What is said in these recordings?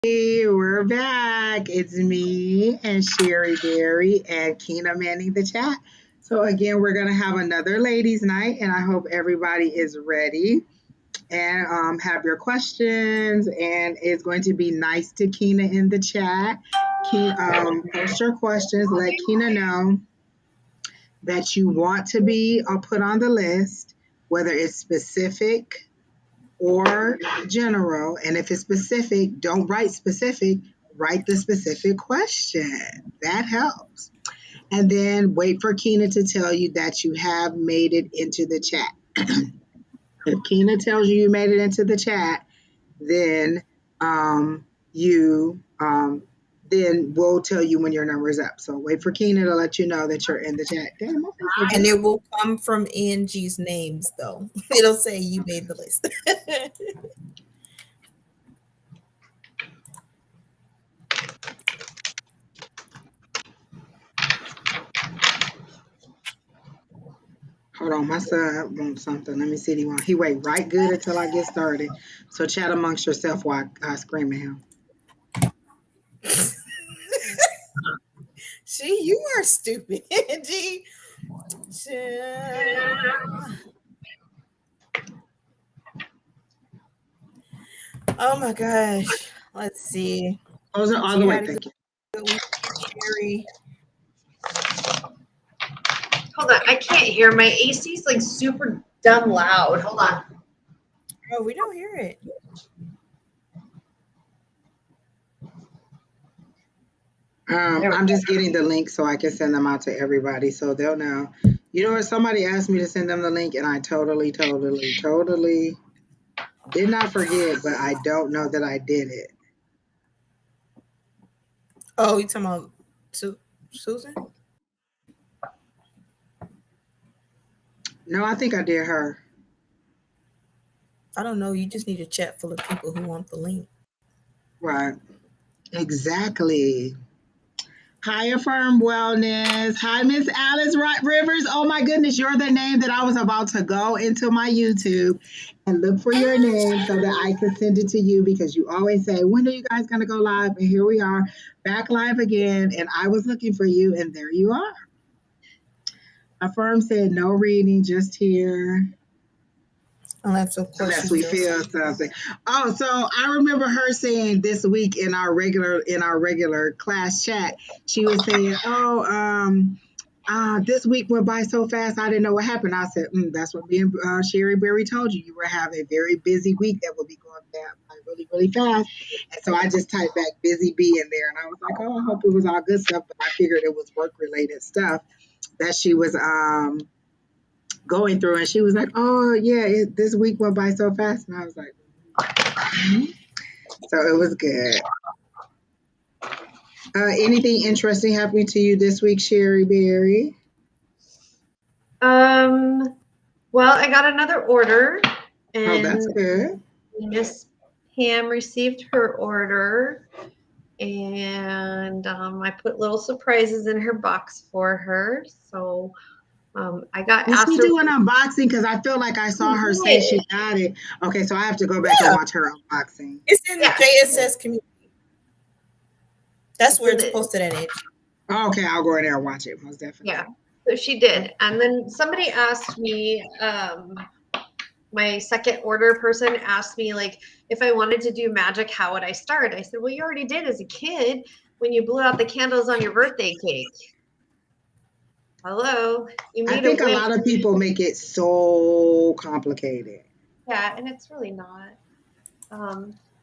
Hey, we're back. It's me and Sherry Berry and Keena manning the chat. So again, we're gonna have another ladies' night, and I hope everybody is ready and have your questions. And it's going to be nice to Keena in the chat. Post your questions. Let Keena know that you want to be put on the list, whether it's specific or general. And if it's specific, don't write specific, write the specific question. That helps. And then wait for Keena to tell you that you have made it into the chat. If Keena tells you made it into the chat, then you then we'll tell you when your number is up. So wait for Keena to let you know that you're in the chat. Damn, and it will come from Angie's names, though. It'll say you made the list. Hold on, my son wants something. Let me see what he wants. He wait right good until I get started. So chat amongst yourself while I scream at him. See, you are stupid, Angie. Oh my gosh. Let's see. Those are all the way. Thank you. Sherry. Hold on, I can't hear. My AC's like super dumb loud. Hold on. Oh, we don't hear it. I'm just getting the link so I can send them out to everybody so they'll know. You know what? Somebody asked me to send them the link, and I totally did not forget, but I don't know that I did it. Oh, you talking about Susan? No, I think I did her. I don't know. You just need a chat full of people who want the link. Right. Exactly. Hi, Affirm Wellness. Hi, Miss Alice Rivers. Oh my goodness, you're the name that I was about to go into my YouTube and look for your name so that I could send it to you, because you always say, when are you guys going to go live? And here we are, back live again. And I was looking for you, and there you are. Affirm said, no reading, just here. Unless we feel something. Oh, so I remember her saying this week in our regular class chat, she was saying, this week went by so fast, I didn't know what happened. I said, that's what me and Sherry Berry told you. You were having a very busy week that will be going by really, really fast. And so I just typed back busy bee in there, and I was like, oh, I hope it was all good stuff, but I figured it was work-related stuff that she was going through. And she was like, oh yeah, this week went by so fast. And I was like, so it was good. Anything interesting happening to you this week, Sherry Berry? Well, I got another order, and that's good. Miss Pam received her order, and I put little surprises in her box for her. So I got Did asked she do an unboxing? Because I feel like I saw her say she got it. Okay, so I have to go back and watch her unboxing. It's in the JSS community. That's where it's posted at it. Oh, okay, I'll go in there and watch it, most definitely. Yeah, so she did. And then somebody asked me, my second order person asked me, like, if I wanted to do magic, how would I start? I said, well, you already did as a kid when you blew out the candles on your birthday cake. Hello. I think a lot of people make it so complicated. Yeah, and it's really not.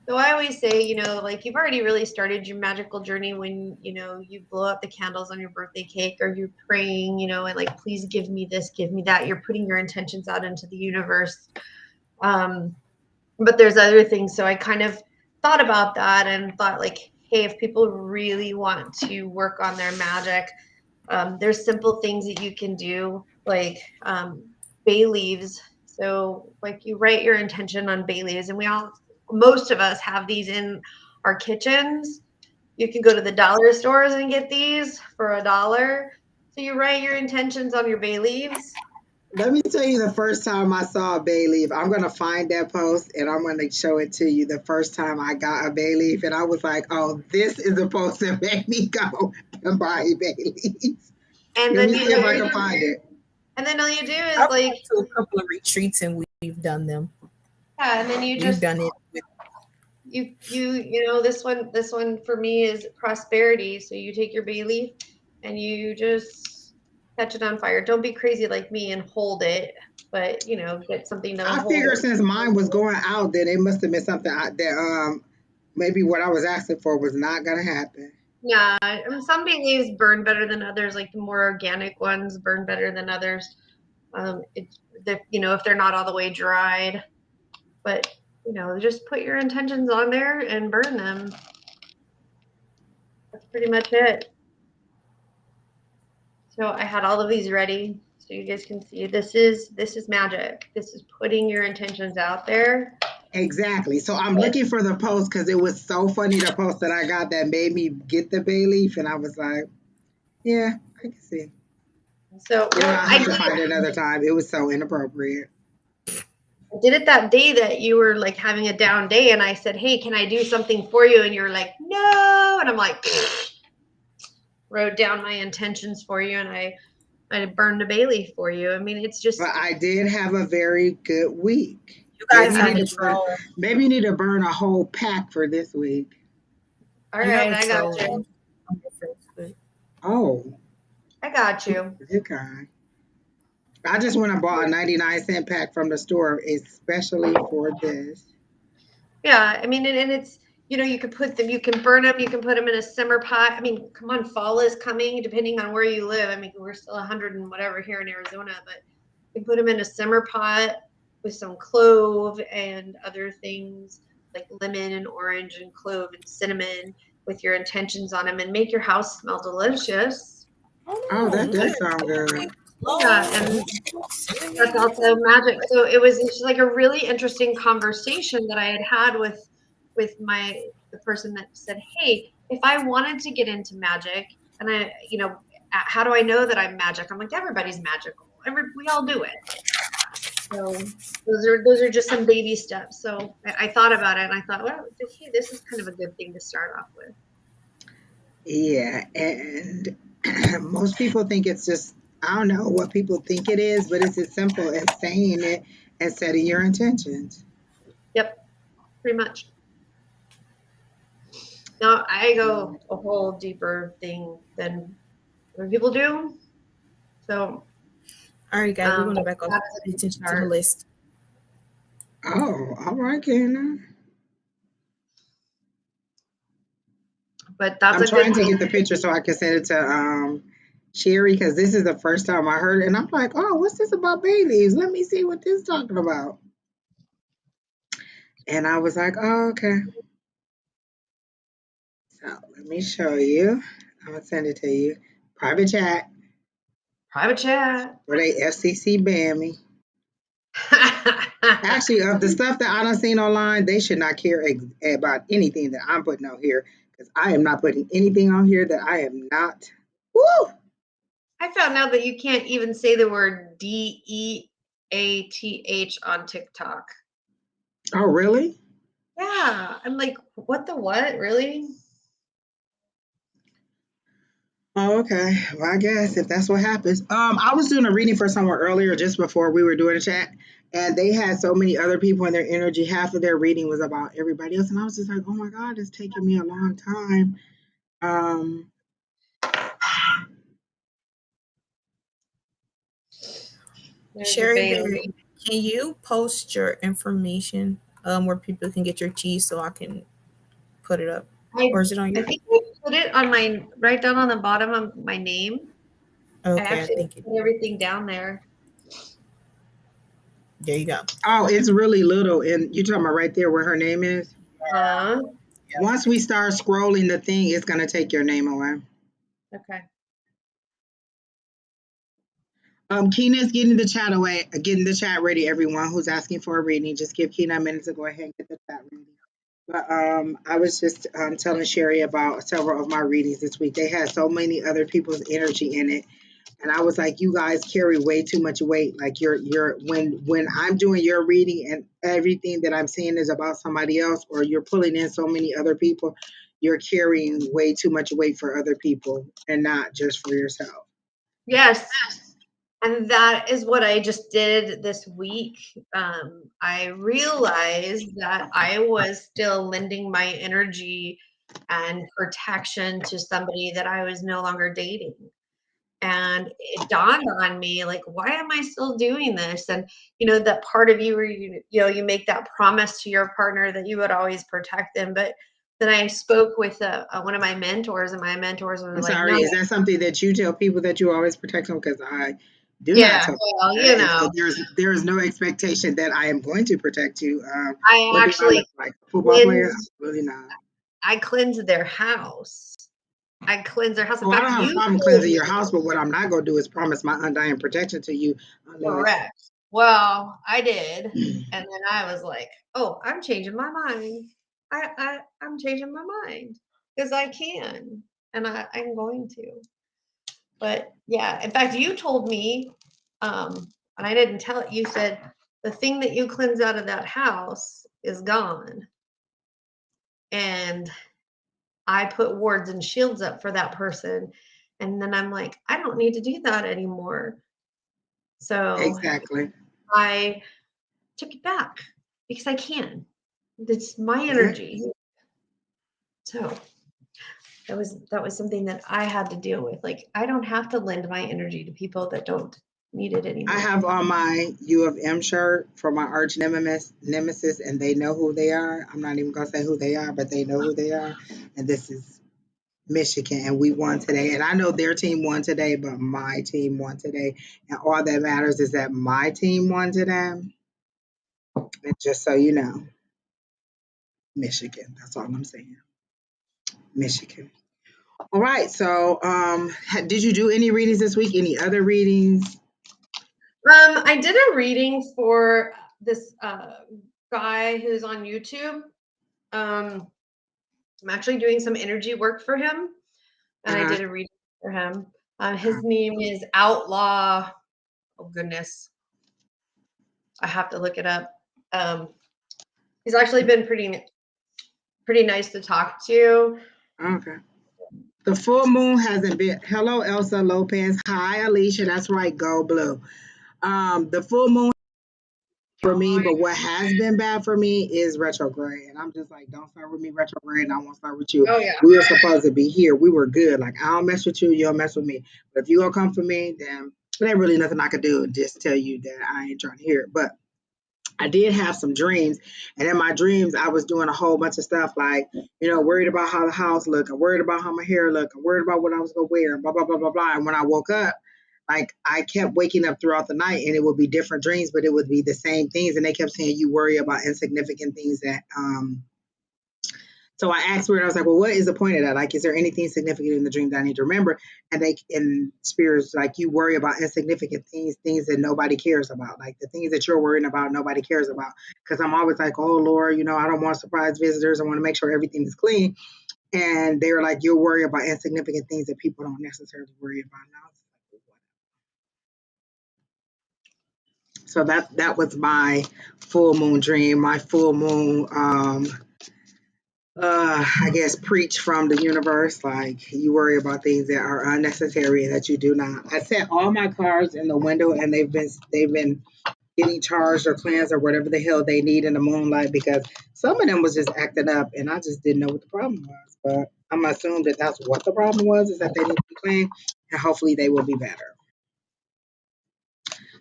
So I always say, you know, like, you've already really started your magical journey when, you know, you blow out the candles on your birthday cake, or you're praying, you know, and like, please give me this, give me that. You're putting your intentions out into the universe. But there's other things. So I kind of thought about that and thought, like, hey, if people really want to work on their magic, there's simple things that you can do, like bay leaves. So like, you write your intention on bay leaves, and most of us have these in our kitchens. You can go to the dollar stores and get these for $1. So you write your intentions on your bay leaves, Let me tell you the first time I saw a bay leaf. I'm gonna find that post and I'm gonna show it to you. The first time I got a bay leaf, and I was like, "Oh, this is the post that made me go and buy bay leaves." And Let then me you see if I do, can find it. and then all you do is I've like, been to a couple of retreats and we've done them. yeah, and then you We've just done it with you know, this one for me is prosperity. So you take your bay leaf and you just catch it on fire. Don't be crazy like me and hold it, but you know, get something to I hold. figured since mine was going out, that it must have been something that maybe what I was asking for was not gonna happen. Yeah, I mean, some bay leaves burn better than others. Like the more organic ones burn better than others. It's you know, if they're not all the way dried, but you know, just put your intentions on there and burn them. That's pretty much it. So I had all of these ready so you guys can see. This is magic. This is putting your intentions out there. Exactly. So I'm looking for the post because it was so funny, the post that I got that made me get the bay leaf, and I was like, "Yeah, I can see." So You know, well, I have to find it another time. It was so inappropriate. I did it that day that you were like having a down day, and I said, "Hey, can I do something for you?" And you were like, "No," and I'm like, wrote down my intentions for you, and I burned a bay leaf for you. I mean, it's But just I did have a very good week. you Maybe guys you have need a to burn. troll. Maybe you need to burn a whole pack for this week. all You have right. a I got troll you. on your Facebook. Oh, I got you. good guy. I just went and bought a 99-cent pack from the store, especially for this. Yeah, I mean, and it's you know you can put them, you can burn them, you can put them in a simmer pot. I mean, come on, fall is coming. Depending on where you live, I mean, we're still 100 and whatever here in Arizona, but you can put them in a simmer pot with some clove and other things like lemon and orange and clove and cinnamon with your intentions on them, and make your house smell delicious. Oh, that Oh, does sound good. Yeah, and that's cinnamon. also magic. So it was just like a really interesting conversation that I had with my the person that said, "Hey, if I wanted to get into magic, and I, you know, how do I know that I'm magic?" I'm like, "Everybody's magical. We all do it." So those are just some baby steps. So I thought about it, and I thought, well, hey, this is kind of a good thing to start off with. Yeah, and most people think it's just, I don't know what people think it is, but it's as simple as saying it and setting your intentions. Yep, pretty much. Now I go a whole deeper thing than other people do. So All right, guys, we're going to back off. that Pay is a good attention to the start. list. Oh, all right, Kenna. But that's I'm a good trying to thing. get the picture so I can send it to Sherry, because this is the first time I heard it, and I'm like, oh, what's this about babies? Let me see what this is talking about. And I was like, oh, okay. So let me show you. I'm gonna send it to you. Private chat. Private chat. Or they FCC ban me. Actually, of the stuff that I done seen online, they should not care about anything that I'm putting on here, because I am not putting anything on here that I am not. Woo! I found out that you can't even say the word DEATH on TikTok. Oh, really? Yeah, I'm like, what the what? Really? Oh, okay. Well, I guess if that's what happens. I was doing a reading for someone earlier just before we were doing a chat, and they had so many other people in their energy. Half of their reading was about everybody else, and I was just like, oh my God, it's taking me a long time. Um, There's a Sherry Bailey. Berry, can you post your information where people can get your tea so I can put it up? I Or is it on I your? think I put it on my right down on the bottom of my name. I Okay, I actually think it. put everything down there. There you go. oh, it's really little, and you talking about right there where her name is. Uh, Once we start scrolling the thing, it's gonna take your name away. okay. Keena's getting the chat away, getting the chat ready. Everyone who's asking for a reading, just give Keena a minute to go ahead and get the chat ready. But I was just telling Sherry about several of my readings this week. They had so many other people's energy in it. And I was like, you guys carry way too much weight. Like when I'm doing your reading and everything that I'm saying is about somebody else, or you're pulling in so many other people, you're carrying way too much weight for other people and not just for yourself. Yes. And that is what I just did this week. I realized that I was still lending my energy and protection to somebody that I was no longer dating. And it dawned on me, like, why am I still doing this? And, that part of you where you make that promise to your partner that you would always protect them. But then I spoke with one of my mentors, and my mentors were I'm like, no. sorry, is that something that you tell people that you always protect them? Because I do not Yeah, tell well, people that. And so there is no expectation that I am going to protect you. I What do I actually look like? A football player? cleansed Really not. I cleansed their house. I cleansed their house. In Oh, I fact, don't have a you problem told cleansing me. your house, but what I'm not going to do is promise my undying protection to you unless. Correct. Well, I did. And then I was like, oh, I'm changing my mind. I'm changing my mind because I can and I'm going to. But yeah, in fact, you told me, and I didn't tell it, you said the thing that you cleanse out of that house is gone. And I put wards and shields up for that person. And then I'm like, I don't need to do that anymore. So Exactly. I took it back because I can. It's my Exactly. energy. So that was something that I had to deal with. Like, I don't have to lend my energy to people that don't need it anymore. I have on my U of M shirt for my arch nemesis, and they know who they are. I'm not even going to say who they are, but they know who they are. And this is Michigan, and we won today. And I know their team won today, but my team won today. And all that matters is that my team won today. And just so you know, Michigan. That's all I'm saying. Michigan. All right. So, did you do any readings this week? Any other readings? I did a reading for this guy who's on YouTube. I'm actually doing some energy work for him, and I did a reading for him. His name is Outlaw. Oh goodness, I have to look it up. He's actually been pretty nice to talk to. Okay. The full moon hasn't been. Hello, Elsa Lopez. Hi, Alicia. That's right. Go blue. The full moon for me, but what has been bad for me is retrograde. And I'm just like, don't start with me retrograde, and I won't start with you. Oh yeah. We were supposed to be here. We were good. Like, I don't mess with you, you don't mess with me. But if you gonna come for me, then there ain't really nothing I could do. Just tell you that I ain't trying to hear it. But I did have some dreams, and in my dreams, I was doing a whole bunch of stuff like, worried about how the house looked, and worried about how my hair looked, and worried about what I was gonna wear, and blah blah blah blah blah. And when I woke up, like I kept waking up throughout the night, and it would be different dreams, but it would be the same things, and they kept saying you worry about insignificant things that. So I asked Spirit, I was like, well, what is the point of that? Like, is there anything significant in the dream that I need to remember? And Spirit's like, you worry about insignificant things that nobody cares about. Like the things that you're worrying about, nobody cares about. Because I'm always like, oh, Lord, I don't want surprise visitors. I want to make sure everything is clean. And they were like, you'll worry about insignificant things that people don't necessarily worry about now. So that was my full moon dream, my full moon I guess preach from the universe. Like you worry about things that are unnecessary and that you do not. I set all my cards in the window, and they've been getting charged or cleansed or whatever the hell they need in the moonlight, because some of them was just acting up, and I just didn't know what the problem was. But I'm assuming that that's what the problem was, is that they need to be clean, and hopefully they will be better.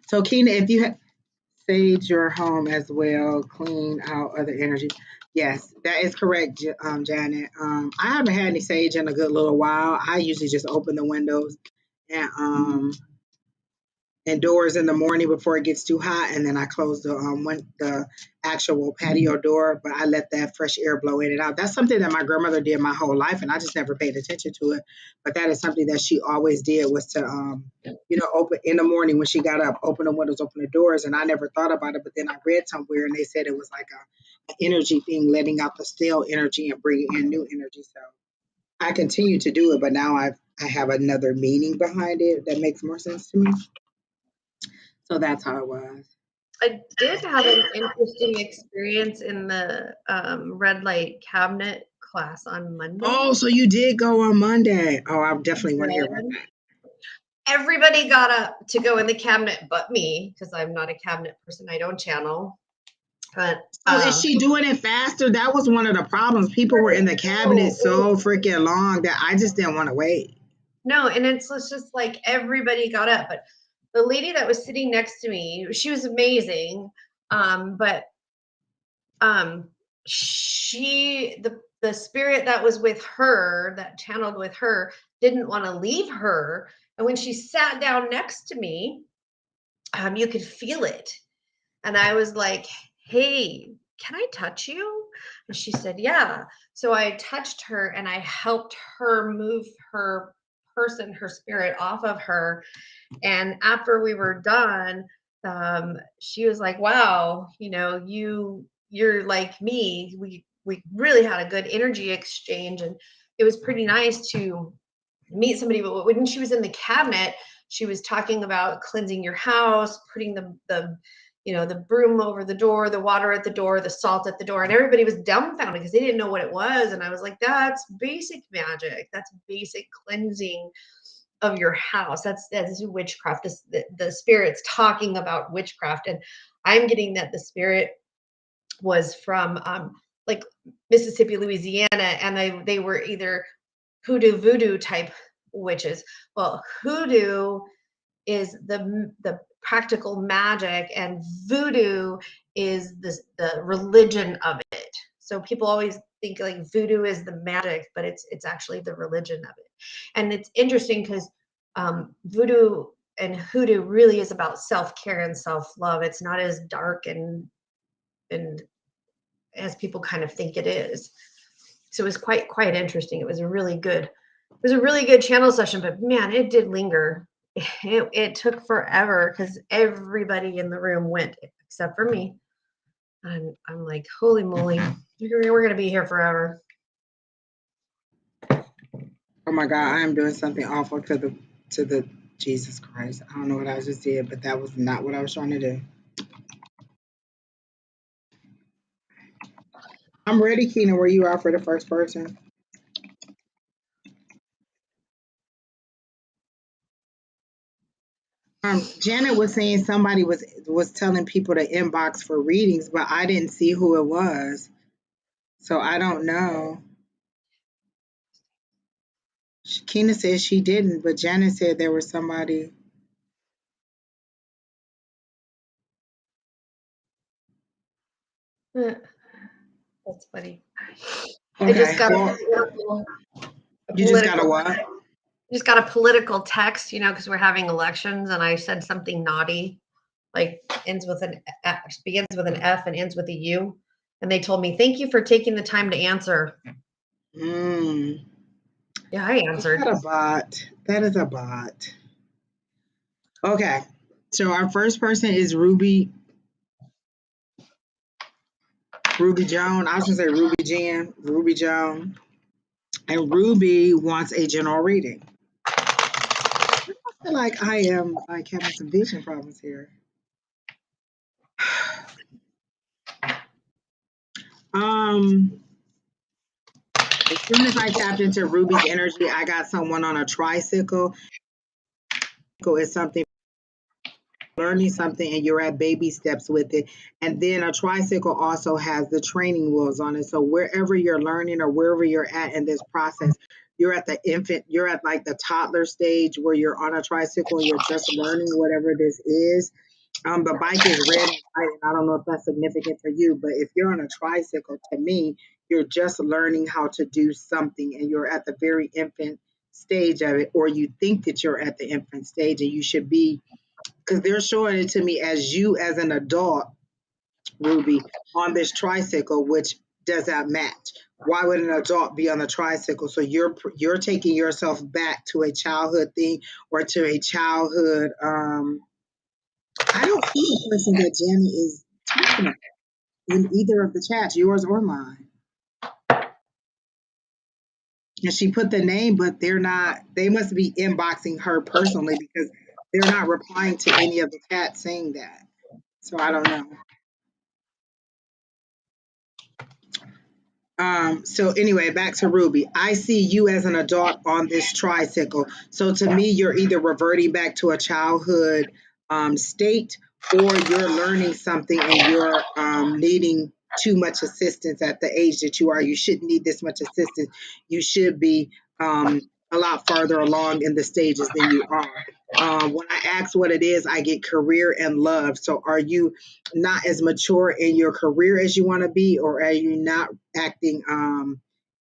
So Keena, if you sage your home as well, clean out other energy. Yes, that is correct, Janet. I haven't had any sage in a good little while. I usually just open the windows and doors in the morning before it gets too hot, and then I close the actual patio door. But I let that fresh air blow in and out. That's something that my grandmother did my whole life, and I just never paid attention to it. But that is something that she always did, was to open in the morning when she got up, open the windows, open the doors. And I never thought about it, but then I read somewhere and they said it was like an energy thing, letting out the stale energy and bringing in new energy. So I continue to do it, but now I've I have another meaning behind it that makes more sense to me. So that's how it was. I did have an interesting experience in the red light cabinet class on Monday. Oh, so you did go on Monday. Oh, I definitely want to hear about that. Everybody got up to go in the cabinet but me, because I'm not a cabinet person. I don't channel. But so is she doing it faster? That was one of the problems. People were in the cabinet so freaking long that I just didn't want to wait. No, and it's just like everybody got up, but the lady that was sitting next to me, she was amazing. But she, the spirit that was with her, that channeled with her, didn't want to leave her. And when she sat down next to me, you could feel it. And I was like, hey, can I touch you? And she said, yeah. So I touched her and I helped her move her person, her spirit off of her. And after we were done, she was like, wow, you know, you're like me. We really had a good energy exchange, and it was pretty nice to meet somebody. But when she was in the cabinet, she was talking about cleansing your house, putting the you know, the broom over the door, the water at the door, the salt at the door, and everybody was dumbfounded because they didn't know what it was. And I was like, that's basic magic. That's basic cleansing of your house. That's witchcraft. The spirit's talking about witchcraft, and I'm getting that the spirit was from like Mississippi, Louisiana, and they were either hoodoo voodoo type witches. Well, hoodoo is the practical magic, and voodoo is the religion of it. So people always think like voodoo is the magic, but it's actually the religion of it. And it's interesting because voodoo and hoodoo really is about self-care and self-love. It's not as dark and as people kind of think it is. So it was quite interesting. It was a really good channel session, but man, it did linger. It took forever because everybody in the room went except for me. And I'm like, holy moly, we're gonna be here forever. Oh my God, I am doing something awful to the Jesus Christ. I don't know what I just did, but that was not what I was trying to do. I'm ready, Keena. Were you out for the first person? Janet was saying somebody was telling people to inbox for readings, but I didn't see who it was, so I don't know. Keena said she didn't, but Janet said there was somebody. That's funny. Okay, I just got you just got a what? Just got a political text, you know, because we're having elections, and I said something naughty, like begins with an F and ends with a U, and they told me, "Thank you for taking the time to answer." Yeah, I answered. That a bot. That is a bot. Okay, so our first person is Ruby Joan. I was gonna say Ruby Joan, and Ruby wants a general reading. I feel like I am like having some vision problems here. As soon as I tapped into Ruby's energy, I got someone on a tricycle. It's something learning something and you're at baby steps with it. And then a tricycle also has the training wheels on it. So wherever you're learning or wherever you're at in this process, you're at the infant, you're at like the toddler stage where you're on a tricycle and you're just learning whatever this is. The bike is red and white, and I don't know if that's significant for you, but if you're on a tricycle, to me, you're just learning how to do something and you're at the very infant stage of it, or you think that you're at the infant stage and you should be, because they're showing it to me as you as an adult, Ruby, on this tricycle, which does not match. Why would an adult be on a tricycle? So you're taking yourself back to a childhood thing or to a childhood. I don't see the person that Janet is talking about in either of the chats, yours or mine. And she put the name, but they're not, they must be inboxing her personally because they're not replying to any of the chats saying that. So I don't know. So anyway, back to Ruby. I see you as an adult on this tricycle. So to me, you're either reverting back to a childhood state, or you're learning something and you're needing too much assistance at the age that you are. You shouldn't need this much assistance. You should be a lot farther along in the stages than you are. When I ask what it is, I get career and love. So are you not as mature in your career as you want to be, or are you not acting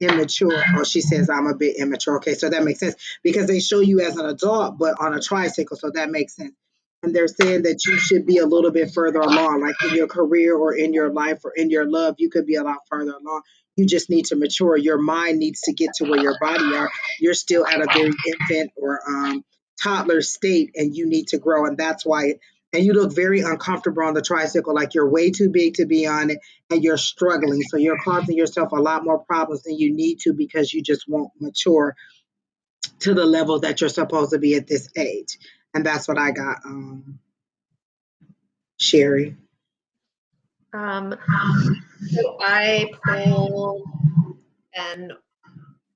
immature? Oh, she says I'm a bit immature. Okay, so that makes sense because they show you as an adult but on a tricycle, so that makes sense. And they're saying that you should be a little bit further along, like in your career or in your life or in your love. You could be a lot further along. You just need to mature. Your mind needs to get to where your body are. You're still at a very infant or toddler state, and you need to grow, and that's why. And you look very uncomfortable on the tricycle, like you're way too big to be on it, and you're struggling. So you're causing yourself a lot more problems than you need to because you just won't mature to the level that you're supposed to be at this age. And that's what I got, Sherry. So I pulled an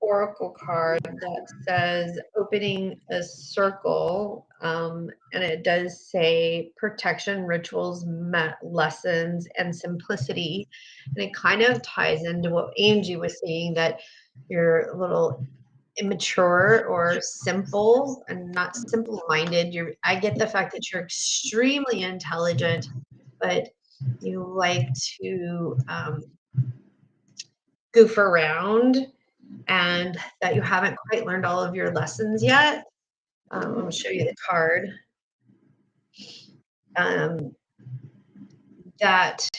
oracle card that says opening a circle, and it does say protection, rituals, lessons, and simplicity. And it kind of ties into what Angie was saying, that you're a little immature or simple and not simple-minded. I get the fact that you're extremely intelligent, but you like to goof around, and that you haven't quite learned all of your lessons yet. I'm going to show you the card. That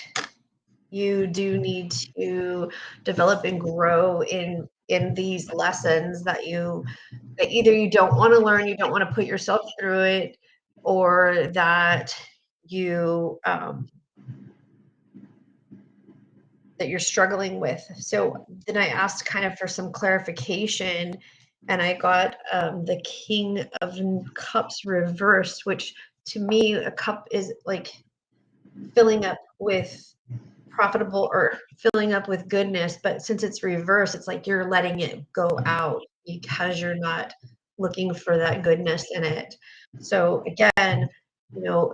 you do need to develop and grow in these lessons, that either you don't want to learn, you don't want to put yourself through it, or that you that you're struggling with. So then I asked kind of for some clarification, and I got the King of Cups reversed, which to me, a cup is like filling up with profitable, or filling up with goodness. But since it's reversed, it's like you're letting it go out because you're not looking for that goodness in it. So again, you know,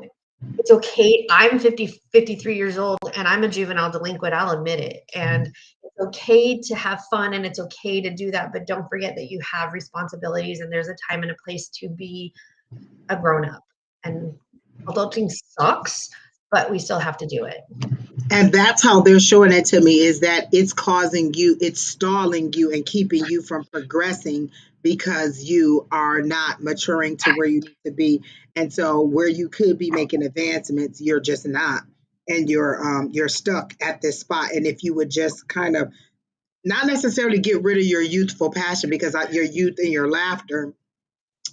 it's okay. I'm 53 years old, and I'm a juvenile delinquent. I'll admit it. And it's okay to have fun, and it's okay to do that. But don't forget that you have responsibilities, and there's a time and a place to be a grown up. And adulting sucks, but we still have to do it. And that's how they're showing it to me, is that it's causing you, it's stalling you and keeping you from progressing because you are not maturing to where you need to be. And so where you could be making advancements, you're just not. And you're stuck at this spot. And if you would just kind of not necessarily get rid of your youthful passion, because your youth and your laughter,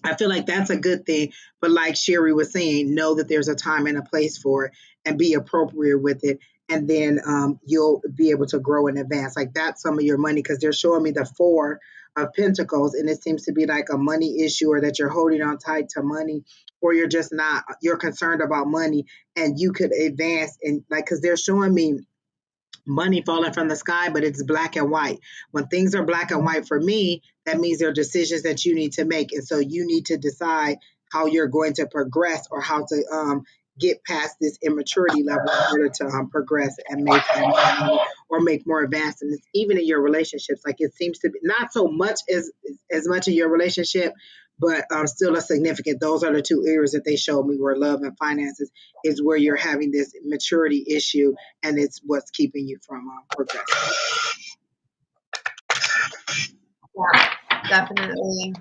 I feel like that's a good thing. But like Sherry was saying, know that there's a time and a place for it, and be appropriate with it. And then you'll be able to grow and advance. Like that's some of your money, because they're showing me the Four of Pentacles, and it seems to be like a money issue, or that you're holding on tight to money, or you're just not, you're concerned about money, and you could advance. And like, because they're showing me money falling from the sky, but it's black and white. When things are black and white for me, that means there are decisions that you need to make. And so you need to decide how you're going to progress, or how to get past this immaturity level in order to progress and make more money or make more advancements, even in your relationships. Like it seems to be not so much as much in your relationship, but still a significant. Those are the two areas that they showed me where love and finances is where you're having this maturity issue, and it's what's keeping you from progressing. Yeah, definitely.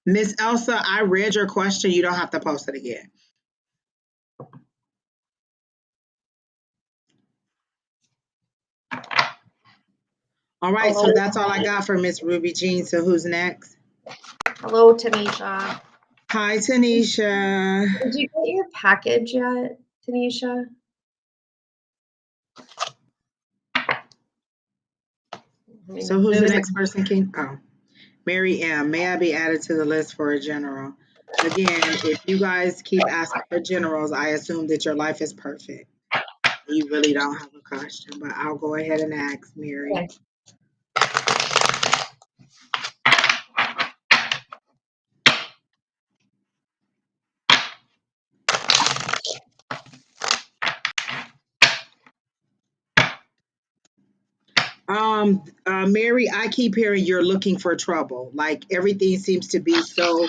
Miss Elsa, I read your question. You don't have to post it again. All right, so that's all I got for Miss Ruby Jean. So who's next? Hello, Tanisha. Hi, Tanisha. Did you get your package yet, Tanisha? I mean, So who's the moving next person, King? Oh, Mary M. May I be added to the list for a general? Again, if you guys keep asking for generals, I assume that your life is perfect. You really don't have a question, but I'll go ahead and ask Mary. Okay. Mary, I keep hearing you're looking for trouble. Like everything seems to be so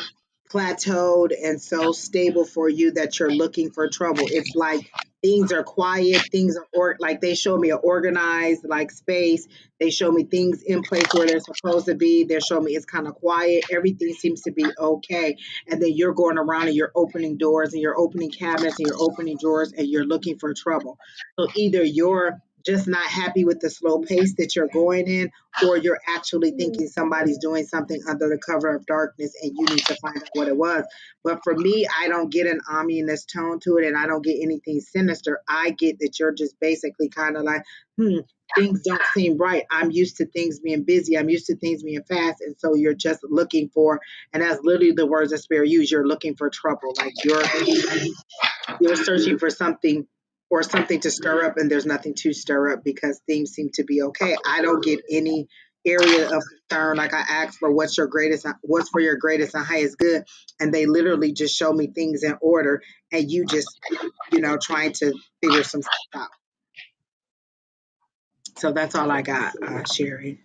plateaued and so stable for you that you're looking for trouble. It's like things are quiet, things are like they show me an organized like space. They show me things in place where they're supposed to be. They show me it's kind of quiet. Everything seems to be okay. And then you're going around and you're opening doors and you're opening cabinets and you're opening drawers and you're looking for trouble. So either you're just not happy with the slow pace that you're going in, or you're actually thinking somebody's doing something under the cover of darkness and you need to find out what it was. But for me, I don't get an ominous tone to it and I don't get anything sinister. I get that you're just basically kind of like, things don't seem right. I'm used to things being busy. I'm used to things being fast. And so you're just looking for, and that's literally the words that Spirit use, you're looking for trouble. Like you're searching for something or something to stir up and there's nothing to stir up because things seem to be okay. I don't get any area of concern. Like I asked for what's for your greatest and highest good. And they literally just show me things in order and you just, trying to figure some stuff out. So that's all I got, Sherry.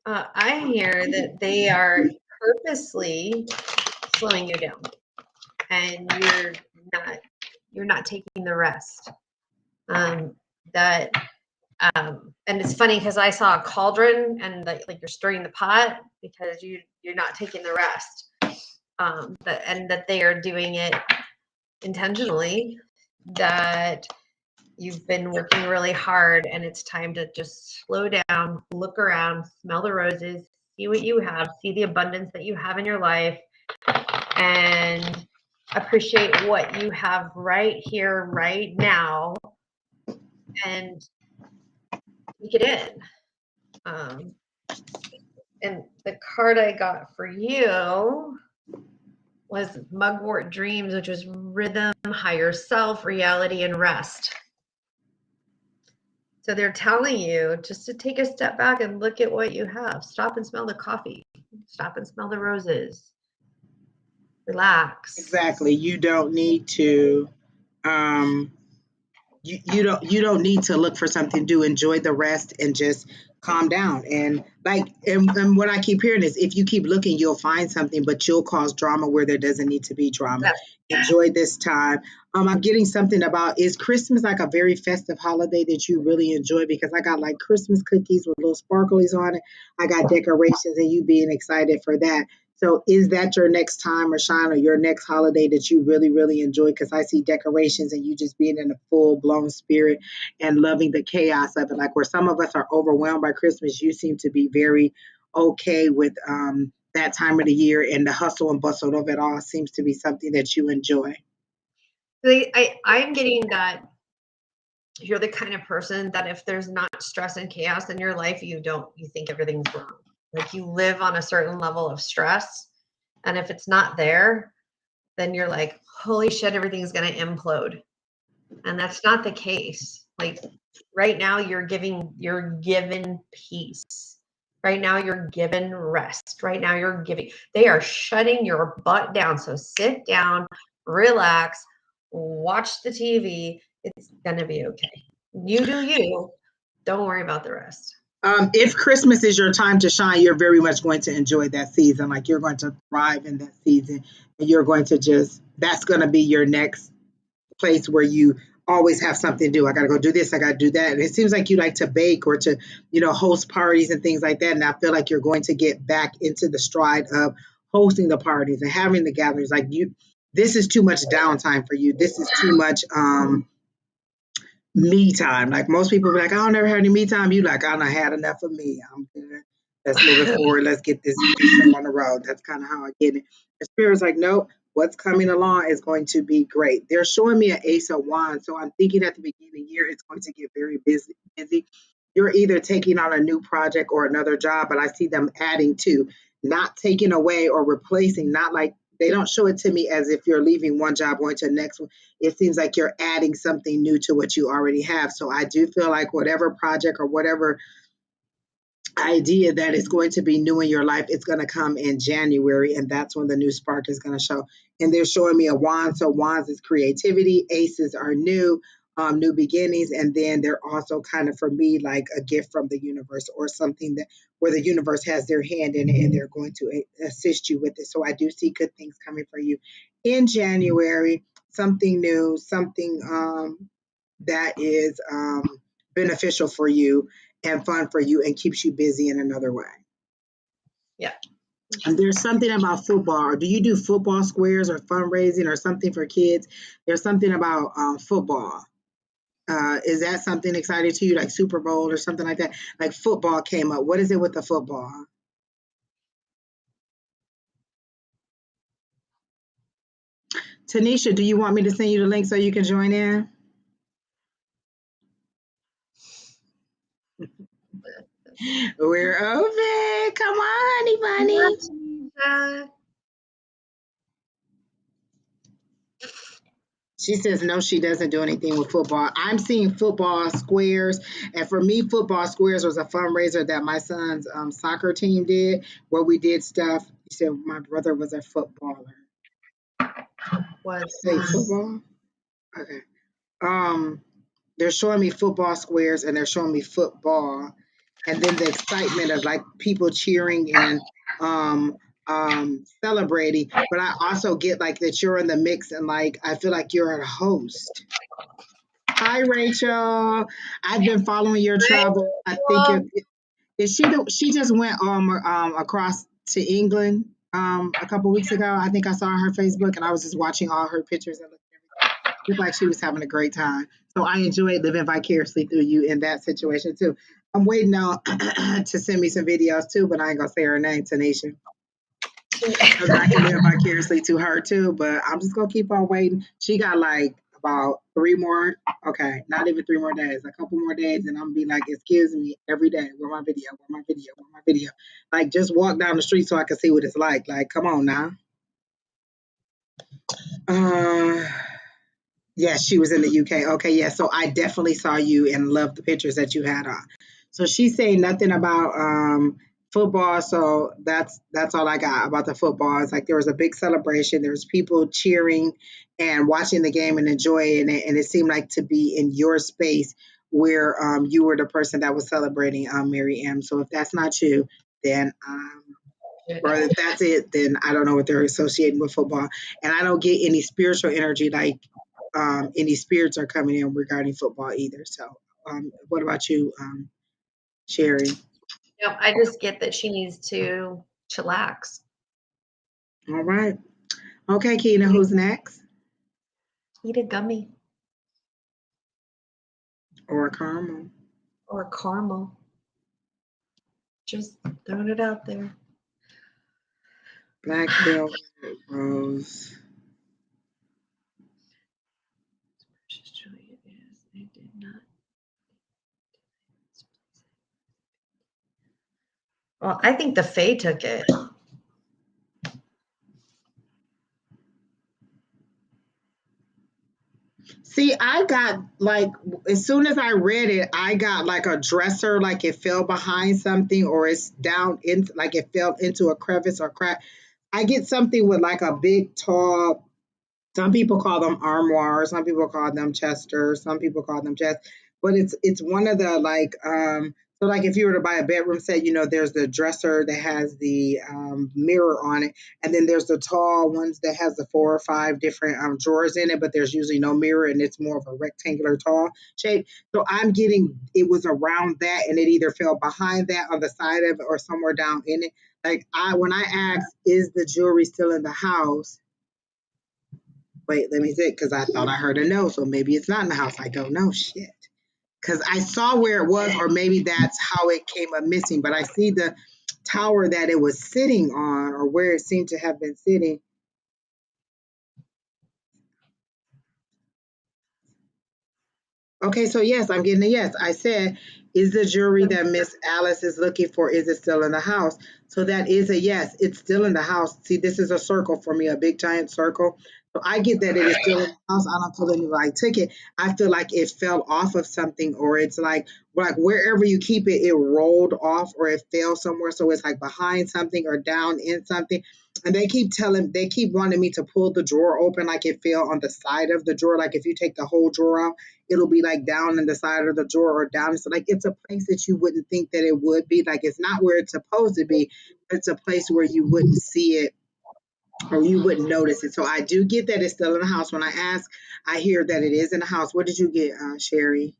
I hear that they are purposely slowing you down, and you're not taking the rest. And it's funny because I saw a cauldron and like you're stirring the pot because you're not taking the rest. That they are doing it intentionally. That you've been working really hard and it's time to just slow down, look around, smell the roses, see what you have, see the abundance that you have in your life, and appreciate what you have right here, right now, and take it in. And the card I got for you was Mugwort Dreams, which was rhythm, higher self, reality, and rest. So they're telling you just to take a step back and look at what you have. Stop and smell the coffee. Stop and smell the roses. Relax. Exactly. You don't need to you don't need to look for something to enjoy the rest and just calm down and what I keep hearing is if you keep looking you'll find something but you'll cause drama where there doesn't need to be drama. Enjoy this time. I'm getting something about, is Christmas like a very festive holiday that you really enjoy? Because I got like Christmas cookies with little sparklies on it. I got decorations and you being excited for that. So is that your next time or shine or your next holiday that you really, really enjoy? Because I see decorations and you just being in a full blown spirit and loving the chaos of it. Like where some of us are overwhelmed by Christmas, you seem to be very okay with that time of the year, and the hustle and bustle of it all seems to be something that you enjoy. I'm getting that you're the kind of person that if there's not stress and chaos in your life, you think everything's wrong. Like you live on a certain level of stress. And if it's not there, then you're like, holy shit, everything's going to implode. And that's not the case. Like right now you're given peace. Right now you're given rest. Right now they are shutting your butt down. So sit down, relax, watch the TV. It's going to be okay. You do you. Don't worry about the rest. If Christmas is your time to shine, you're very much going to enjoy that season. Like you're going to thrive in that season and you're going to that's going to be your next place where you always have something to do. I got to go do this. I got to do that. And it seems like you like to bake or to, host parties and things like that. And I feel like you're going to get back into the stride of hosting the parties and having the gatherings. Like this is too much downtime for you. This is too much, me time. Like most people be like, I don't never have any me time. You like, I done had enough of me. I'm good. Let's move it forward. Let's get this show on the road. That's kind of how I get it. The spirit's like, nope, what's coming along is going to be great. They're showing me an ace of wands. So I'm thinking at the beginning of the year, it's going to get very busy. you're either taking on a new project or another job, but I see them adding to, not taking away or replacing, not like they don't show it to me as if you're leaving one job going to the next one. It seems like you're adding something new to what you already have. So I do feel like whatever project or whatever idea that is going to be new in your life, it's going to come in January, and that's when the new spark is going to show. And they're showing me a wand. So wands is creativity, aces are new, new beginnings, and then they're also kind of for me like a gift from the universe or something that where the universe has their hand in it and they're going to assist you with it. So I do see good things coming for you in January, something new, something that is beneficial for you and fun for you and keeps you busy in another way. Yeah. And there's something about football. Or do you do football squares or fundraising or something for kids? There's something about football. Is that something exciting to you, like Super Bowl or something like that? Like football came up. What is it with the football? Tanisha, do you want me to send you the link so you can join in? We're open. Come on, honey bunny. She says no, she doesn't do anything with football. I'm seeing football squares, and for me, football squares was a fundraiser that my son's soccer team did, where we did stuff. She said my brother was a footballer. Say football. Okay. They're showing me football squares, and they're showing me football, and then the excitement of like people cheering and celebrating. But I also get like that you're in the mix, and like I feel like you're a host. Hi, Rachel. I've been following your travel. I think is she she just went across to England a couple weeks ago. I think I saw on her Facebook, and I was just watching all her pictures and looked like she was having a great time. So I enjoyed living vicariously through you in that situation too. I'm waiting on to send me some videos too, but I ain't gonna say her name, Tanisha. Because I can live vicariously to her too, but I'm just gonna keep on waiting. She got like about 3 more, okay, not even 3 more days, a couple more days, and I'm gonna be like, excuse me, every day, where my video, where my video, where my video. Like just walk down the street so I can see what it's like. Like, come on now. Uh Yes, she was in the UK. Okay, yeah. So I definitely saw you and loved the pictures that you had on. So she's saying nothing about football. So that's all I got about the football. It's like there was a big celebration. There was people cheering and watching the game and enjoying it. And it seemed like to be in your space where you were the person that was celebrating Mary M. So if that's not you, then or if that's it, then I don't know what they're associating with football. And I don't get any spiritual energy like any spirits are coming in regarding football either. So, what about you, Sherry? No, I just get that she needs to chillax. All right. Okay, Keena, who's next? Eat a gummy Or Carmel? or caramel. Just throwing it out there. Black velvet rose. Well, I think the Fae took it. See, I got like as soon as I read it, I got like a dresser, like it fell behind something, or it's down in like it fell into a crevice or crack. I get something with like a big tall. Some people call them armoire, some people call them chester, some people call them chest, but it's one of the like so like if you were to buy a bedroom set, there's the dresser that has the mirror on it, and then there's the tall ones that has the 4 or 5 different drawers in it, but there's usually no mirror and it's more of a rectangular tall shape. So I'm getting it was around that, and it either fell behind that on the side of it or somewhere down in it. Like when I asked, is the jewelry still in the house? Wait, let me think, because I thought I heard a no, so maybe it's not in the house. I don't know. Shit. Because I saw where it was, or maybe that's how it came up missing, but I see the tower that it was sitting on, or where it seemed to have been sitting. Okay, so yes, I'm getting a yes. I said Is the jewelry that Miss Alice is looking for, is it still in the house? So that is a yes, it's still in the house. See, this is a circle for me, a big giant circle. So I get that it is still in the house. I don't feel anybody took it. I feel like it fell off of something, or it's like wherever you keep it, it rolled off or it fell somewhere. So it's like behind something or down in something. And they keep wanting me to pull the drawer open like it fell on the side of the drawer. Like if you take the whole drawer out, it'll be like down in the side of the drawer or down. So like it's a place that you wouldn't think that it would be. Like it's not where it's supposed to be. It's a place where you wouldn't see it or you wouldn't notice it. So I do get that it's still in the house. When I ask, I hear that it is in the house. What did you get, Sherry?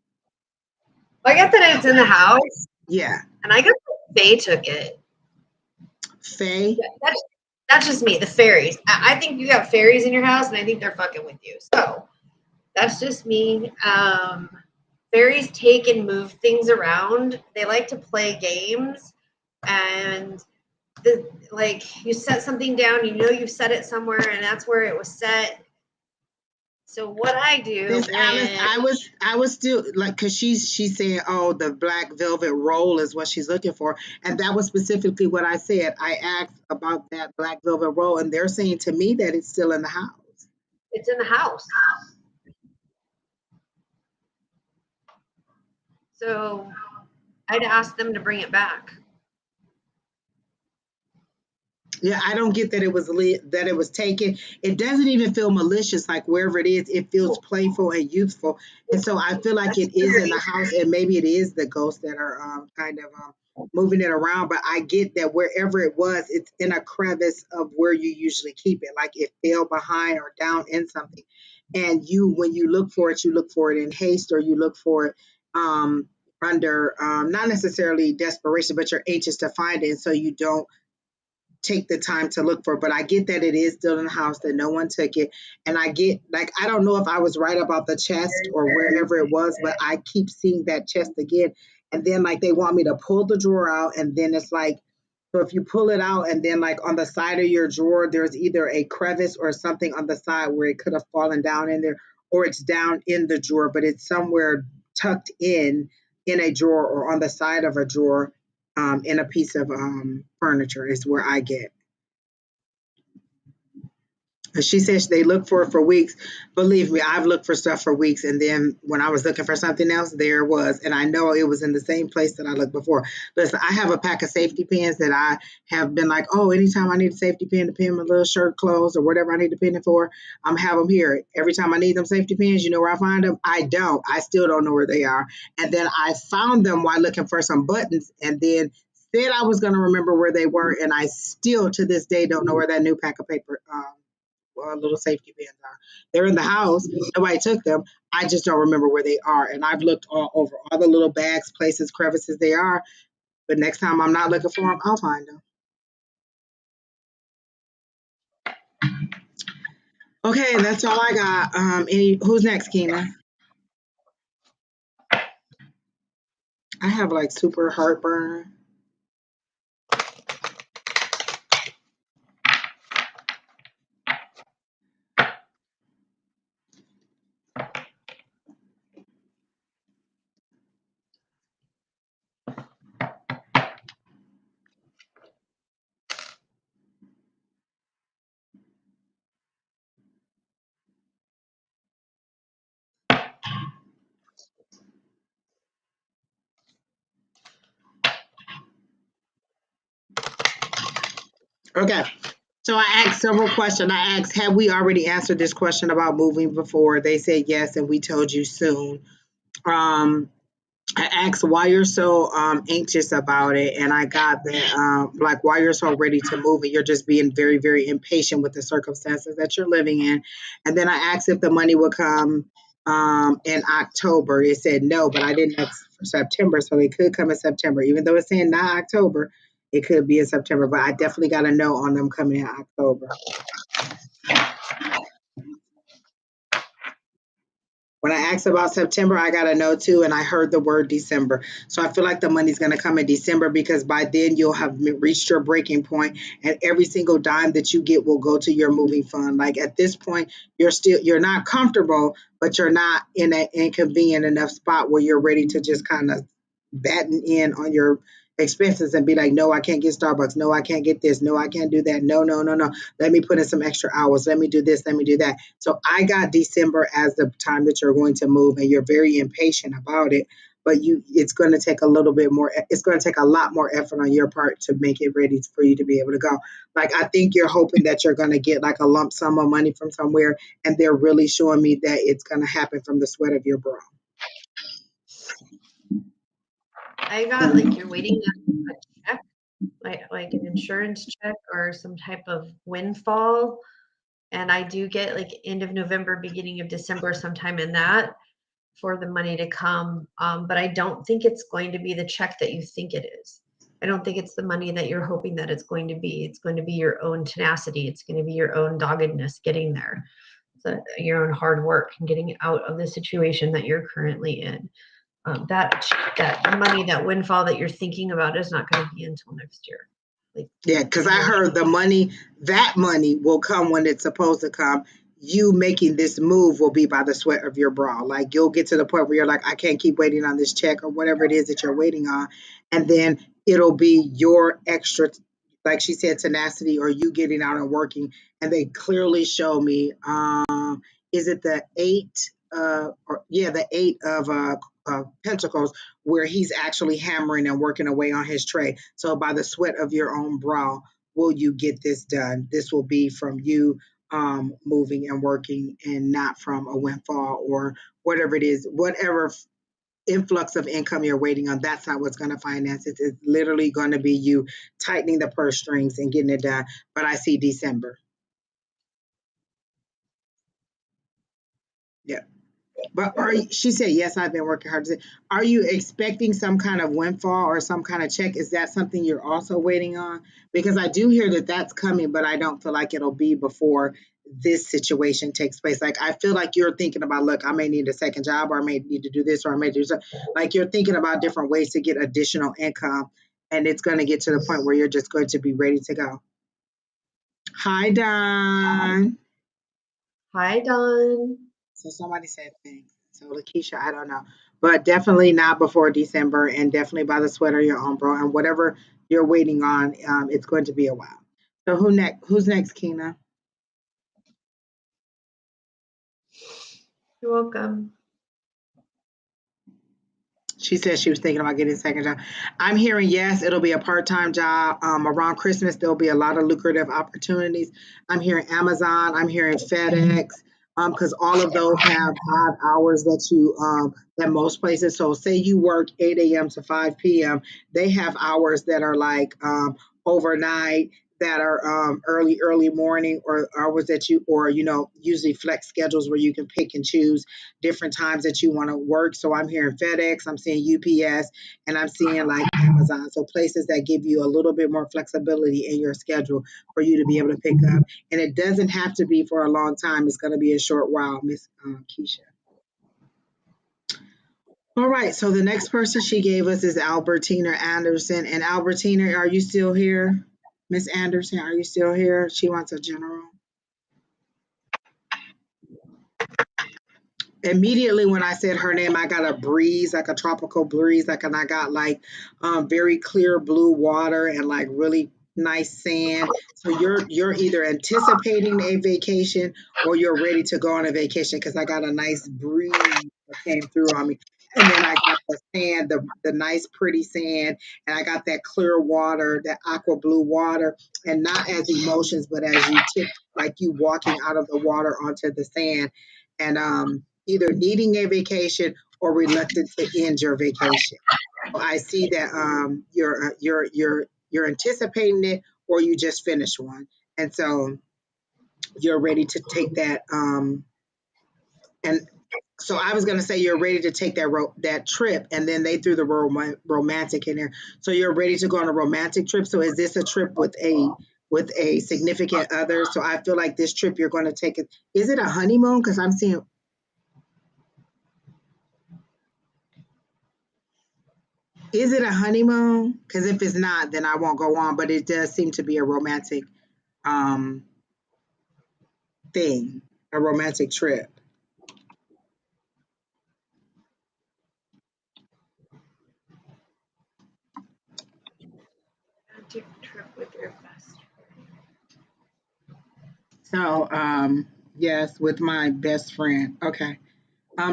I got that it's in the house, Yeah. and I got that Faye took it. Faye? That's just me, the fairies. I think you got fairies in your house, and I think they're fucking with you. So that's just me. Fairies take and move things around. They like to play games, and like you set something down, you know you set it somewhere, and that's where it was set. So what I do, Miss Alice, I was still like, cause she's saying, oh, the black velvet roll is what she's looking for, and that was specifically what I said. I asked about that black velvet roll, and they're saying to me that it's still in the house. it's in the house. So I'd ask them to bring it back. Yeah, I don't get that that it was taken. It doesn't even feel malicious. Like wherever it is, it feels playful and youthful. And so I feel like it is in the house, and maybe it is the ghosts that are kind of moving it around. But I get that wherever it was, it's in a crevice of where you usually keep it. Like it fell behind or down in something, and when you look for it, you look for it in haste, or you look for it under not necessarily desperation, but you're anxious to find it, and so you don't take the time to look for it. But I get that it is still in the house, that no one took it. And I get, like, I don't know if I was right about the chest or wherever it was, but I keep seeing that chest again. And then like they want me to pull the drawer out, and then it's like, so if you pull it out and then like on the side of your drawer, there's either a crevice or something on the side where it could have fallen down in there, or it's down in the drawer, but it's somewhere tucked in a drawer or on the side of a drawer, in a piece of furniture is where I get. She says they look for it for weeks. Believe me, I've looked for stuff for weeks, and then when I was looking for something else, there it was, and I know it was in the same place that I looked before. Listen, I have a pack of safety pins that I have been like, oh, anytime I need a safety pin to pin my little shirt clothes or whatever I need to pin it for, I'm have them here. Every time I need them safety pins, you know where I find them? I don't. I still don't know where they are. And then I found them while looking for some buttons, and then said I was going to remember where they were, and I still to this day don't know where that new pack of paper little safety pins are. They're in the house. Nobody took them. I just don't remember where they are. And I've looked all over all the little bags, places, crevices they are. But next time I'm not looking for them, I'll find them. Okay, that's all I got. Who's next, Keena? I have like super heartburn. Okay. So I asked several questions. I asked, have we already answered this question about moving before? They said yes, and we told you soon. Um, I asked why you're so anxious about it, and I got that like why you're so ready to move, and you're just being very, very impatient with the circumstances that you're living in. And then I asked if the money would come in October. It said no, but I didn't ask for September, so it could come in September. Even though it's saying not October, it could be in September. But I definitely got a no on them coming in October. When I asked about September, I got a no too, and I heard the word December. So I feel like the money's going to come in December because by then you'll have reached your breaking point, and every single dime that you get will go to your moving fund. Like at this point, you're not comfortable, but you're not in an inconvenient enough spot where you're ready to just kind of batting in on your expenses and be like, no, I can't get Starbucks. No, I can't get this. No, I can't do that. No, no, no, no. Let me put in some extra hours. Let me do this. Let me do that. So I got December as the time that you're going to move, and you're very impatient about it. But it's going to take a little bit more. It's going to take a lot more effort on your part to make it ready for you to be able to go. Like, I think you're hoping that you're going to get like a lump sum of money from somewhere, and they're really showing me that it's going to happen from the sweat of your brow. I got like you're waiting on a check, like an insurance check or some type of windfall. And I do get like end of November, beginning of December, sometime in that for the money to come. But I don't think it's going to be the check that you think it is. I don't think it's the money that you're hoping that it's going to be. It's going to be your own tenacity. It's going to be your own doggedness getting there. So your own hard work and getting out of the situation that you're currently in. That money, that windfall that you're thinking about is not going to be until next year. Yeah, because I heard that money will come when it's supposed to come. You making this move will be by the sweat of your brow. Like, you'll get to the point where you're like, I can't keep waiting on this check or whatever it is that you're waiting on. And then it'll be your extra, like she said, tenacity, or you getting out and working. And they clearly show me, is it the the eight of pentacles, where he's actually hammering and working away on his tray. So by the sweat of your own brow will you get this done. This will be from you moving and working, and not from a windfall or whatever it is, whatever influx of income you're waiting on. That's not what's going to finance it. It's literally going to be you tightening the purse strings and getting it done. But I see December. Yeah. But she said, yes, I've been working hard. Are you expecting some kind of windfall or some kind of check? Is that something you're also waiting on? Because I do hear that that's coming, but I don't feel like it'll be before this situation takes place. Like, I feel like you're thinking about, look, I may need a second job, or I may need to do this, or I may do something. Like, you're thinking about different ways to get additional income, and it's going to get to the point where you're just going to be ready to go. Hi, Don. Hi, Don. So somebody said things. So Lakeisha, I don't know. But definitely not before December, and definitely by the sweat of your own brow. And whatever you're waiting on, it's going to be a while. So who's next, Kina? You're welcome. She said she was thinking about getting a second job. I'm hearing yes, it'll be a part-time job. Around Christmas, there'll be a lot of lucrative opportunities. I'm hearing Amazon. I'm hearing FedEx. Because all of those have odd hours that most places. So say you work 8 a.m. to 5 p.m. They have hours that are like overnight, that are early morning, or hours that usually flex schedules where you can pick and choose different times that you want to work. So I'm hearing FedEx, I'm seeing UPS, and I'm seeing like Amazon. So places that give you a little bit more flexibility in your schedule for you to be able to pick up. And it doesn't have to be for a long time. It's going to be a short while, Miss Keisha. All right. So the next person she gave us is Albertina Anderson. And Albertina, are you still here? Miss Anderson, are you still here? She wants a general. Immediately when I said her name, I got a breeze, like a tropical breeze, and I got like very clear blue water and like really nice sand. So you're either anticipating a vacation or you're ready to go on a vacation, because I got a nice breeze that came through on me. And then I got the sand, the nice pretty sand, and I got that clear water, that aqua blue water, and not as emotions, but as you tip, like you walking out of the water onto the sand. And either needing a vacation or reluctant to end your vacation. So I see that you're anticipating it, or you just finished one, and so you're ready to take that. And so I was going to say you're ready to take that trip, and then they threw the romantic in there. So you're ready to go on a romantic trip. So is this a trip with a significant other? So I feel like this trip you're going to take it. Is it a honeymoon? Because I'm seeing. Is it a honeymoon? Because if it's not, then I won't go on. But it does seem to be a romantic um, thing, a romantic trip. So, yes, with my best friend. Okay.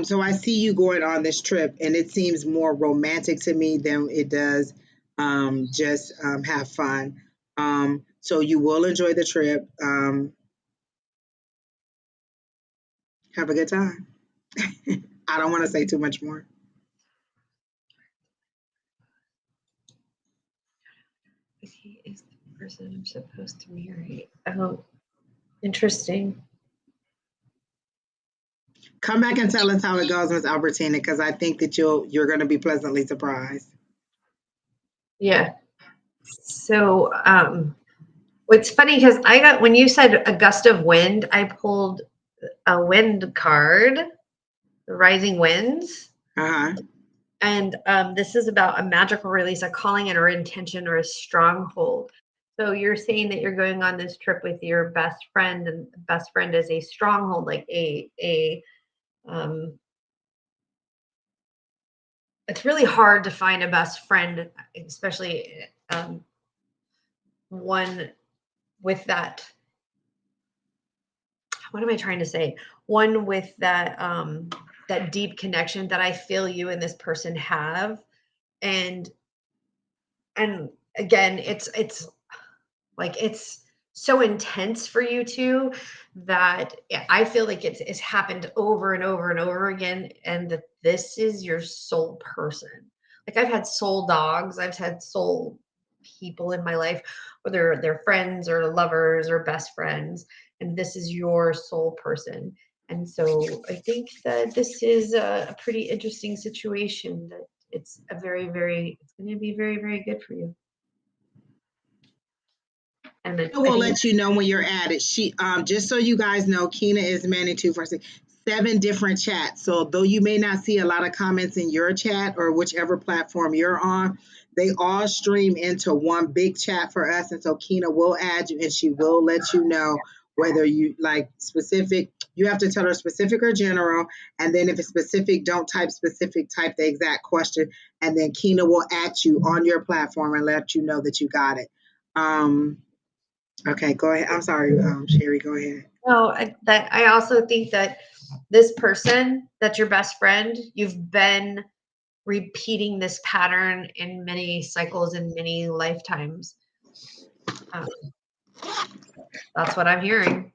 So I see you going on this trip, and it seems more romantic to me than it does just have fun. So you will enjoy the trip. Have a good time. I don't want to say too much more. He is the person I'm supposed to marry. Oh, interesting. Come back and tell us how it goes, Miss Albertina, because I think that you're going to be pleasantly surprised. Yeah. So, what's funny because I got when you said a gust of wind, I pulled a wind card, the rising winds. Uh-huh. And this is about a magical release, a calling in or intention or a stronghold. So you're saying that you're going on this trip with your best friend, and best friend is a stronghold, like a it's really hard to find a best friend, especially one with that. What am I trying to say? One with that deep connection that I feel you and this person have, and and again, it's like it's so intense for you two that I feel like it's happened over and over and over again, and that this is your soul person. Like I've had soul dogs, I've had soul people in my life, whether they're friends or lovers or best friends, and this is your soul person. And so I think that this is a pretty interesting situation. That it's a it's going to be very, very good for you. And I I will think let you know when you're at it. She just so you guys know, Kina is manning 7 different chats. So though you may not see a lot of comments in your chat or whichever platform you're on, they all stream into one big chat for us. And so Kina will add you and she will let you know whether you like specific. You have to tell her specific or general. And then if it's specific, don't type specific, type the exact question. And then Kina will add you on your platform and let you know that you got it. Okay, go ahead. I'm sorry, Sherry, go ahead. no, I also think that this person that's your best friend, you've been repeating this pattern in many cycles and many lifetimes. Um, that's what I'm hearing.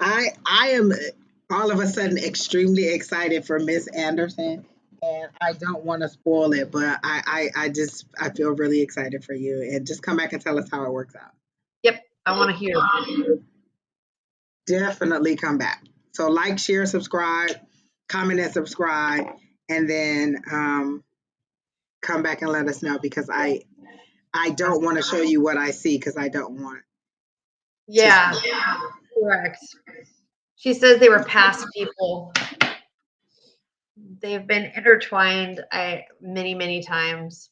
I am all of a sudden extremely excited for Miss Anderson, and I don't want to spoil it, but I feel really excited for you, and just come back and tell us how it works out. Yep, I want to hear. Definitely come back. So like, share, subscribe, comment, and subscribe, and then come back and let us know because I don't want to show you what I see because I don't want. Yeah, correct. She says they were past people. They've been intertwined many, many times.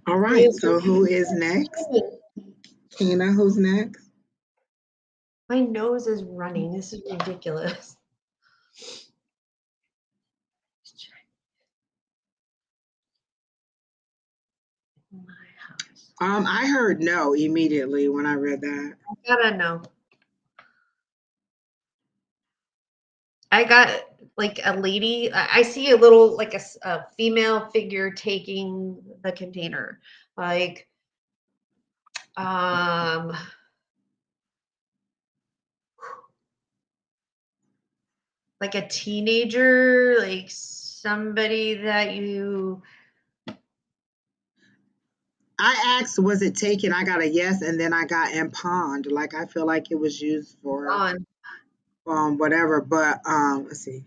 All right. So who is next? Tina, who's next? My nose is running. This is ridiculous. My house. I heard no immediately when I read that. I gotta know. I got like a lady. I see a little like a female figure taking the container, like um, like a teenager, like somebody that you. I asked, was it taken? I got a yes, and then I got impound. Like I feel like it was used for On. whatever. But let's see.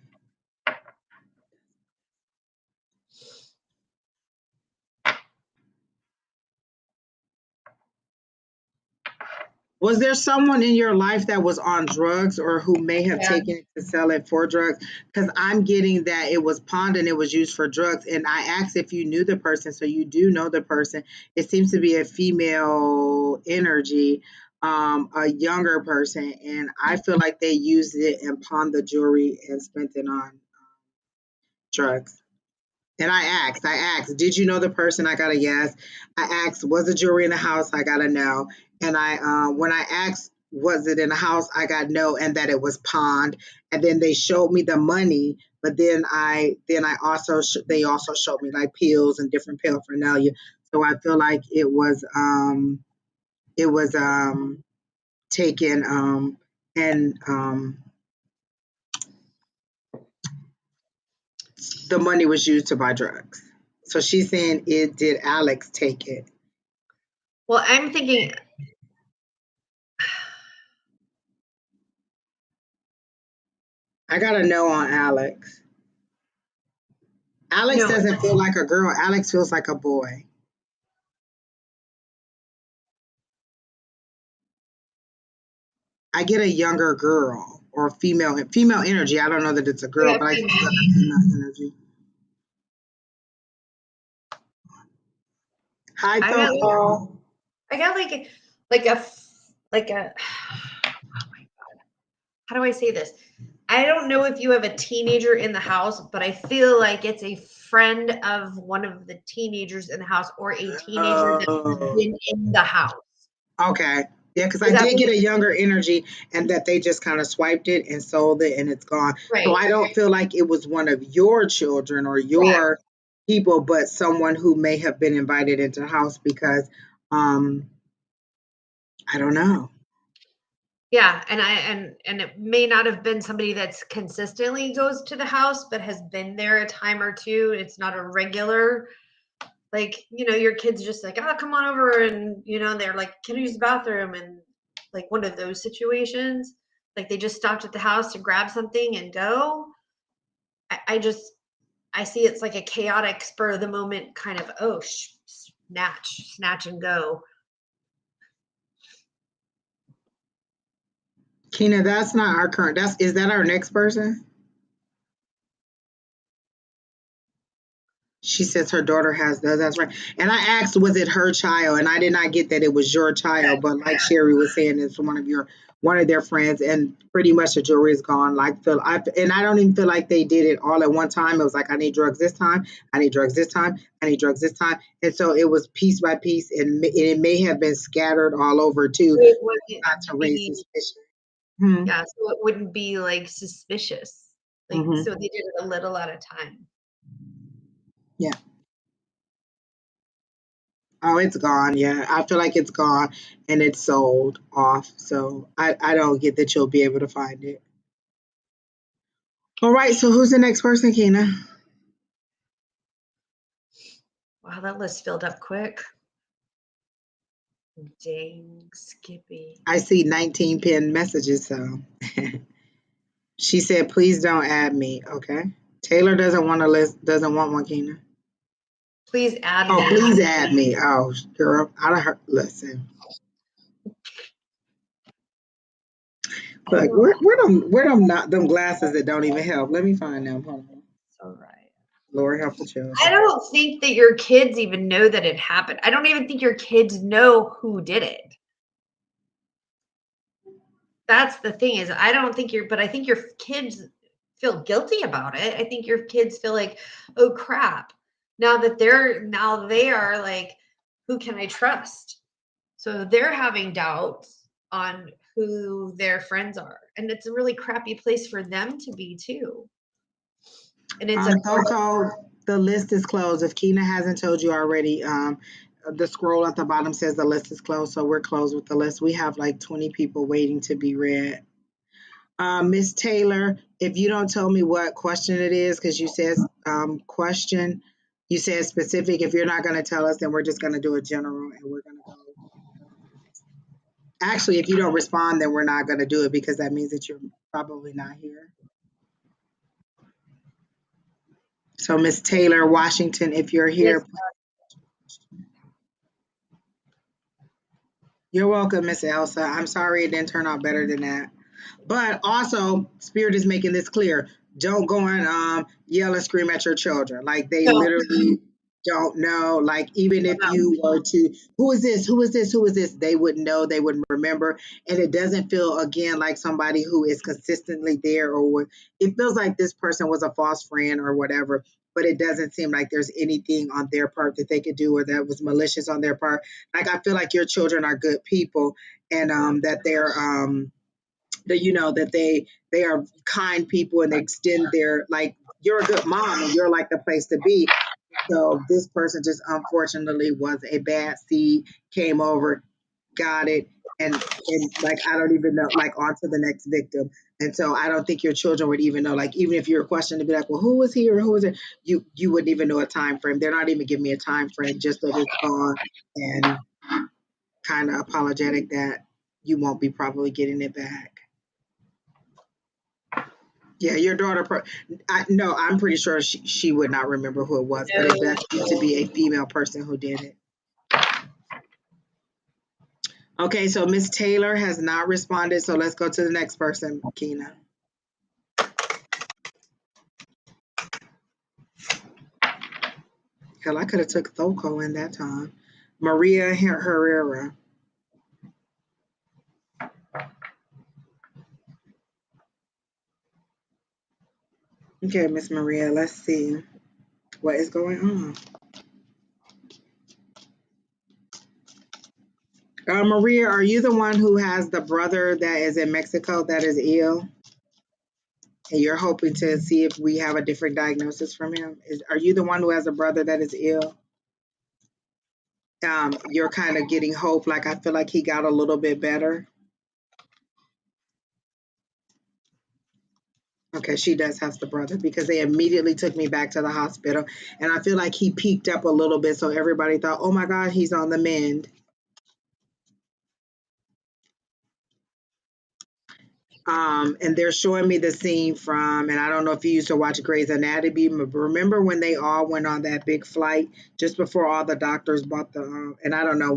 Was there someone in your life that was on drugs or who may have Yeah. taken it to sell it for drugs? Because I'm getting that it was pawned and it was used for drugs. And I asked if you knew the person, so you do know the person. It seems to be a female energy, a younger person, and I feel like they used it and pawned the jewelry and spent it on drugs. And I asked, did you know the person? I got a yes. I asked, was the jewelry in the house? I got a no. And when I asked, was it in the house? I got no, and that it was pawned. And then they showed me the money, but then I also they also showed me like pills and different paraphernalia. So I feel like it was taken and the money was used to buy drugs. So she's saying it did Alex take it? Well, I'm thinking, I got a no on Alex. Alex no, doesn't feel like a girl. Alex feels like a boy. I get a younger girl or female energy. I don't know that it's a girl, yeah, but I female. feel like female energy. Hi, I got Coco. I got like a like a how do I say this? I don't know if you have a teenager in the house, but I feel like it's a friend of one of the teenagers in the house or a teenager that's Oh, been in the house. okay. Yeah, because I Is that did get a younger energy and that they just kind of swiped it and sold it and it's gone. So right? I don't feel like it was one of your children or your people, but someone who may have been invited into the house because um I don't know. Yeah, and it may not have been somebody that's consistently goes to the house, but has been there a time or two. It's not a regular, like, your kids just like, oh, come on over, and they're like, can I use the bathroom? And like one of those situations, like they just stopped at the house to grab something and go. I see it's like a chaotic spur of the moment kind of, oh, snatch and go. Kina, that's not our current. Is that our next person? She says her daughter has those. That's right. And I asked, was it her child? And I did not get that it was your child. But like Sherry was saying, it's one of their friends, and pretty much the jewelry is gone. And I don't even feel like they did it all at one time. It was like I need drugs this time, I need drugs this time, I need drugs this time, and so it was piece by piece, and it may have been scattered all over too, It wouldn't not to raise be, suspicion. Hmm. yeah, so it wouldn't be like suspicious. Like, Hmm. so they did it a little at a time. Yeah. Oh, it's gone. Yeah, I feel like it's gone and it's sold off. So I don't get that you'll be able to find it. All right. So who's the next person, Kina? Wow, that list filled up quick. Dang, Skippy. I see 19 pinned messages. So she said, please don't add me. Okay. Taylor doesn't want a list, doesn't want one, Kina. Please add Oh, me. please add me. Oh, girl, I don't listen. Look, where them not them glasses that don't even help. Let me find them. Hold on. All right. Lord help the I children. don't think that your kids even know that it happened. I don't even think your kids know who did it. That's the thing is I don't think but I think your kids feel guilty about it. I think your kids feel like, oh crap. Now they are like, who can I trust? So they're having doubts on who their friends are. And it's a really crappy place for them to be too. And it's a Coco, the list is closed. If Kina hasn't told you already, the scroll at the bottom says the list is closed, so we're closed with the list. We have like 20 people waiting to be read. Miss Taylor, if you don't tell me what question it is, because you said question, you said specific. If you're not going to tell us, then we're just going to do a general, and we're going to go. Actually, if you don't respond, then we're not going to do it because that means that you're probably not here. So, Miss Taylor Washington, if you're here, you're welcome, Miss Elsa. I'm sorry it didn't turn out better than that. But also, Spirit is making this clear. Don't go and yell and scream at your children. Like they no, literally don't know. Like even if you were to, who is this? Who is this? Who is this? They wouldn't know. They wouldn't remember. And it doesn't feel again like somebody who is consistently there, or it feels like this person was a false friend or whatever. but it doesn't seem like there's anything on their part that they could do or that was malicious on their part. Like I feel like your children are good people, and that they're that that they are kind people and they extend their, like, you're a good mom and you're like the place to be. So this person just unfortunately was a bad seed, came over, got it, and like I don't even know, like on to the next victim. And so I don't think your children would even know, like even if you're questioned to be like, well, who was here or who was it? You wouldn't even know a time frame. They're not even giving me a time frame, just that it's gone and kind of apologetic that you won't be probably getting it back. Yeah, your daughter. No, I'm pretty sure she would not remember who it was, but it does seem to be a female person who did it. Okay, so Miss Taylor has not responded, so let's go to the next person, Keena. Hell, I could have took Thoko in that time. Maria Herrera. Okay, Miss Maria, let's see what is going on. Maria, are you the one who has the brother that is in Mexico that is ill? And you're hoping to see if we have a different diagnosis from him? Are you the one who has a brother that is ill? You're kind of getting hope, like I feel like he got a little bit better. Okay, she does have the brother because they immediately took me back to the hospital, and I feel like he peaked up a little bit, so everybody thought, oh my God, he's on the mend. And they're showing me the scene from, and I don't know if you used to watch Grey's Anatomy, but remember when they all went on that big flight just before all the doctors bought the, and I don't know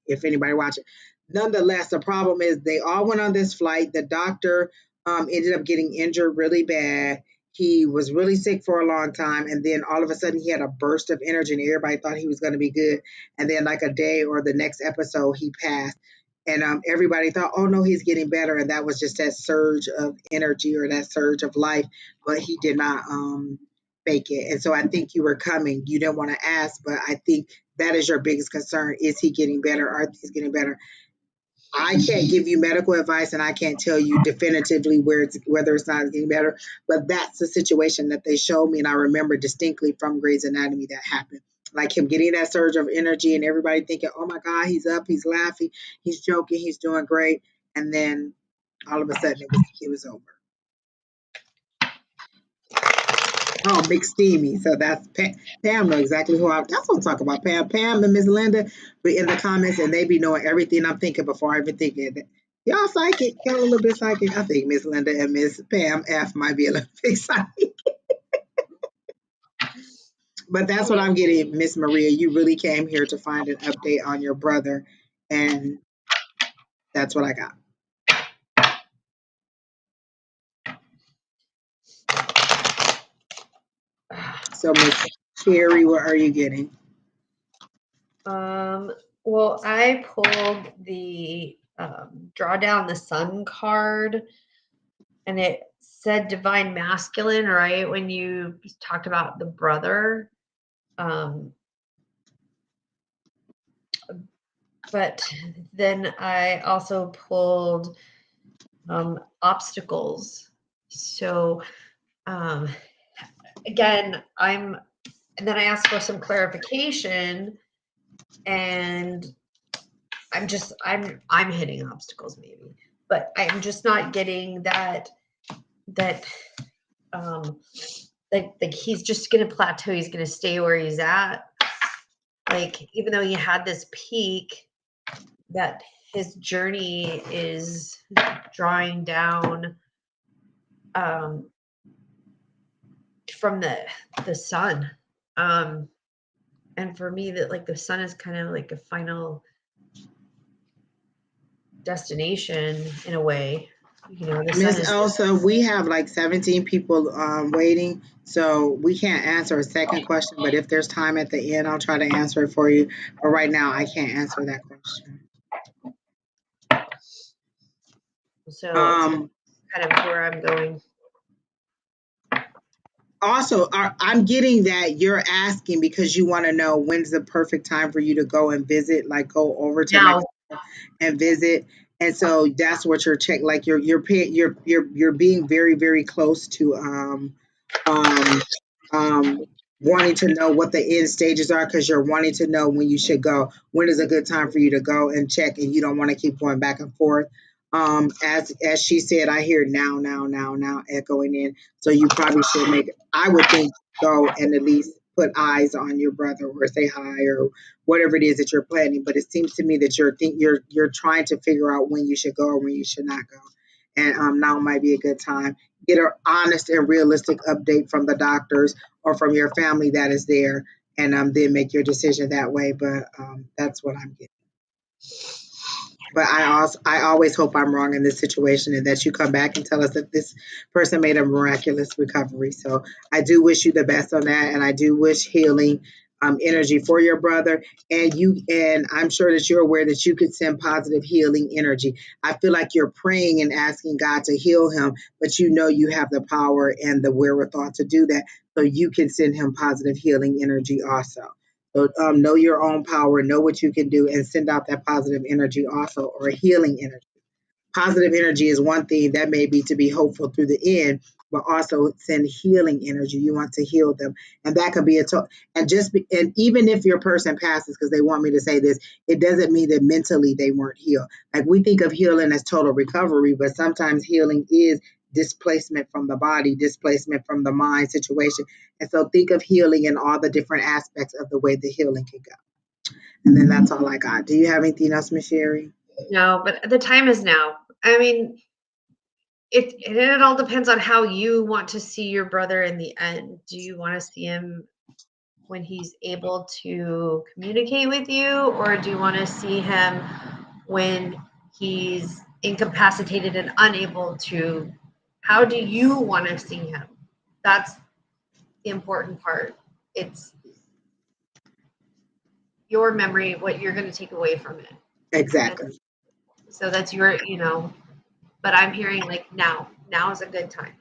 if anybody watched it. Nonetheless, the problem is they all went on this flight. The doctor ended up getting injured really bad. He was really sick for a long time, and then all of a sudden he had a burst of energy, and everybody thought he was going to be good. And then, like a day or the next episode, he passed. And everybody thought, oh no, he's getting better, and that was just that surge of energy or that surge of life. But he did not fake it, and so I think you were coming. You didn't want to ask, but I think that is your biggest concern: is he getting better? Are things getting better? I can't give you medical advice, and I can't tell you definitively whether it's not getting better. But that's the situation that they showed me, and I remember distinctly from Grey's Anatomy that happened. Like him getting that surge of energy, and everybody thinking, "Oh my God, he's up, he's laughing, he's joking, he's doing great," and then all of a sudden it was over. Oh, Big Steamy. So that's Pam know exactly that's what I'm talking about. Pam and Miss Linda be in the comments, and they be knowing everything I'm thinking before I even think it. Y'all psychic, y'all a little bit psychic. I think Miss Linda and Miss Pam F might be a little bit psychic. But that's what I'm getting, Miss Maria. You really came here to find an update on your brother, and that's what I got. So, Miss Cherry, what are you getting? Well, I pulled the Draw Down the Sun card, and it said Divine Masculine, right? When you talked about the brother. But then I also pulled Obstacles. So again, and then I asked for some clarification, and I'm hitting obstacles maybe, but I'm just not getting that like he's just gonna plateau, he's gonna stay where he's at. Like even though he had this peak, that his journey is drawing down from the sun. And for me, that like the sun is kind of like a final destination in a way. You know, the sun Miss is Elsa, we have like 17 people waiting, so we can't answer a second question. But if there's time at the end, I'll try to answer it for you. But right now, I can't answer that question. so kind of where I'm going. Also, I'm getting that you're asking because you want to know when's the perfect time for you to go and visit, like go over to Now, Mexico and visit. And so that's what you're check like you're being very very close to um um wanting to know what the end stages are because you're wanting to know when you should go. When is a good time for you to go and check, and you don't want to keep going back and forth. As she said, I hear now echoing in. So you probably should make, I would think, go and at least put eyes on your brother or say hi or whatever it is that you're planning. But it seems to me that you're trying to figure out when you should go or when you should not go. And now might be a good time. Get an honest and realistic update from the doctors or from your family that is there, and then make your decision that way. But that's what I'm getting. But I always hope I'm wrong in this situation and that you come back and tell us that this person made a miraculous recovery. So I do wish you the best on that, and I do wish healing energy for your brother. And I'm sure that you're aware that you could send positive healing energy. I feel like you're praying and asking God to heal him, but you know you have the power and the wherewithal to do that. So you can send him positive healing energy also. So know your own power, know what you can do, and send out that positive energy also, or healing energy. Positive energy is one thing that may be to be hopeful through the end, but also send healing energy. You want to heal them, and that could be and even if your person passes, because they want me to say this, it doesn't mean that mentally they weren't healed. Like we think of healing as total recovery, but sometimes healing is displacement from the body, displacement from the mind situation. And so think of healing in all the different aspects of the way the healing can go. And then that's all I got. Do you have anything else, Miss Sherry? no, but the time is now. I mean, it all depends on how you want to see your brother in the end. Do you want to see him when he's able to communicate with you, or do you want to see him when he's incapacitated and unable to? How do you want to see him? That's the important part. It's your memory, what you're going to take away from it. And Exactly. so that's your, but I'm hearing like now. Now is a good time.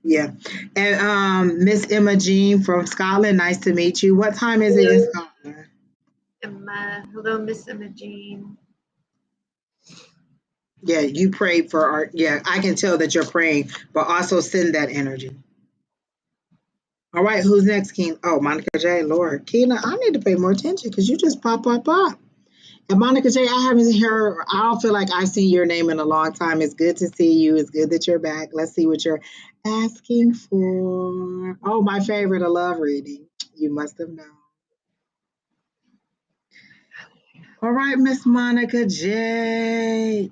Yeah. And Miss Emma Jean from Scotland, nice to meet you. What time is it in Hello, Scotland? hello, Miss Imogene. Yeah, you prayed for our, yeah, I can tell that you're praying, but also send that energy. All right, who's next, King? Oh, Monica J. Lord. Keena, I need to pay more attention because you just pop. And Monica J, I haven't heard, I don't feel like I've seen your name in a long time. It's good to see you. It's good that you're back. Let's see what you're asking for. Oh, my favorite, a love reading. You must have known. All right, Miss Monica J.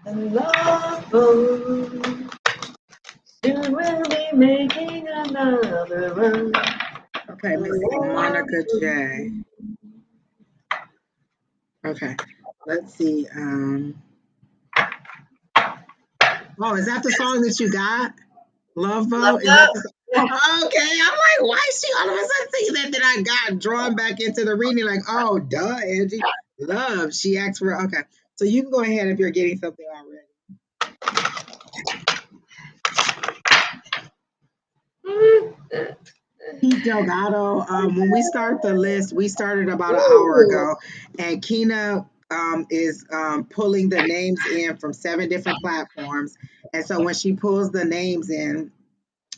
Soon we'll be making another run. Okay, Miss Monica J. Okay, let's see. Oh, is that the song that you got? Love Love Boat? Is that boat. the song? Oh, okay, I'm like, why is she all of a sudden singing that? Then I got drawn back into the reading, like, oh, duh, Angie. Love. She asked for, okay. So you can go ahead if you're getting something already. Pete Delgado. When we start the list, we started about an hour Ooh. ago, and Keena is pulling the names in from 7 different platforms. And so when she pulls the names in,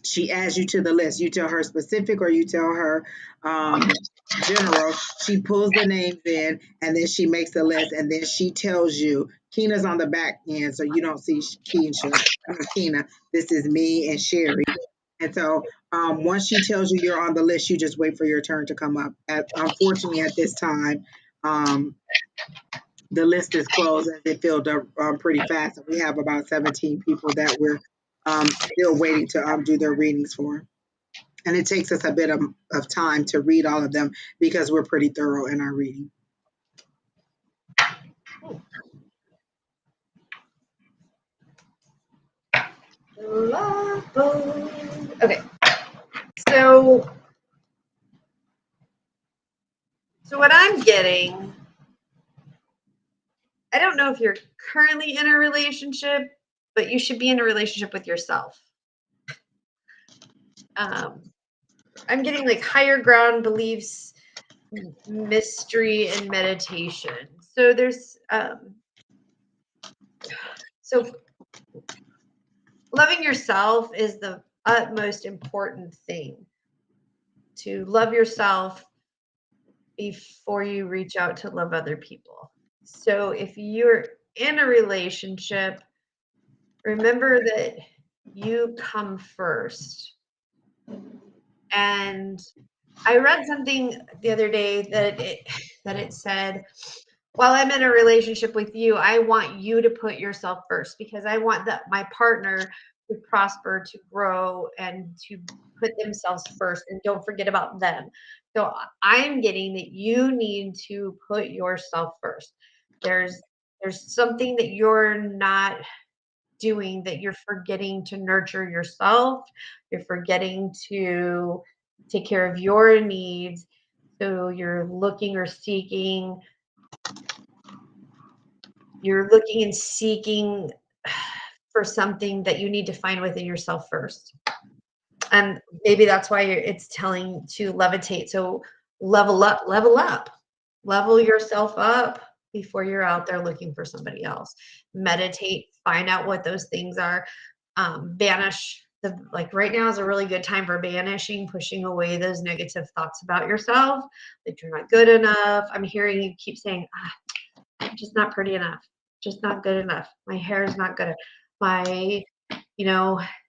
she adds you to the list. You tell her specific or you tell her general. She pulls the names in and then she makes the list and then she tells you. Keena's on the back end, so you don't see Keena. This is me and Sherry. And so once she tells you you're on the list, you just wait for your turn to come up. Unfortunately, at this time, um, the list is closed and it filled up pretty fast. We have about 17 people that we're still waiting to do their readings for. And it takes us a bit of time to read all of them because we're pretty thorough in our reading. Love boat. Okay. So getting, I don't know if you're currently in a relationship, but you should be in a relationship with yourself. I'm getting like higher ground beliefs, mystery, and meditation. So there's so loving yourself is the utmost important thing. To love yourself before you reach out to love other people. So if you're in a relationship, remember that you come first. And I read something the other day that it said, while I'm in a relationship with you, I want you to put yourself first, because I want my partner to prosper, to grow, and to put themselves first, and don't forget about them. So I'm getting that you need to put yourself first. There's something that you're not doing, that you're forgetting to nurture yourself. You're forgetting to take care of your needs. So you're looking and seeking for something that you need to find within yourself first. And maybe that's why it's telling to levitate. So level yourself up before you're out there looking for somebody else. Meditate, find out what those things are. Banish like right now is a really good time for banishing, pushing away those negative thoughts about yourself, that you're not good enough. I'm hearing you keep saying, I'm just not pretty enough, just not good enough. My hair is not good.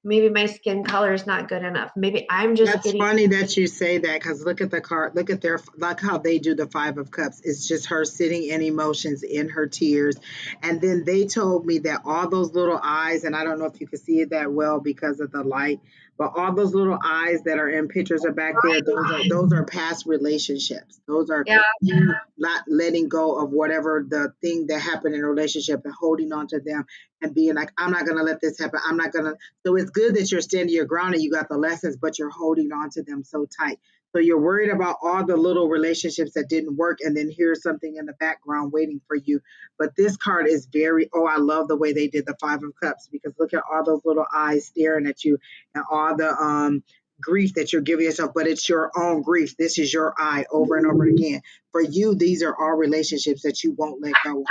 Maybe my skin color is not good enough. Maybe I'm just That's funny that you say that, because look at the card. Look at like how they do the Five of Cups. It's just her sitting in emotions, in her tears. And then they told me that all those little eyes, and I don't know if you can see it that well because of the light, but all those little eyes that are in pictures are back there. Those are past relationships. Those are you not letting go of whatever the thing that happened in a relationship and holding on to them and being like, I'm not going to let this happen. I'm not going to. So it's good that you're standing your ground and you got the lessons, but you're holding on to them so tight. So you're worried about all the little relationships that didn't work, and then here's something in the background waiting for you. But this card is I love the way they did the Five of Cups, because look at all those little eyes staring at you and all the grief that you're giving yourself, but it's your own grief. This is your eye over and over again. For you, these are all relationships that you won't let go of.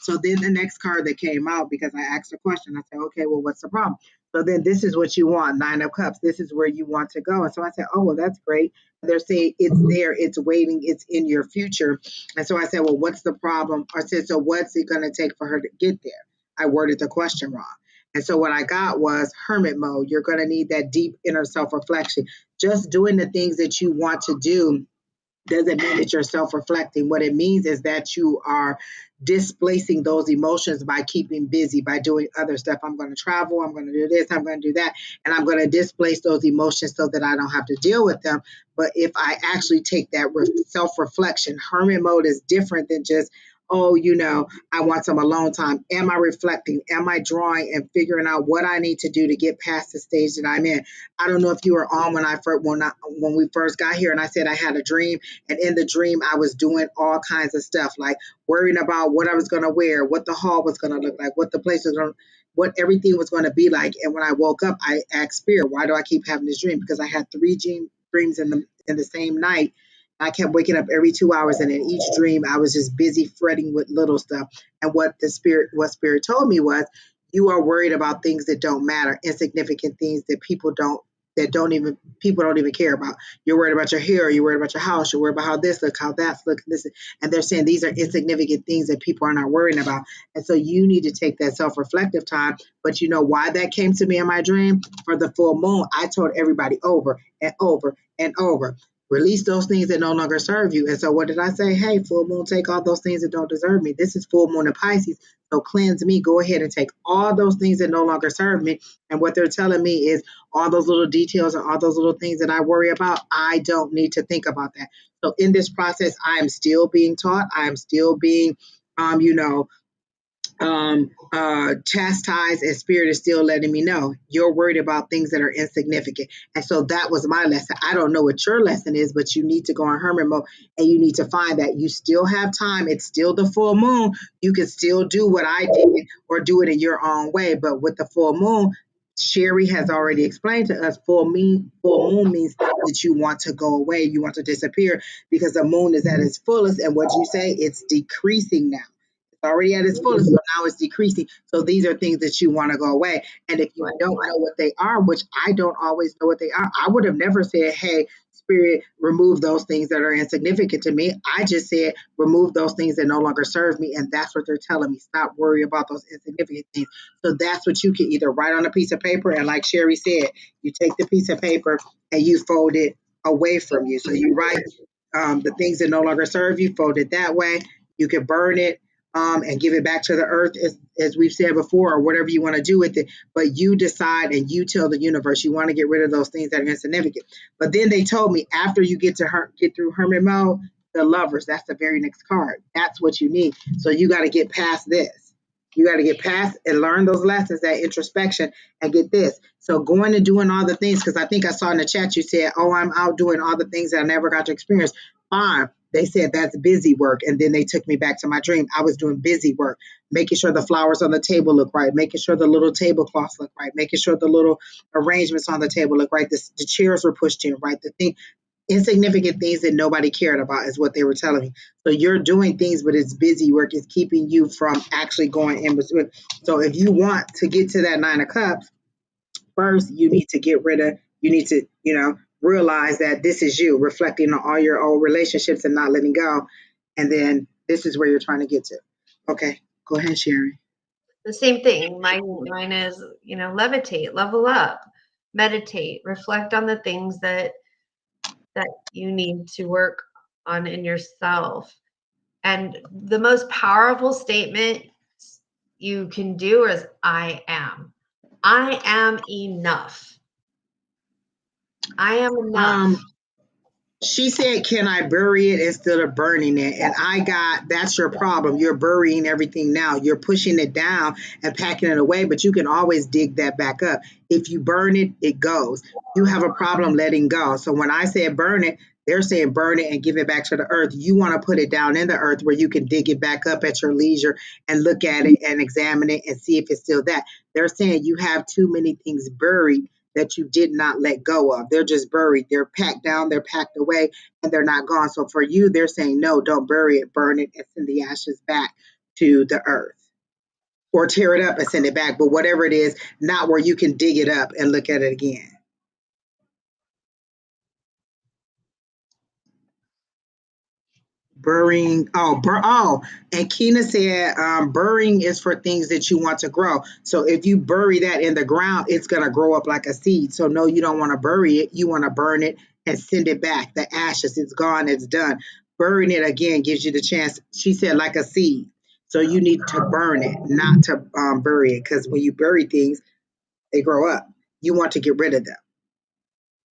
So then the next card that came out, because I asked a question, I said, okay, well, what's the problem? So then this is what you want, Nine of Cups. This is where you want to go. And so I said, oh, well, that's great. They're saying it's there, it's waiting, it's in your future. And so I said, well, what's the problem? I said, so what's it going to take for her to get there? I worded the question wrong. And so what I got was Hermit Mode. You're going to need that deep inner self-reflection. Just doing the things that you want to do doesn't mean that you're self-reflecting. What it means is that you are displacing those emotions by keeping busy, by doing other stuff. I'm going to travel, I'm going to do this, I'm going to do that, and I'm going to displace those emotions so that I don't have to deal with them. But if I actually take that self-reflection, Hermit Mode is different than just, I want some alone time. Am I reflecting? Am I drawing and figuring out what I need to do to get past the stage that I'm in? I don't know if you were on when we first got here, and I said I had a dream, and in the dream I was doing all kinds of stuff, like worrying about what I was going to wear, what the hall was going to look like, what the place was going to, what everything was going to be like. And when I woke up, I asked Spirit, why do I keep having this dream? Because I had 3 dreams in the same night. I kept waking up every 2 hours, and in each dream, I was just busy fretting with little stuff. And what Spirit told me was, you are worried about things that don't matter, insignificant things that people don't even care about. You're worried about your hair, you're worried about your house, you're worried about how this look, how that's look, and they're saying these are insignificant things that people are not worrying about. And so you need to take that self-reflective time. But you know why that came to me in my dream? For the full moon, I told everybody over and over and over, release those things that no longer serve you. And so what did I say? Hey, full moon, take all those things that don't deserve me. This is full moon in Pisces. So cleanse me. Go ahead and take all those things that no longer serve me. And what they're telling me is all those little details and all those little things that I worry about, I don't need to think about that. So in this process, I am still being taught. I am still being, chastised, and spirit is still letting me know you're worried about things that are insignificant. And so that was my lesson. I don't know what your lesson is, but you need to go on hermit mode and you need to find that you still have time. It's still the full moon. You can still do what I did or do it in your own way. But with the full moon, Sherry has already explained to us full moon means that you want to go away, you want to disappear because the moon is at its fullest. And what you say, it's decreasing now already at its fullest, so now it's decreasing. So these are things that you want to go away. And if you don't know what they are, which I don't always know what they are, I would have never said, hey, spirit, remove those things that are insignificant to me. I just said, remove those things that no longer serve me. And that's what they're telling me. Stop worrying about those insignificant things. So that's what you can either write on a piece of paper. And like Sherry said, you take the piece of paper and you fold it away from you. So you write the things that no longer serve you, fold it that way. You can burn it and give it back to the earth, as we've said before, or whatever you want to do with it. But you decide and you tell the universe you want to get rid of those things that are insignificant. But then they told me after you get through hermit mode, the lovers, that's the very next card. That's what you need. So you got to get past this. You got to get past and learn those lessons, that introspection, and get this. So going and doing all the things, because I think I saw in the chat you said, oh, I'm out doing all the things that I never got to experience. Fine. They said that's busy work. And then they took me back to my dream. I was doing busy work, making sure the flowers on the table look right, making sure the little tablecloths look right, making sure the little arrangements on the table look right. The chairs were pushed in right. The thing, insignificant things that nobody cared about is what they were telling me. So you're doing things, but it's busy work. It's keeping you from actually going in between. So if you want to get to that 9 of cups, first you need to you need to, realize that this is you reflecting on all your old relationships and not letting go. And then this is where you're trying to get to. Okay, go ahead, Sharon. The same thing. Mine is, levitate, level up, meditate, reflect on the things that you need to work on in yourself. And the most powerful statement you can do is I am. I am enough. I am enough. She said, can I bury it instead of burning it? And that's your problem. You're burying everything now. You're pushing it down and packing it away, but you can always dig that back up. If you burn it, it goes. You have a problem letting go. So when I said burn it, they're saying burn it and give it back to the earth. You want to put it down in the earth where you can dig it back up at your leisure and look at it and examine it and see if it's still that. They're saying you have too many things buried that you did not let go of. They're just buried. They're packed down, they're packed away, and they're not gone. So for you, they're saying, no, don't bury it, burn it, and send the ashes back to the earth. Or tear it up and send it back. But whatever it is, not where you can dig it up and look at it again. Burying, and Keena said burying is for things that you want to grow. So if you bury that in the ground, it's going to grow up like a seed. So no, you don't want to bury it. You want to burn it and send it back. The ashes, it's gone, it's done. Burying it again gives you the chance. She said like a seed. So you need to burn it, not to bury it, because when you bury things, they grow up. You want to get rid of them.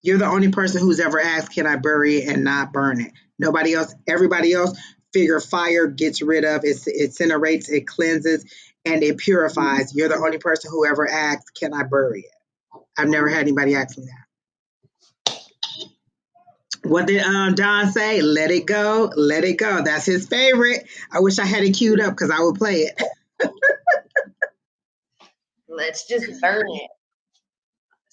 You're the only person who's ever asked, can I bury it and not burn it? Nobody else, everybody else, figure fire gets rid of, it incinerates, it cleanses, and it purifies. You're the only person who ever asked, can I bury it? I've never had anybody ask me that. What did Don say? Let it go, let it go. That's his favorite. I wish I had it queued up because I would play it. Let's just burn it.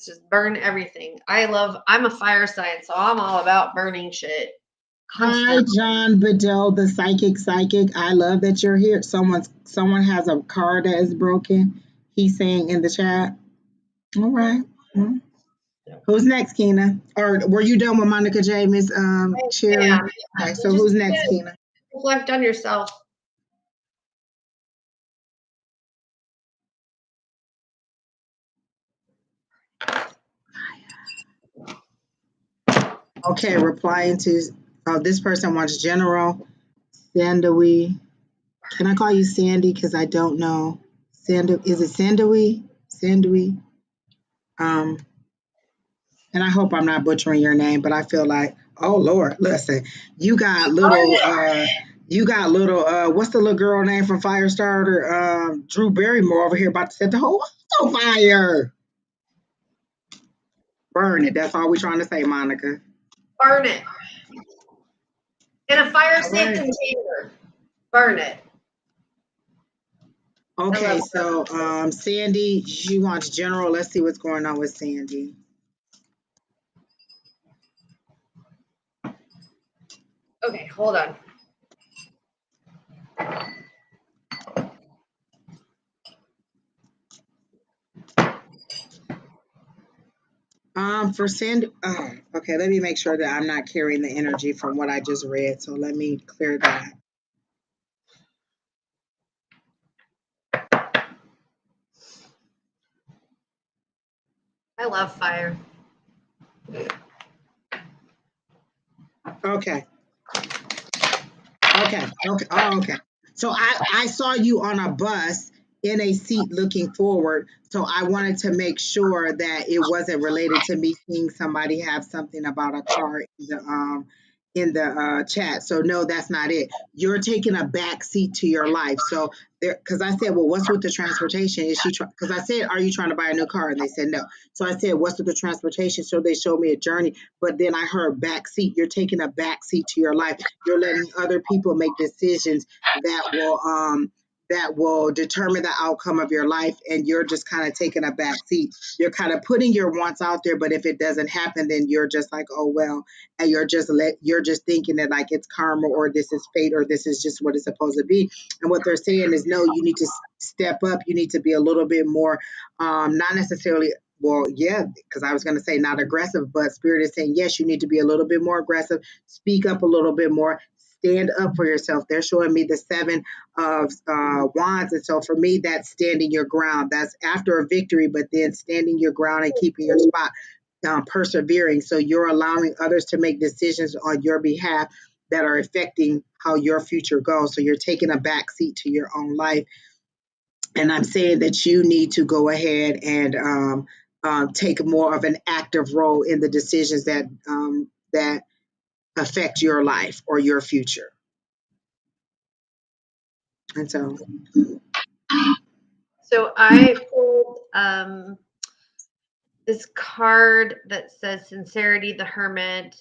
Just burn everything. I'm a fire sign, so I'm all about burning shit. Hi, John Bedell, the psychic. I love that you're here. Someone has a car that is broken. He's saying in the chat. All right. Well, who's next, Keena? Or were you done with Monica J, Miss Sherry? Yeah. Okay, so who's next, Keena? Reflect on yourself. Okay, replying to this person wants General Sandowi. Can I call you Sandy? Because I don't know. Is it Sandowi? Sandowi? And I hope I'm not butchering your name, but I feel like, oh Lord, listen, you got little You got little what's the little girl name from Firestarter? Drew Barrymore over here about to set the whole house on fire. Burn it. That's all we trying to say, Monica. Burn it in a fire All safe right. container. Burn it. Okay, love so Sandy, she wants general. Let's see what's going on with Sandy. Okay, hold on. For Sandy, okay, let me make sure that I'm not carrying the energy from what I just read. So let me clear that. I love fire. Okay. Okay. Okay. Oh, okay. So I saw you on a bus in a seat looking forward. So I wanted to make sure that it wasn't related to me seeing somebody have something about a car in the chat. So no, that's not it. You're taking a back seat to your life. So there, because I said, well, what's with the transportation? Is she? Because I said, are you trying to buy a new car? And they said no. So I said, what's with the transportation? So they showed me a journey. But then I heard back seat. You're taking a back seat to your life. You're letting other people make decisions that will determine the outcome of your life, and you're just kind of taking a back seat. You're kind of putting your wants out there, but if it doesn't happen, then you're just like, oh well, and you're just thinking that like it's karma or this is fate or this is just what it's supposed to be. And what they're saying is no, you need to step up. You need to be a little bit more, not necessarily. Well, yeah, because I was going to say not aggressive, but Spirit is saying, yes, you need to be a little bit more aggressive, speak up a little bit more, stand up for yourself. They're showing me the seven of wands. And so for me, that's standing your ground. That's after a victory, but then standing your ground and keeping your spot, persevering. So you're allowing others to make decisions on your behalf that are affecting how your future goes. So you're taking a back seat to your own life. And I'm saying that you need to go ahead and take more of an active role in the decisions that affect your life or your future. And so, So I pulled this card that says sincerity, the hermit,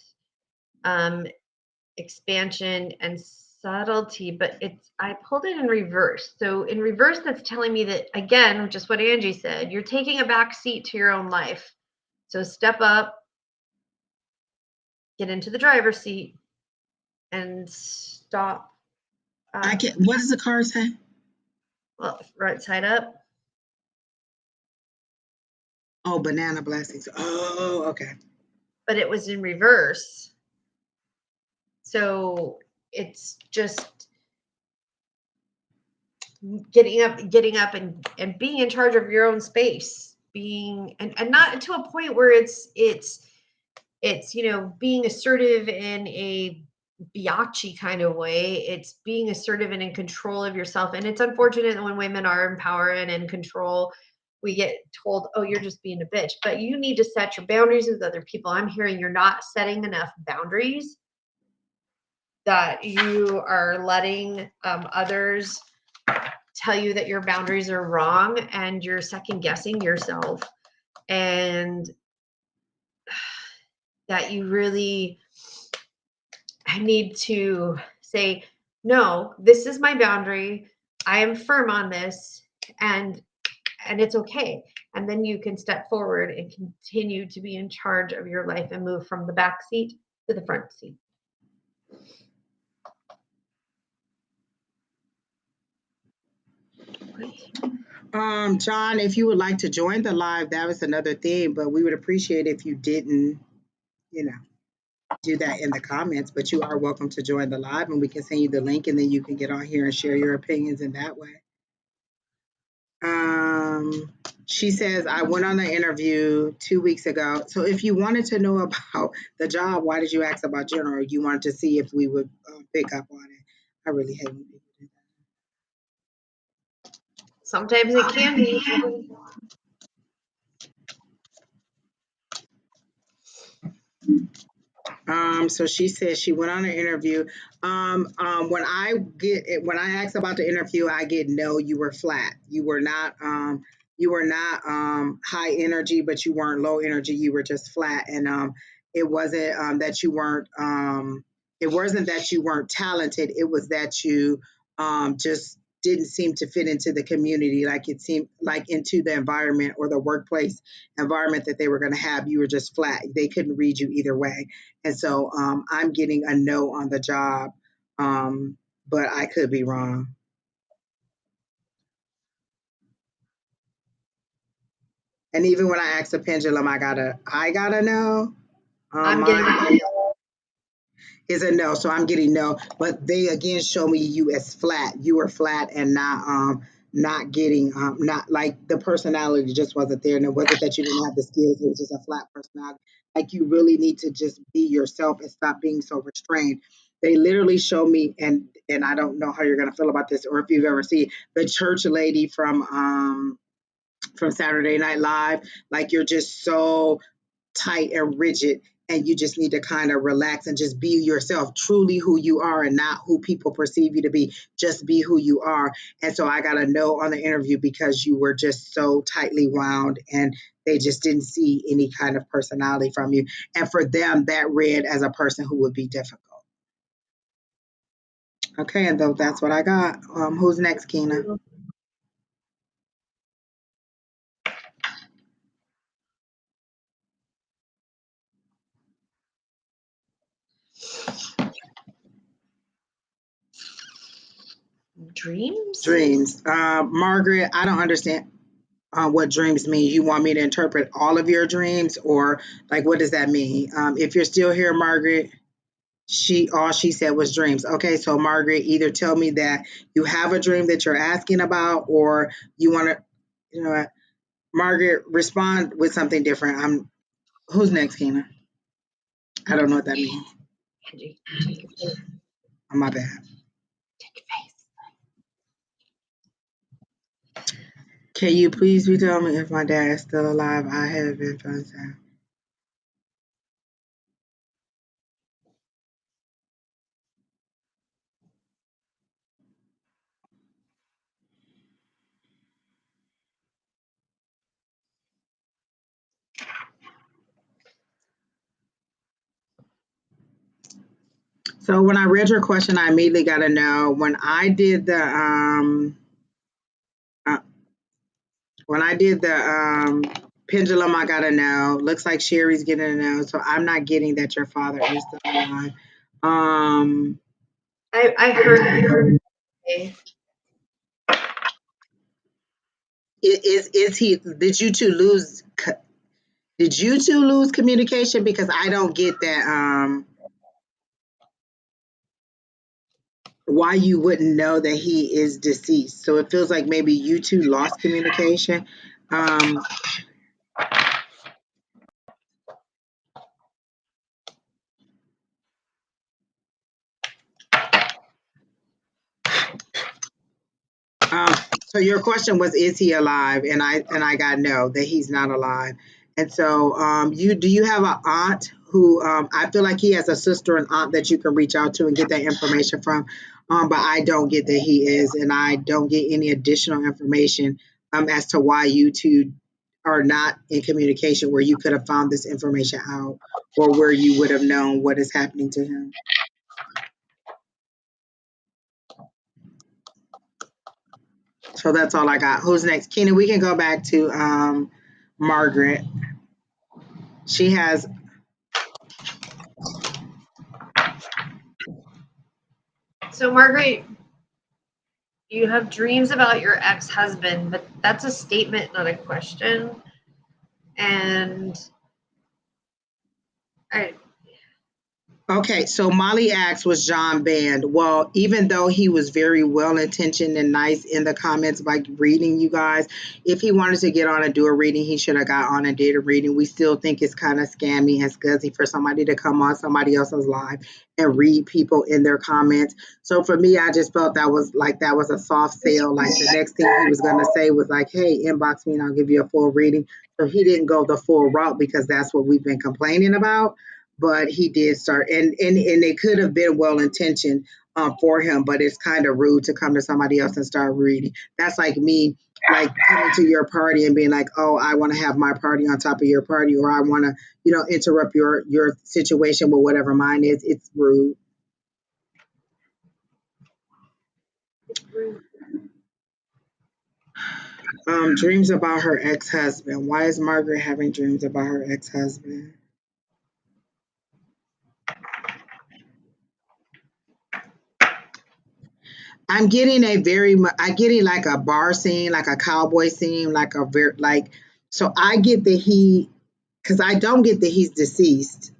expansion, and subtlety, but I pulled it in reverse. So in reverse, that's telling me that, again, just what Angie said, you're taking a back seat to your own life. So step up, get into the driver's seat, and stop. I can. What does the card say? Well, right side up. Oh, banana blessings. Oh, okay. But it was in reverse. So it's just getting up and being in charge of your own space, being and not to a point where it's being assertive in a biatchy kind of way. It's being assertive and in control of yourself. And it's unfortunate that when women are in power and in control, we get told, oh, you're just being a bitch. But you need to set your boundaries with other people. I'm hearing you're not setting enough boundaries, that you are letting others tell you that your boundaries are wrong, and you're second guessing yourself, and that you really need to say, no, this is my boundary. I am firm on this, and it's okay. And then you can step forward and continue to be in charge of your life and move from the back seat to the front seat. John, if you would like to join the live, that was another thing, but we would appreciate if you didn't, do that in the comments, but you are welcome to join the live and we can send you the link and then you can get on here and share your opinions in that way. She says, I went on the interview 2 weeks ago. So if you wanted to know about the job, why did you ask about general? You wanted to see if we would pick up on it. I really hate when people do that. Sometimes it can be. So she says she went on an interview. When I ask about the interview, I get no. You were flat. You were not high energy, but you weren't low energy. You were just flat, and it wasn't that you weren't it wasn't that you weren't talented. It was that you just didn't seem to fit into the community, like it seemed like into the environment or the workplace environment that they were going to have. You were just flat. They couldn't read you either way, and so I'm getting a no on the job, um, but I could be wrong. And even when I asked the pendulum, I gotta know. I'm getting Mine is a no, so I'm getting no. But they again show me you as flat. You were flat and not getting not like the personality just wasn't there, and it wasn't that you didn't have the skills. It was just a flat personality. Like you really need to just be yourself and stop being so restrained. They literally show me, and I don't know how you're gonna feel about this, or if you've ever seen the church lady from Saturday Night Live. Like you're just so tight and rigid, and you just need to kind of relax and just be yourself, truly who you are and not who people perceive you to be. Just be who you are. And so I got a no on the interview because you were just so tightly wound, and they just didn't see any kind of personality from you. And for them, that read as a person who would be difficult. Okay, and though that's what I got. Who's next, Keena? dreams. Dreams. Margaret, I don't understand what dreams mean. You want me to interpret all of your dreams, or like what does that mean? If you're still here, Margaret, she all she said was dreams. Okay, so Margaret, either tell me that you have a dream that you're asking about, or you want to, you know, what, Margaret, respond with something different. Who's next, Keena? I don't know what that means. Angie, take your face. Oh, my bad. Take your face. Can you please tell me if my dad is still alive? I have been fun time. So when I read your question, I immediately got to know uh, when I did the pendulum, I got to know. Looks like Sherry's getting a no, so I'm not getting that your father is still alive. Um, I heard. Okay. is he? Did you two lose communication? Because I don't get that. Why you wouldn't know that he is deceased? So it feels like maybe you two lost communication. Um, Um, so your question was, is he alive? And I got no, that he's not alive. And so you do you have an aunt who I feel like he has a sister and aunt that you can reach out to and get that information from. But I don't get that he is, and I don't get any additional information as to why you two are not in communication where you could have found this information out, or where you would have known what is happening to him. So that's all I got. Who's next? Keena, we can go back to Margaret. She has, So Margaret, you have dreams about your ex-husband, but that's a statement, not a question. And I, okay, so Molly asks, was John banned? Well, even though he was very well intentioned and nice in the comments by reading you guys, if he wanted to get on and do a reading, he should have got on and did a reading. We still think it's kind of scammy and scuzzy for somebody to come on somebody else's live and read people in their comments. So for me, I just felt that was a soft sale. Like the next thing he was gonna say was like, hey, inbox me and I'll give you a full reading. So he didn't go the full route because that's what we've been complaining about. but he did start, and it could have been well intentioned for him, but it's kind of rude to come to somebody else and start reading. That's like me, like coming to your party and being like, oh, I want to have my party on top of your party, or I want to, interrupt your situation with whatever mine is. It's rude. Dreams about her ex-husband. Why is Margaret having dreams about her ex-husband? I'm getting I'm getting like a bar scene, like a cowboy scene, like a very, like, so I get that because I don't get that he's deceased,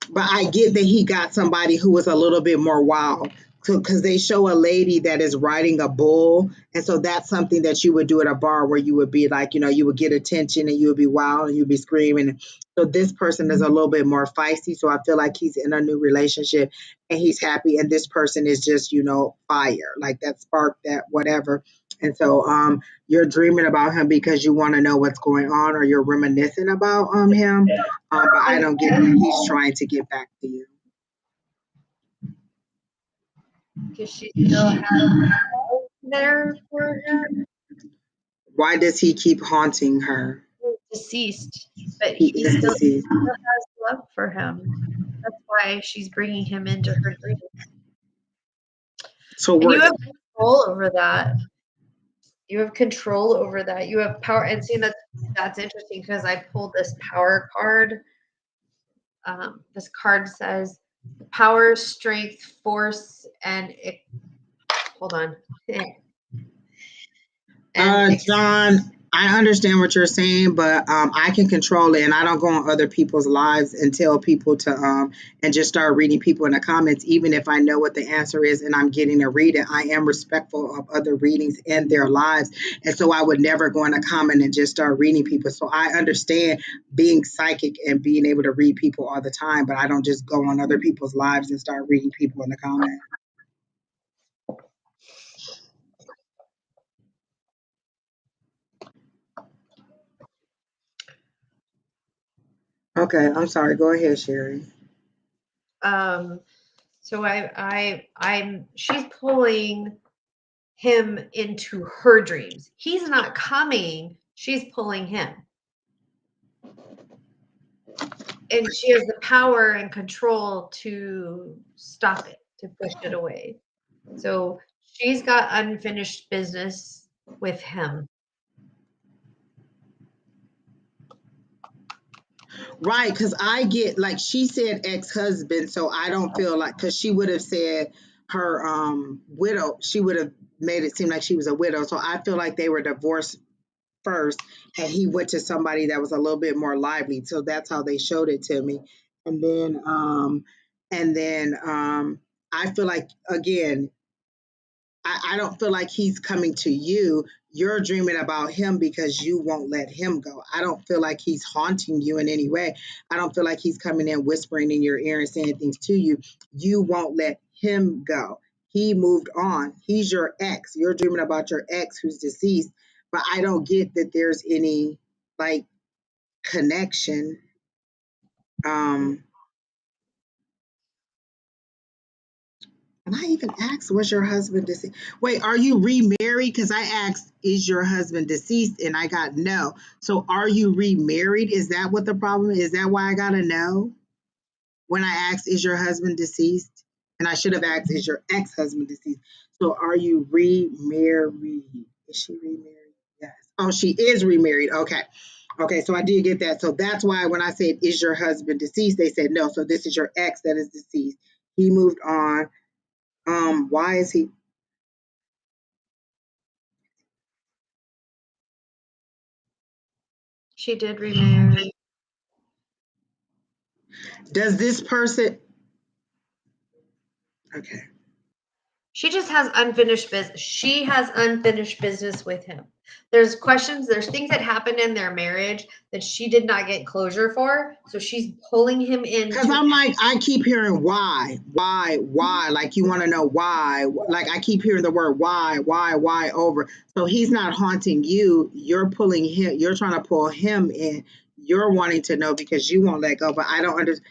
but I get that he got somebody who was a little bit more wild. Because they show a lady that is riding a bull, and so that's something that you would do at a bar where you would be like, you would get attention and you would be wild and you'd be screaming. So this person is a little bit more feisty. So I feel like he's in a new relationship and he's happy, and this person is just, fire, like that spark, that whatever. And so you're dreaming about him because you want to know what's going on, or you're reminiscing about him. But I don't get that he's trying to get back to you. Because she still has love there for him. Why does he keep haunting her? He's deceased, but He he is still deceased. has love for him. That's why she's bringing him into her dreams. So And you have control over that. You have control over that. You have power. And see, that's interesting because I pulled this power card. This card says power, strength, force, and hold on. John, I understand what you're saying, but I can control it, and I don't go on other people's lives and tell people to and just start reading people in the comments, even if I know what the answer is and I'm getting to read it. I am respectful of other readings and their lives, and so I would never go in a comment and just start reading people. So I understand being psychic and being able to read people all the time, but I don't just go on other people's lives and start reading people in the comments. Okay, I'm sorry. Go ahead, Sherry. So she's pulling him into her dreams. He's not coming. She's pulling him. And she has the power and control to stop it, to push it away. So she's got unfinished business with him. Right, because I get, like, she said ex-husband, so I don't feel like, because she would have said her widow, she would have made it seem like she was a widow. So I feel like they were divorced first, and he went to somebody that was a little bit more lively. So that's how they showed it to me. And then I feel like, again, I don't feel like he's coming to you. You're dreaming about him because you won't let him go. I don't feel like he's haunting you in any way. I don't feel like he's coming in whispering in your ear and saying things to you. You won't let him go. He moved on. He's your ex. You're dreaming about your ex who's deceased, but I don't get that there's any, like, connection. And I even asked, was your husband deceased? Wait, are you remarried? Because I asked, is your husband deceased? And I got no. So are you remarried? Is that what the problem is? Is that why I got a no? When I asked, is your husband deceased? And I should have asked, is your ex-husband deceased? So are you remarried? Is she remarried? Yes. Oh, she is remarried. Okay. Okay, so I did get that. So that's why when I said, is your husband deceased? They said no. So this is your ex that is deceased. He moved on. Why is he? She did remarry. Does this person? Okay. She just has unfinished business. She has unfinished business with him. There's questions, there's things that happened in their marriage that she did not get closure for. So she's pulling him in. Because I'm like, I keep hearing why. Like, you want to know why. Like, I keep hearing the word why over. So he's not haunting you. You're pulling him. You're trying to pull him in. you're wanting to know because you won't let go, but I don't understand.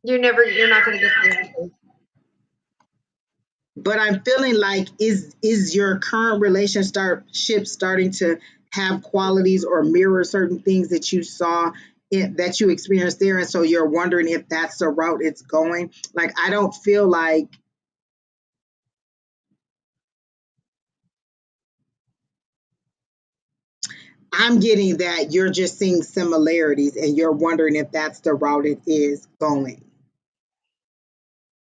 You're not going to get the answer. But I'm feeling like is your current relationship starting to have qualities or mirror certain things that you saw that you experienced there, and so you're wondering if that's the route it's going. Like I don't feel like I'm getting that you're just seeing similarities and you're wondering if that's the route it is going.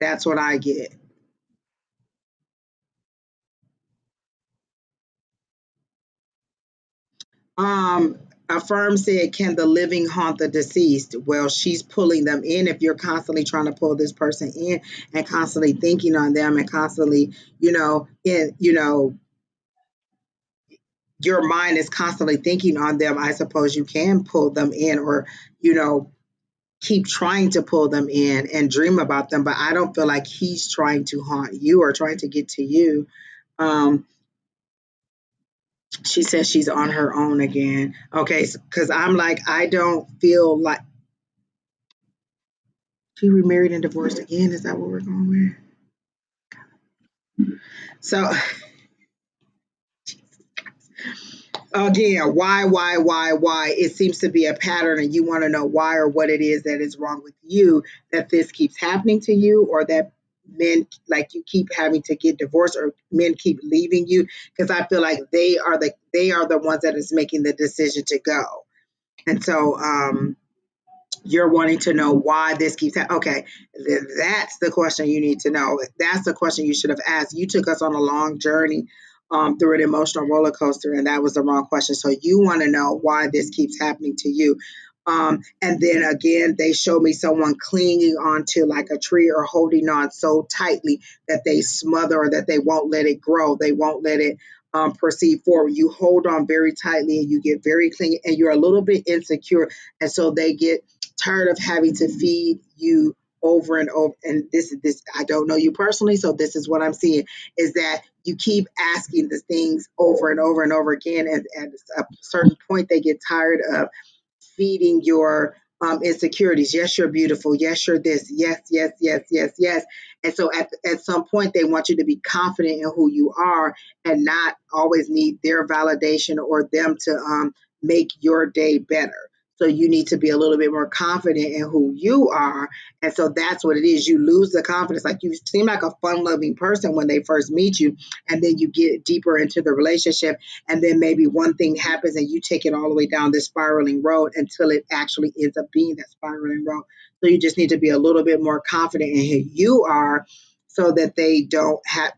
That's what I get. Um, Affirm said, "Can the living haunt the deceased?" Well, she's pulling them in. If you're constantly trying to pull this person in and constantly thinking on them and constantly, your mind is constantly thinking on them, I suppose you can pull them in or, you know, keep trying to pull them in and dream about them. But I don't feel like he's trying to haunt you or trying to get to you. Um, she says she's on her own again. Okay, because I'm like, I don't feel like she remarried and divorced again. Is that what we're going with? So again, why? It seems to be a pattern, and you want to know why or what it is that is wrong with you that this keeps happening to you, or that men like you keep having to get divorced, or men keep leaving you. Because I feel like they are the ones that is making the decision to go, and so you're wanting to know why this keeps happening. Okay, that's the question you need to know. That's the question you should have asked. You took us on a long journey through an emotional roller coaster, and that was the wrong question. So you want to know why this keeps happening to you. And then again, they show me someone clinging onto like a tree or holding on so tightly that they smother or that they won't let it grow. They won't let it proceed forward. You hold on very tightly and you get very clingy and you're a little bit insecure. And so they get tired of having to feed you over and over. And this I don't know you personally, so this is what I'm seeing is that you keep asking the things over and over and over again, and at a certain point they get tired of feeding your insecurities. Yes, you're beautiful. Yes, you're this. Yes, yes, yes, yes, yes. And so at some point, they want you to be confident in who you are and not always need their validation or them to make your day better. So you need to be a little bit more confident in who you are. And so that's what it is. You lose the confidence. Like you seem like a fun loving person when they first meet you. And then you get deeper into the relationship. And then maybe one thing happens and you take it all the way down this spiraling road until it actually ends up being that spiraling road. So you just need to be a little bit more confident in who you are so that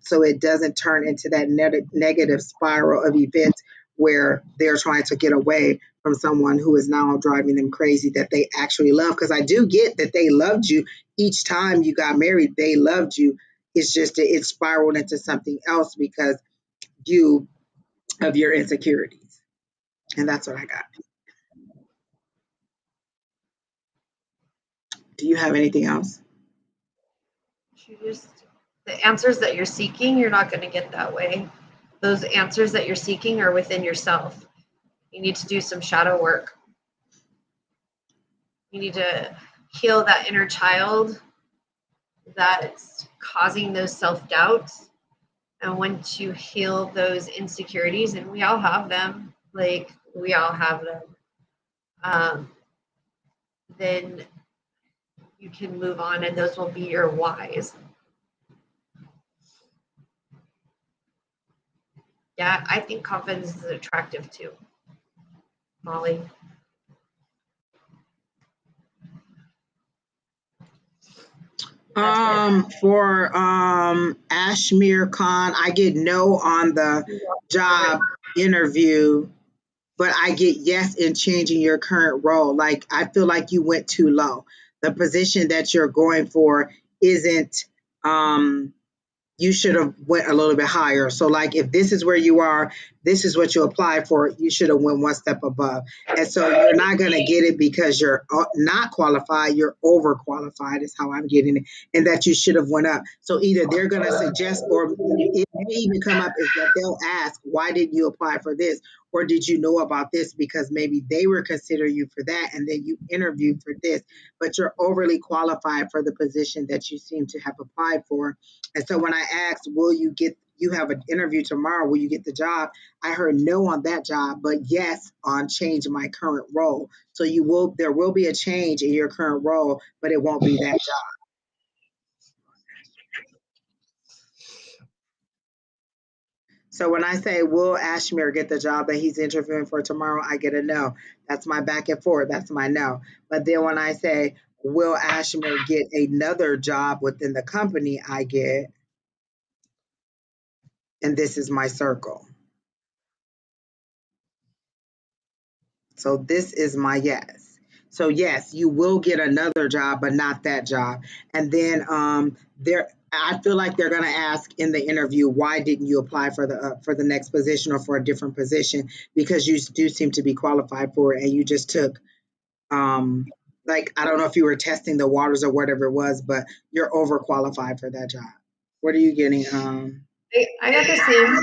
so it doesn't turn into that negative spiral of events where they're trying to get away from someone who is now driving them crazy that they actually love. Because I do get that they loved you each time you got married, they loved you. It's just that it spiraled into something else because you of your insecurities. And that's what I got. Do you have anything else? The answers that you're seeking, you're not going to get that way. Those answers that you're seeking are within yourself. You need to do some shadow work. You need to heal that inner child that's causing those self-doubts. And once you heal those insecurities, and we all have them, like we all have them, then you can move on and those will be your whys. Yeah, I think confidence is attractive too, Molly. For Ashmir Khan, I get no on the job interview, but I get yes in changing your current role. Like I feel like you went too low. The position that you're going for isn't you should have went a little bit higher. So like if this is where you are, this is what you applied for, you should have went one step above. And so you're not going to get it because you're not qualified, you're overqualified is how I'm getting it, and that you should have went up. So either they're going to suggest, or it may even come up is that they'll ask, why didn't you apply for this? or did you know about this because maybe they were considering you for that and then you interviewed for this, but you're overly qualified for the position that you seem to have applied for. And so when I asked, will you get, you have an interview tomorrow, will you get the job? I heard no on that job, but yes on change my current role. So you will, there will be a change in your current role, but it won't be that job. So when I say, will Ashmere get the job that he's interviewing for tomorrow, I get a no. That's my back and forth. That's my no. But then when I say, will Ashmere get another job within the company, I get, and this is my circle. So this is my yes. So yes, you will get another job, but not that job. And then there, I feel like they're going to ask in the interview, why didn't you apply for the next position or for a different position? Because you do seem to be qualified for it, and you just took like, I don't know if you were testing the waters or whatever it was, but you're overqualified for that job. What are you getting? I got the same.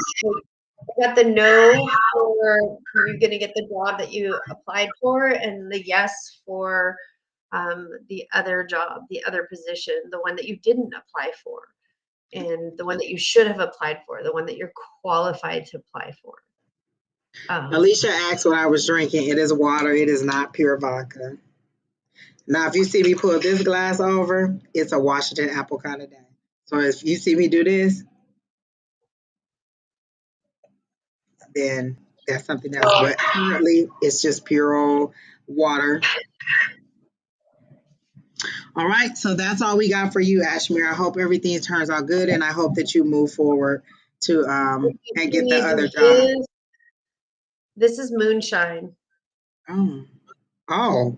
I got the no for you're going to get the job that you applied for, and the yes for the other job, the other position, the one that you didn't apply for, and the one that you should have applied for, the one that you're qualified to apply for. Alicia asked what I was drinking. It is water. It is not pure vodka. Now, if you see me pull this glass over, it's a Washington apple kind of day. So if you see me do this, then that's something else. But currently, it's just pure old water. All right, so that's all we got for you, Ashmere. I hope everything turns out good, and I hope that you move forward to and get the other job. This is moonshine. Oh.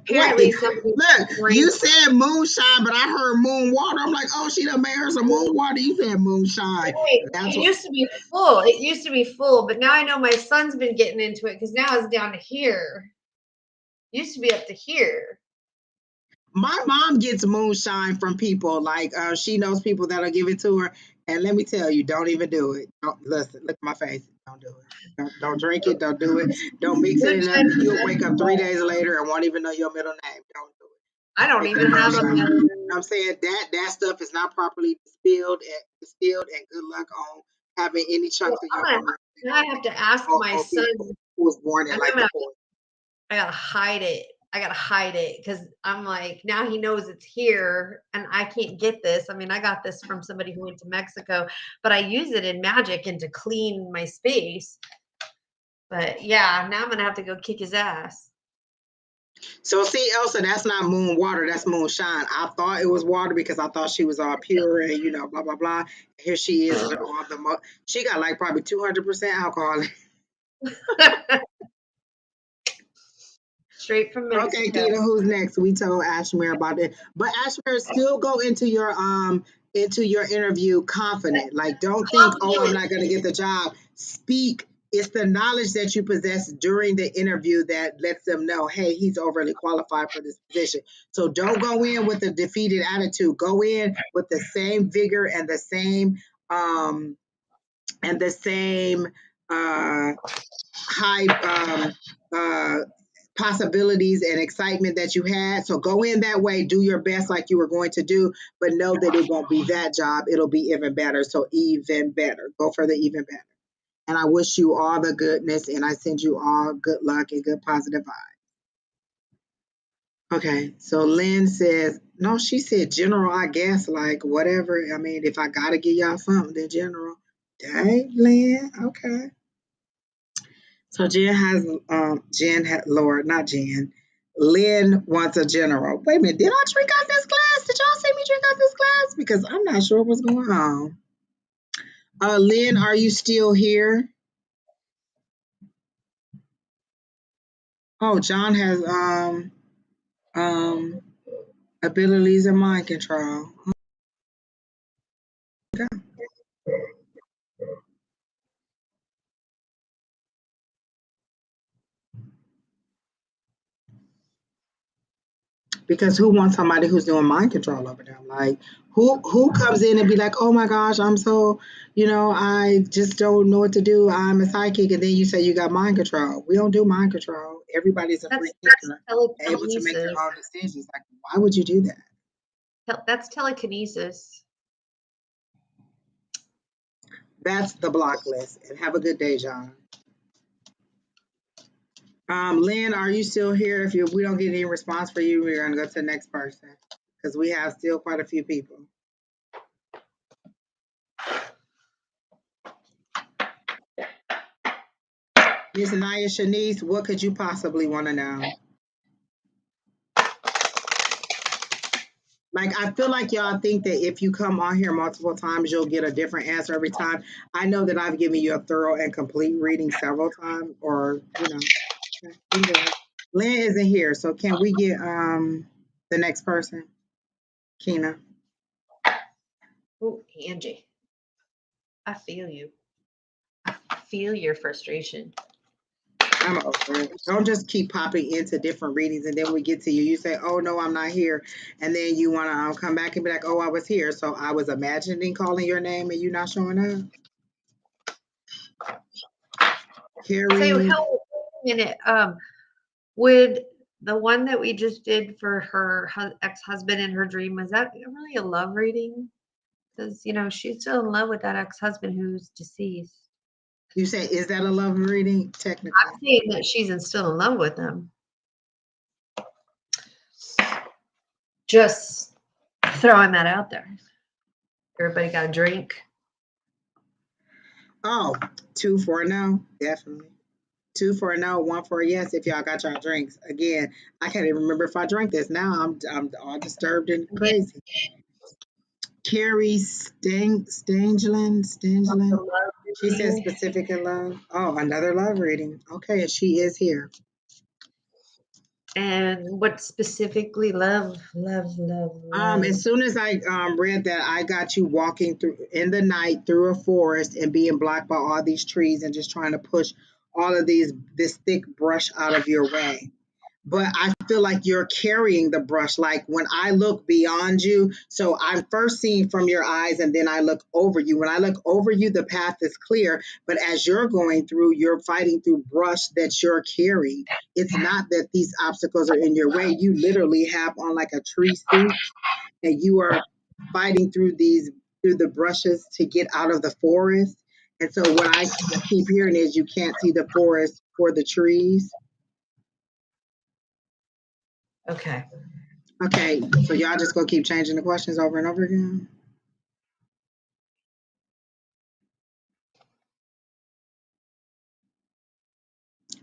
Apparently, Look, you said moonshine, but I heard moon water. I'm like, oh, she done made her some moon water. You said moonshine. It used to be full. It used to be full, but now I know my son's been getting into it because now it's down to here. It used to be up to here. My mom gets moonshine from people. Like she knows people that'll give it to her. And let me tell you, don't even do it. Don't listen. Look at my face. Don't do it. Don't drink it. Don't do it. Don't mix it in nothing. You'll wake up 3 days later and won't even know your middle name. Don't do it. I don't even have a middle name. I'm saying that stuff is not properly distilled and good luck on having any chunks of your food. Now I have to ask my son who was born in like the 40s. I gotta hide it because I'm like, now he knows it's here and I can't get this. I mean, I got this from somebody who went to Mexico, but I use it in magic and to clean my space. But yeah, now I'm gonna have to go kick his ass. So see, Elsa, that's not moon water, that's moonshine. I thought it was water because I thought she was all pure and blah blah blah. Here she is with all the she got like probably 200% alcohol. Straight from Mexico. Okay, Keita, who's next? We told Ashmere about it, but Ashmere, still go into your interview confident. Like, don't think, oh, I'm not going to get the job. Speak. It's the knowledge that you possess during the interview that lets them know, hey, he's overly qualified for this position. So don't go in with a defeated attitude. Go in with the same vigor and the same high possibilities and excitement that you had. So go in that way, do your best like you were going to do, but know that it won't be that job. It'll be even better. So even better. Go for the even better. And I wish you all the goodness, and I send you all good luck and good positive vibes. Okay, so Lynn says, no, she said general, I guess, like whatever. I mean, if I got to give y'all something, then general. Dang, Lynn, okay. So Lynn wants a general. Wait a minute, did I drink out this glass? Did y'all see me drink out this glass? Because I'm not sure what's going on. Lynn, are you still here? Oh, John has abilities and mind control. Okay. Because who wants somebody who's doing mind control over them? Like, who comes in and be like, oh my gosh, I'm so, I just don't know what to do. I'm a psychic, and then you say you got mind control. We don't do mind control. Everybody's a free That's thinker, able to make their telekinesis. own decisions. Like, why would you do that? That's telekinesis. That's the block list. And have a good day, John. Lynn, are you still here? If we don't get any response for you, we're gonna go to the next person because we have still quite a few people. Miss Anaya Shanice, what could you possibly want to know? Like, I feel like y'all think that if you come on here multiple times, you'll get a different answer every time. I know that I've given you a thorough and complete reading several times, or, Lynn isn't here, so can we get the next person? Kina. Oh, Angie. I feel you. I feel your frustration. I'm over it. Don't just keep popping into different readings and then we get to you. You say, oh, no, I'm not here. And then you want to come back and be like, oh, I was here. So I was imagining calling your name and you not showing up. Carrie. So, wait a minute. Would the one that we just did for her ex-husband in her dream, was that really a love reading? Because, she's still in love with that ex-husband who's deceased. You say, is that a love reading? Technically. I'm saying that she's still in love with him. Just throwing that out there. Everybody got a drink? Oh, 2 for a no, definitely. 2 for a no, 1 for a yes. If y'all got y'all drinks, again, I can't even remember if I drank this. Now I'm all disturbed and crazy. Carrie Stangelin. She says specific in love. Oh, another love reading. Okay, and she is here. And what specifically love? As soon as I read that, I got you walking through in the night through a forest and being blocked by all these trees and just trying to push all of this thick brush out of your way. But I feel like you're carrying the brush. Like when I look beyond you, so I'm first seeing from your eyes and then I look over you. When I look over you, the path is clear. But as you're going through, you're fighting through brush that you're carrying. It's not that these obstacles are in your way. You literally have on like a tree suit and you are fighting through the brushes to get out of the forest. And so what I keep hearing is you can't see the forest for the trees. Okay. Okay, so y'all just gonna keep changing the questions over and over again?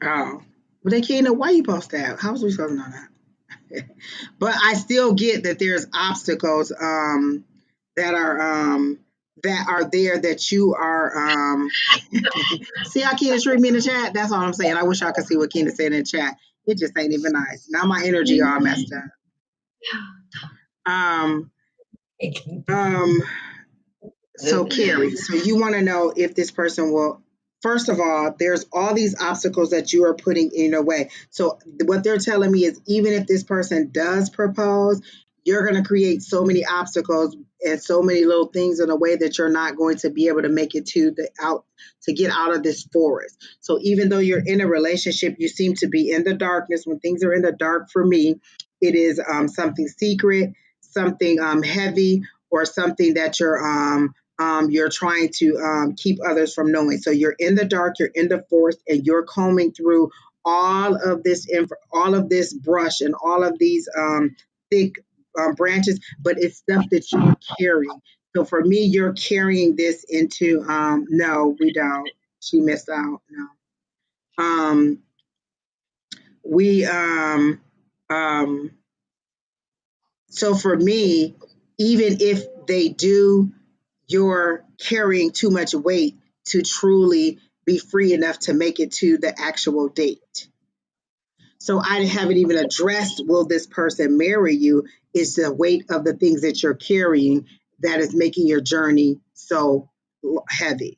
Oh, but Akina, why you post that? How was we supposed to know that? But I still get that there's obstacles that are there that you are see how Kina treat me in the chat? That's all I'm saying. I wish I could see what Kina said in the chat. It just ain't even nice. Now my energy all messed up. So Carrie, so you want to know if this person will, first of all, there's all these obstacles that you are putting in your way. So what they're telling me is even if this person does propose, you're going to create so many obstacles and so many little things in a way that you're not going to be able to make it to get out of this forest. So even though you're in a relationship, you seem to be in the darkness. When things are in the dark for me, it is something secret, something heavy, or something that you're trying to keep others from knowing. So you're in the dark, you're in the forest, and you're combing through all of this brush and all of these thick branches, but it's stuff that you're carrying. So for me, you're carrying this into no, we don't. She missed out. No. We so for me, even if they do, you're carrying too much weight to truly be free enough to make it to the actual date. So I haven't even addressed, will this person marry you? Is the weight of the things that you're carrying that is making your journey so heavy.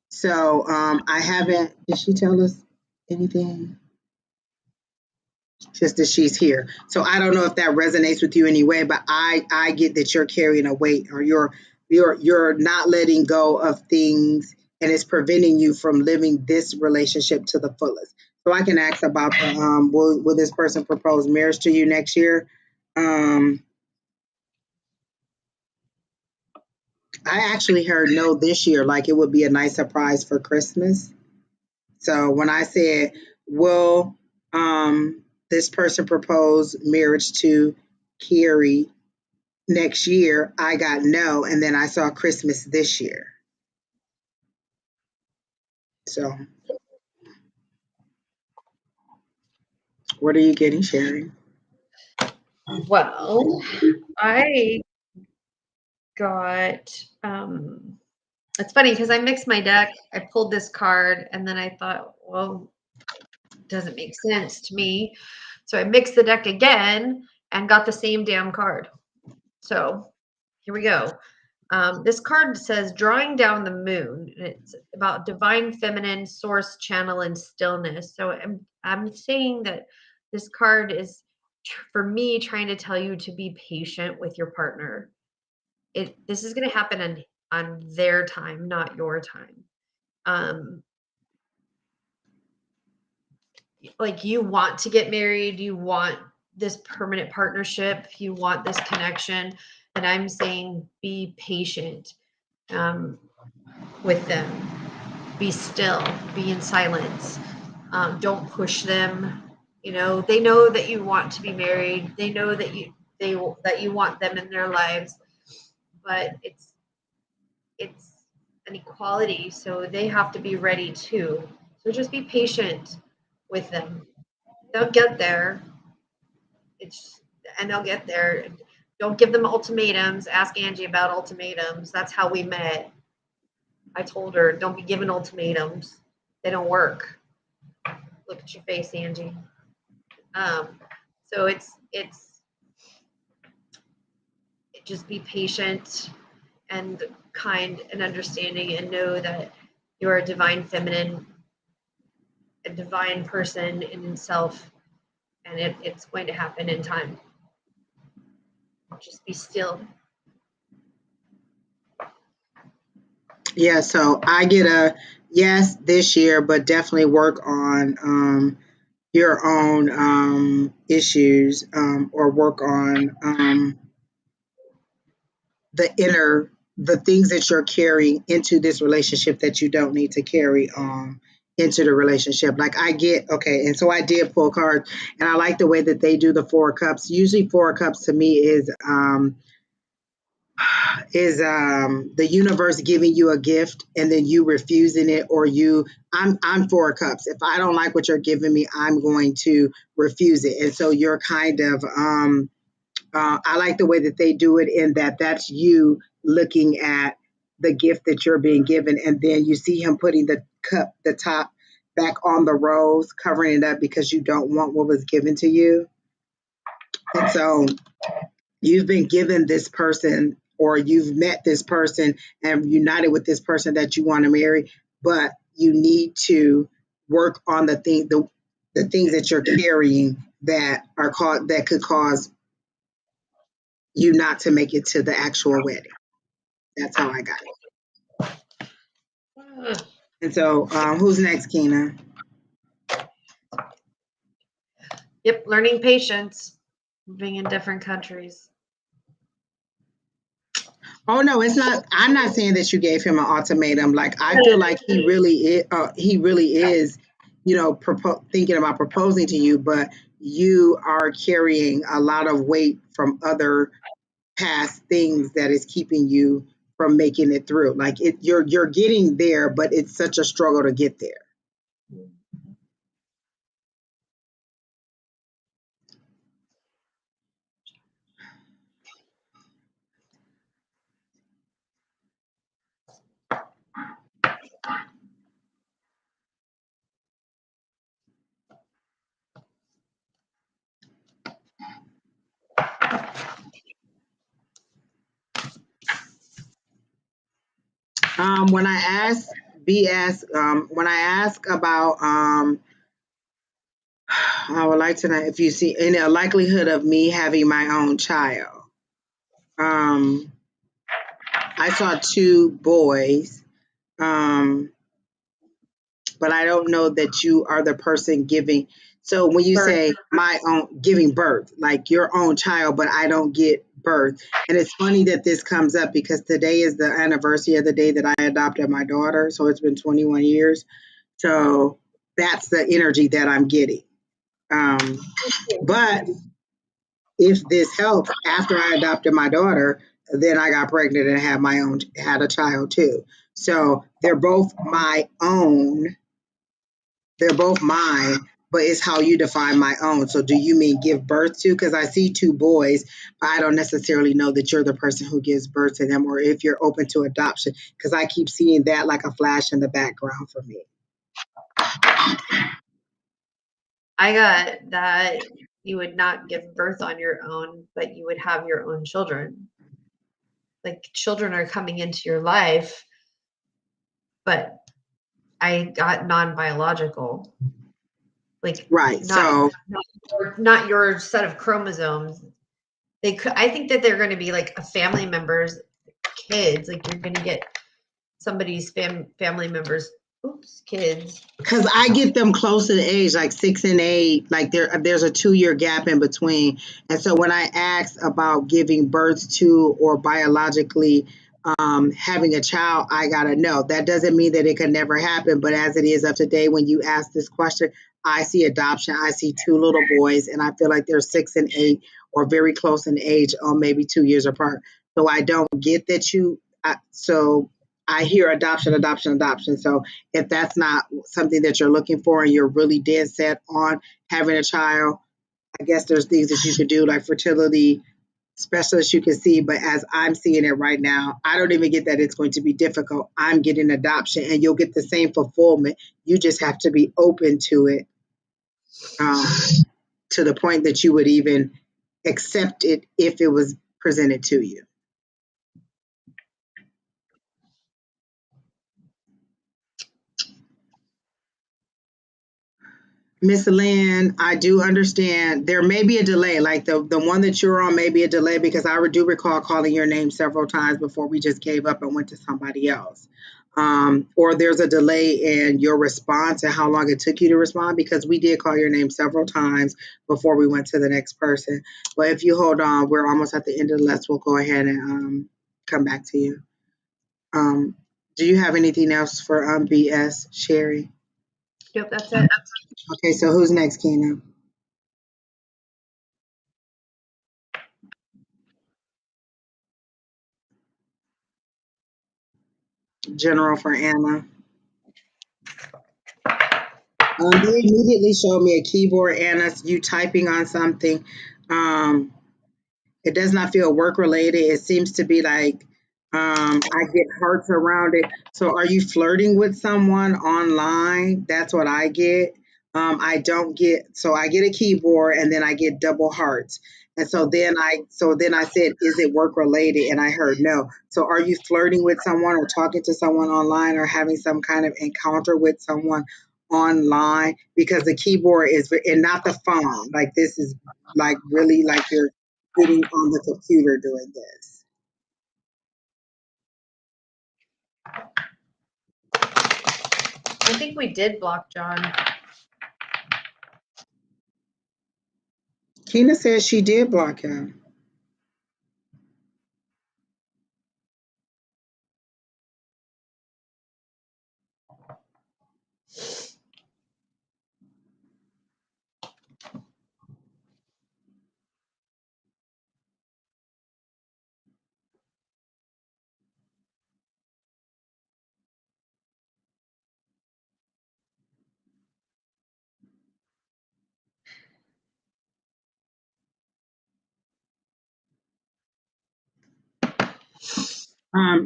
So I haven't, did she tell us anything? just that she's here. So I don't know if that resonates with you anyway, but I get that you're carrying a weight, or you're not letting go of things, and it's preventing you from living this relationship to the fullest. So I can ask about the will this person propose marriage to you next year? Um I actually heard no this year, like it would be a nice surprise for Christmas. So when I said, will this person propose marriage to Carrie next year, I got no, and then I saw Christmas this year. So what are you getting, Sherry? Well, I got it's funny because I mixed my deck. I pulled this card and then I thought, well, it doesn't make sense to me. So I mixed the deck again and got the same damn card. So here we go. This card says drawing down the moon. And it's about divine feminine source channel and stillness. So I'm saying that this card is for me trying to tell you to be patient with your partner. This is going to happen on their time, not your time. Like you want to get married, you want this permanent partnership, you want this connection, and I'm saying be patient with them. Be still, be in silence. Don't push them. You know, they know that you want to be married. They know that you want them in their lives, but it's an equality, so they have to be ready too. So just be patient with them. They'll get there. It's and they'll get there. Don't give them ultimatums. Ask Angie about ultimatums. That's how we met. I told her, don't be giving ultimatums. They don't work. Look at your face, Angie. So it's just be patient and kind and understanding, and know that you're a divine feminine, a divine person in itself, and it's going to happen in time. Just be still. Yeah, so I get a yes this year, but definitely work on your own issues, or work on the things that you're carrying into this relationship that you don't need to carry into the relationship. Like I get okay, and so I did pull cards, and I like the way that they do the four of cups. Usually, four of cups to me is the universe giving you a gift and then you refusing it, or I'm four of cups. If I don't like what you're giving me, I'm going to refuse it. And so you're kind of I like the way that they do it, in that that's you looking at the gift that you're being given, and then you see him putting the top back on the rose, covering it up because you don't want what was given to you. And so you've been given this person, or you've met this person and united with this person that you want to marry, but you need to work on the things that you're carrying that could cause you not to make it to the actual wedding. That's how I got it. And so, who's next, Keena? Yep, learning patience, moving in different countries. Oh no, it's not. I'm not saying that you gave him an ultimatum. Like I feel like he really is. He really is. Thinking about proposing to you, but you are carrying a lot of weight from other past things that is keeping you from making it through. Like you're getting there, but it's such a struggle to get there. When I ask, when I ask about I would like to know if you see any likelihood of me having my own child. I saw two boys, um, but I don't know that you are the person giving. So when you Birth. say my own giving birth, like your own child, but I don't get birth. And it's funny that this comes up because today is the anniversary of the day that I adopted my daughter. So it's been 21 years. So that's the energy that I'm getting. But if this helps, after I adopted my daughter, then I got pregnant and had a child too. So they're both my own. They're both mine, but it's how you define my own. So do you mean give birth to? Because I see two boys, but I don't necessarily know that you're the person who gives birth to them or if you're open to adoption, because I keep seeing that like a flash in the background for me. I got that you would not give birth on your own, but you would have your own children. Like children are coming into your life, but I got non-biological. Like Right. not your set of chromosomes. They could. I think that they're going to be like a family member's kids. Like you're going to get somebody's family members. Oops, kids. Because I get them close to the age, like 6 and 8, like there's a 2-year gap in between. And so when I asked about giving birth to or biologically having a child, I gotta know. That doesn't mean that it could never happen, but as it is of today, when you ask this question, I see adoption. I see two little boys, and I feel like they're 6 and 8 or very close in age, or maybe 2 years apart. So I don't get that so I hear adoption, adoption, adoption. So if that's not something that you're looking for and you're really dead set on having a child, I guess there's things that you could do like fertility specialists you can see. But as I'm seeing it right now, I don't even get that it's going to be difficult. I'm getting adoption and you'll get the same fulfillment. You just have to be open to it to the point that you would even accept it if it was presented to you. Miss Lynn, I do understand there may be a delay, like the one that you're on may be a delay because I do recall calling your name several times before we just gave up and went to somebody else. Or there's a delay in your response and how long it took you to respond because we did call your name several times before we went to the next person. But if you hold on, we're almost at the end of the list. We'll go ahead and come back to you. Do you have anything else for BS, Sherry? Nope, that's it. Okay, so who's next, Keena? General for Anna. They immediately showed me a keyboard, Anna, you typing on something. It does not feel work related. It seems to be like I get hearts around it. So are you flirting with someone online? That's what I get. I don't get, so I get a keyboard and then I get double hearts. And so then I said, is it work related? And I heard no. So are you flirting with someone or talking to someone online or having some kind of encounter with someone online? Because the keyboard is, and not the phone. Like this is like really like you're sitting on the computer doing this. I think we did block John. Keena says she did block him.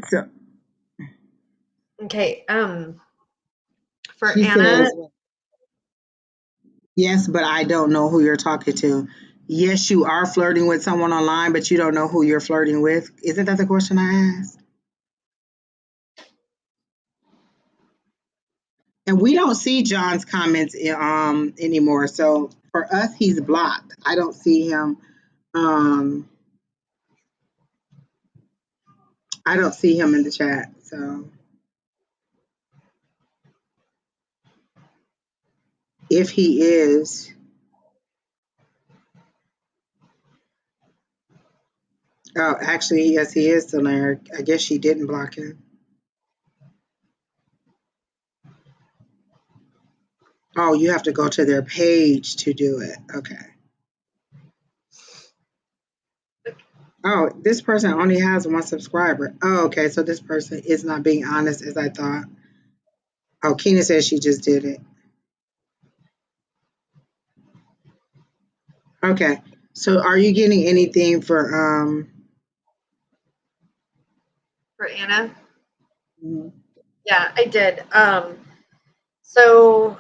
So Okay. For she Anna, says, yes, but I don't know who you're talking to. Yes, you are flirting with someone online, but you don't know who you're flirting with. Isn't that the question I asked? And we don't see John's comments anymore. So for us, he's blocked. I don't see him. Um, I don't see him in the chat. So if he is, oh, actually, yes, he is still there. I guess she didn't block him. Oh, you have to go to their page to do it. Okay. Oh, this person only has one subscriber. Oh, okay. So this person is not being honest as I thought. Oh, Keena says she just did it. Okay. So are you getting anything for Anna? mhm. Yeah, I did. So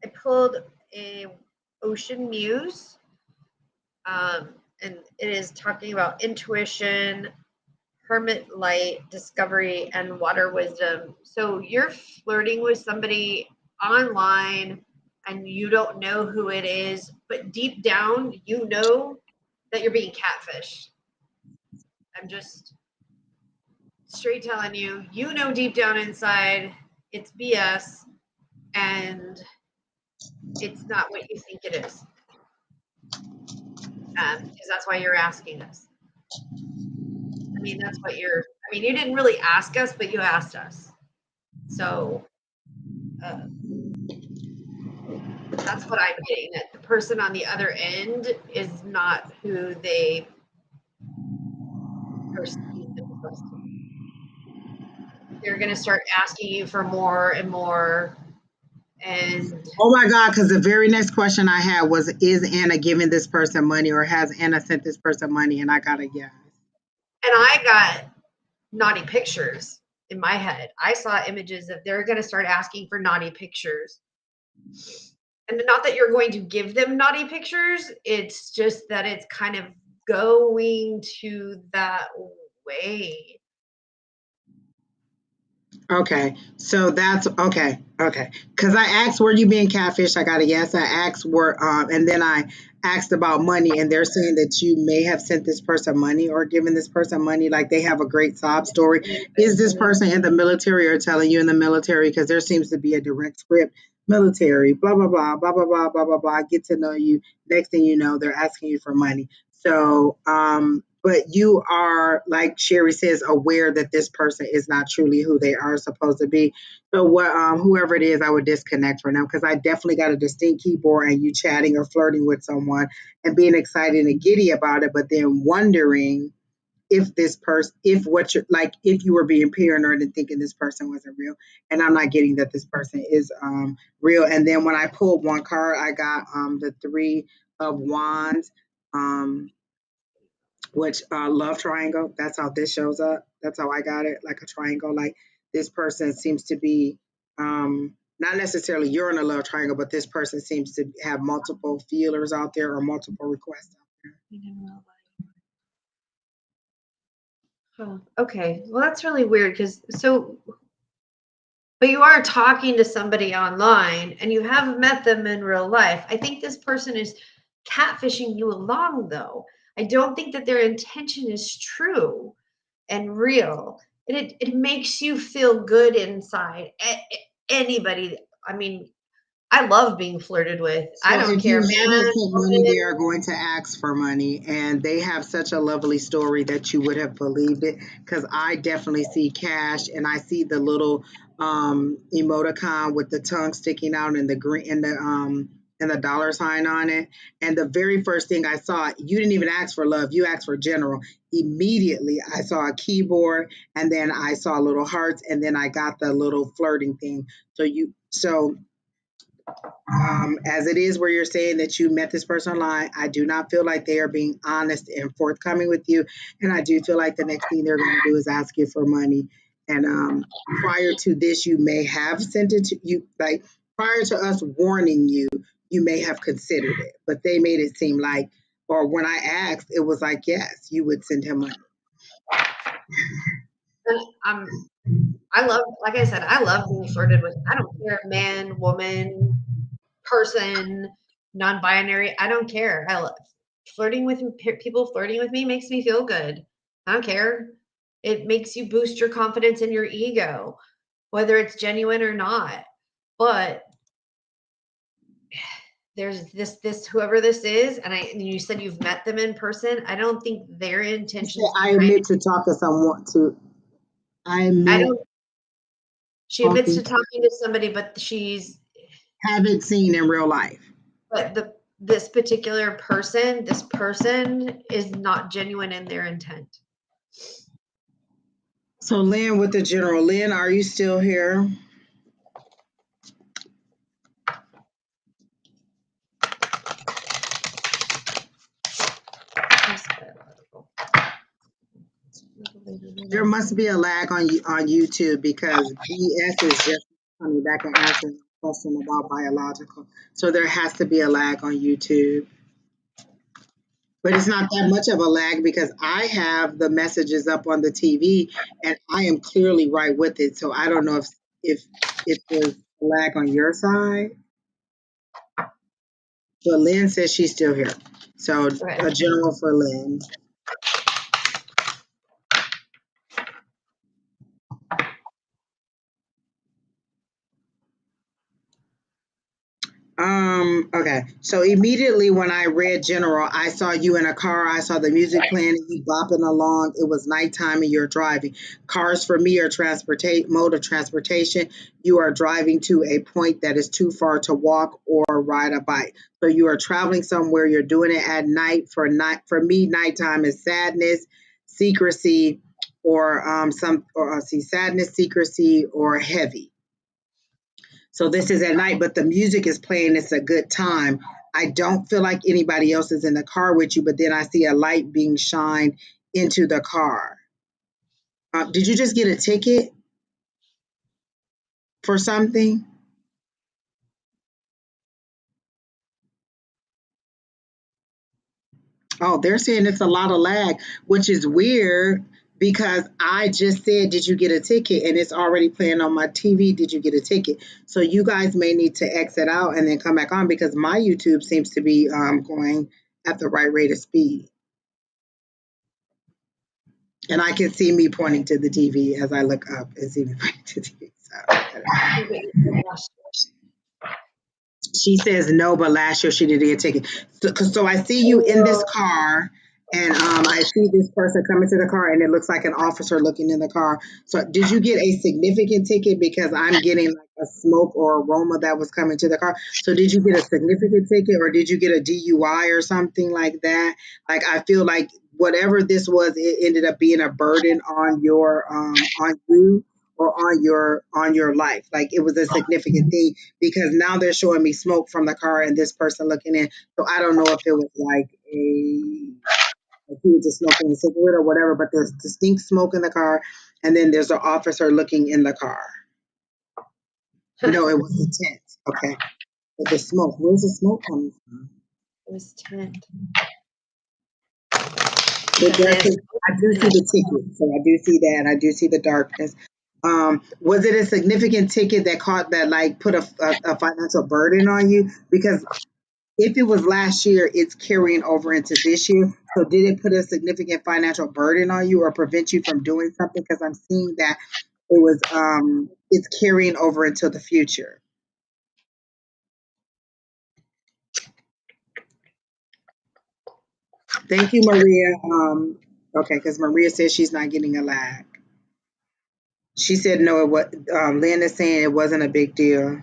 I pulled a Ocean Muse, and it is talking about intuition, hermit light, discovery, and water wisdom. So you're flirting with somebody online and you don't know who it is, but deep down you know that you're being catfished. I'm just straight telling you, you know deep down inside it's BS and it's not what you think it is. Because that's why you're asking us. I mean, that's what you're. I mean, you didn't really ask us, but you asked us. So that's what I'm getting. That the person on the other end is not who they perceive themselves to be. They're going to start asking you for more and more. And Oh my God, because the very next question I had was, is Anna giving this person money or has Anna sent this person money? And I got a yes. and I got naughty pictures in my head. I saw images that they're going to start asking for naughty pictures. And not that you're going to give them naughty pictures, it's just that it's kind of going to that way. Okay, so that's okay. Okay, because I asked, were you being catfished? I got a yes. I asked, and then I asked about money, and they're saying that you may have sent this person money or given this person money. Like they have a great sob story. Is this person in the military or telling you in the military? Because there seems to be a direct script. Military, blah blah blah, blah blah blah, blah blah blah. Get to know you. Next thing you know, they're asking you for money. So, but you are, like Sherry says, aware that this person is not truly who they are supposed to be. So what, whoever it is, I would disconnect for now because I definitely got a distinct keyboard and you chatting or flirting with someone and being excited and giddy about it, but then wondering if this person, if what you're like, if you were being paranoid and thinking this person wasn't real. And I'm not getting that this person is real. And then when I pulled one card, I got the Three of Wands. Which love triangle. That's how this shows up. That's how I got it, like a triangle. Like this person seems to be not necessarily you're in a love triangle, but this person seems to have multiple feelers out there or multiple requests out there. Oh, okay. Well, that's really weird because but you are talking to somebody online and you have met them in real life. I think this person is catfishing you along, though. I don't think that their intention is true and real. And it makes you feel good inside. Anybody, I mean, I love being flirted with. I So don't if you care, haven't man, sent money, woman. they are going to ask for money, and they have such a lovely story that you would have believed it. Because I definitely see cash, and I see the little emoticon with the tongue sticking out and the green and the dollar sign on it. And the very first thing I saw, you didn't even ask for love; you asked for general. Immediately, I saw a keyboard, and then I saw little hearts, and then I got the little flirting thing. So as it is where you're saying that you met this person online, I do not feel like they are being honest and forthcoming with you. And I do feel like the next thing they're going to do is ask you for money. And prior to this, you may have sent it to you, like prior to us warning you, you may have considered it, but they made it seem like, or when I asked, it was like, yes, you would send him money. I love, like I said, I love being flirted with. I don't care, man, woman, person, non-binary. I don't care. I love flirting with people. Flirting with me makes me feel good. I don't care. It makes you boost your confidence in your ego, whether it's genuine or not. But there's this whoever this is, and you said you've met them in person. I don't think their intentions I behind admit it. to talking someone to. I I admit don't. She admits talking. to talking to somebody, but Haven't seen in real life. but this particular person, this person is not genuine in their intent. So Lynn with the general. Lynn, are you still here? There must be a lag on YouTube because BS is just coming back and answering a question about biological. So there has to be a lag on YouTube. But it's not that much of a lag because I have the messages up on the TV and I am clearly right with it. So I don't know if there's a lag on your side. But Lynn says she's still here. So Okay. a general for Lynn. Okay. So immediately when I read general, I saw you in a car. I saw the music playing and you bopping along. It was nighttime and you're driving. Cars for me are mode of transportation. You are driving to a point that is too far to walk or ride a bike. So you are traveling somewhere. You're doing it at night. For me, nighttime is sadness, secrecy, or sadness, secrecy, or heavy. So this is at night, but the music is playing. It's a good time. I don't feel like anybody else is in the car with you, but then I see a light being shined into the car. Did you just get a ticket for something? Oh, they're saying it's a lot of lag, which is weird because I just said, did you get a ticket? And it's already playing on my TV. Did you get a ticket? So you guys may need to exit out and then come back on because my YouTube seems to be going at the right rate of speed. And I can see me pointing to the TV as I look up and see me pointing to the TV. She says no, but last year she did get a ticket. So I see you in this car, and I see this person coming to the car, and it looks like an officer looking in the car. So did you get a significant ticket? Because I'm getting like a smoke or aroma that was coming to the car. So did you get a significant ticket, or did you get a DUI or something like that? Like I feel like whatever this was, it ended up being a burden on on you or on your life. Like it was a significant thing because now they're showing me smoke from the car and this person looking in. So I don't know if it was like if he was just smoking a cigarette or whatever, but there's distinct smoke in the car, and then there's an officer looking in the car. No, it was the tent. Okay. But the smoke, where's the smoke coming from? It was tent. I do see the ticket, so I do see that. I do see the darkness. Was it a significant ticket that like put a financial burden on you? Because if it was last year, it's carrying over into this year. So did it put a significant financial burden on you or prevent you from doing something? Because I'm seeing that it's carrying over into the future. Thank you, Maria. Okay, because Maria says she's not getting a lag. She said no. It was Lynn is saying it wasn't a big deal.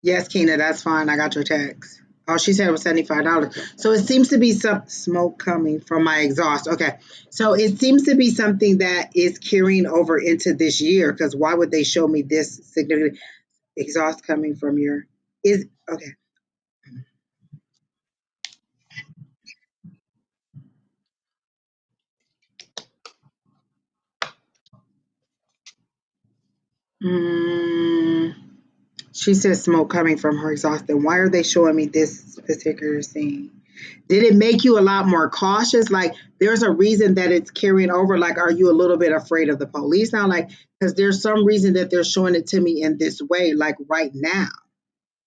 Yes, Keena, that's fine. I got your text. Oh, she said it was $75. So it seems to be some smoke coming from my exhaust. Okay. So it seems to be something that is carrying over into this year because why would they show me this significant exhaust coming from your is okay. Mm, she says smoke coming from her exhaust. Then why are they showing me this particular thing? Did it make you a lot more cautious? Like, there's a reason that it's carrying over. Like, are you a little bit afraid of the police now? Like, because there's some reason that they're showing it to me in this way, like right now,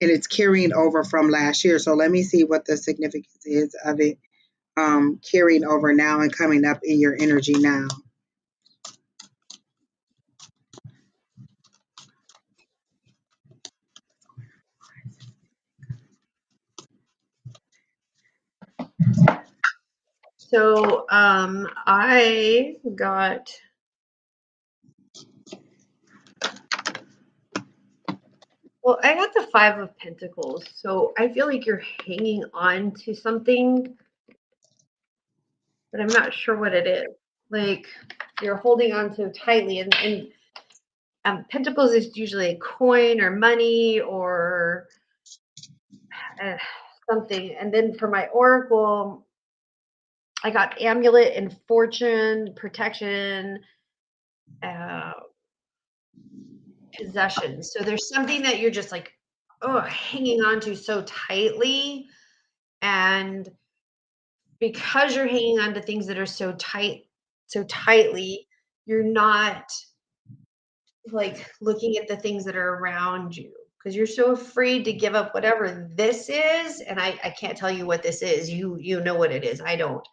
and it's carrying over from last year. So let me see what the significance is of it carrying over now and coming up in your energy now. So I got the Five of Pentacles. So I feel like you're hanging on to something, but I'm not sure what it is. Like you're holding on so tightly, and Pentacles is usually a coin or money or something. And then for my Oracle, I got Amulet and Fortune, Protection, possession. So there's something that you're just like, oh, hanging on to so tightly. And because you're hanging on to things that are so tightly, you're not like looking at the things that are around you because you're so afraid to give up whatever this is. And I can't tell you what this is. You know what it is. I don't.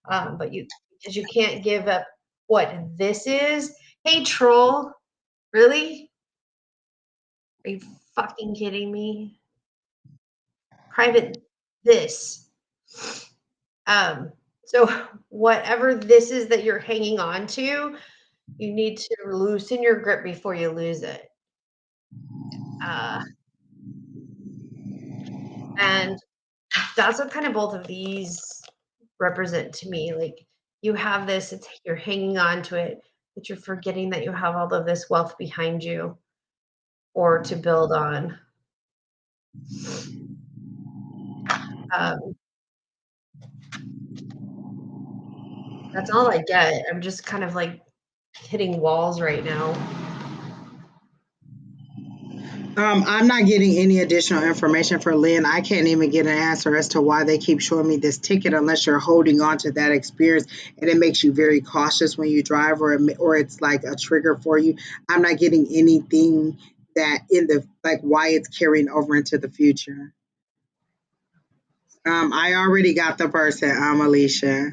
But because you can't give up what this is. Hey, troll, really? Are you fucking kidding me? Private this. So whatever this is that you're hanging on to, you need to loosen your grip before you lose it. And that's what kind of both of these represent to me. Like you have this, you're hanging on to it, but you're forgetting that you have all of this wealth behind you or to build on. That's all I get. I'm just kind of like hitting walls right now. I'm not getting any additional information for Lynn. I can't even get an answer as to why they keep showing me this ticket unless you're holding on to that experience and it makes you very cautious when you drive or it's like a trigger for you. I'm not getting anything that in the like why it's carrying over into the future. I already got the person, Alicia.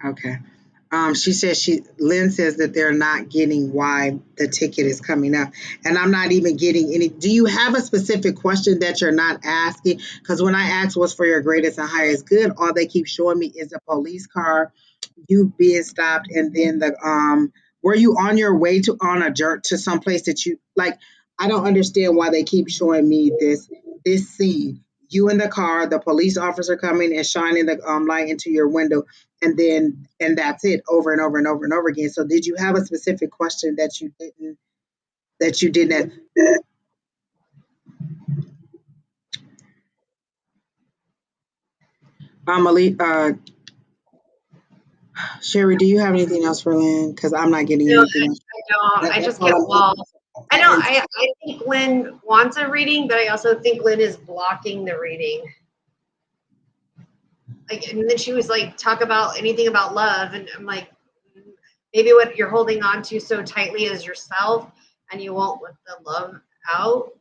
Okay. She says Lynn says that they're not getting why the ticket is coming up. And I'm not even getting any. Do you have a specific question that you're not asking? Because when I ask what's for your greatest and highest good, all they keep showing me is a police car, you being stopped, and then the were you on your way to on a jerk to some place that you like? I don't understand why they keep showing me this scene. You in the car, the police officer coming and shining the light into your window, and that's it over and over and over and over again. So did you have a specific question that you didn't Ali, Sherry, do you have anything else for Lynn? Because I'm not getting No, anything else. I don't. I That's just all get I'm walls. I know. getting. I think Lynn wants a reading, but I also think Lynn is blocking the reading. Like, and then she was like, talk about anything about love, and I'm like, maybe what you're holding on to so tightly is yourself, and you won't let the love out.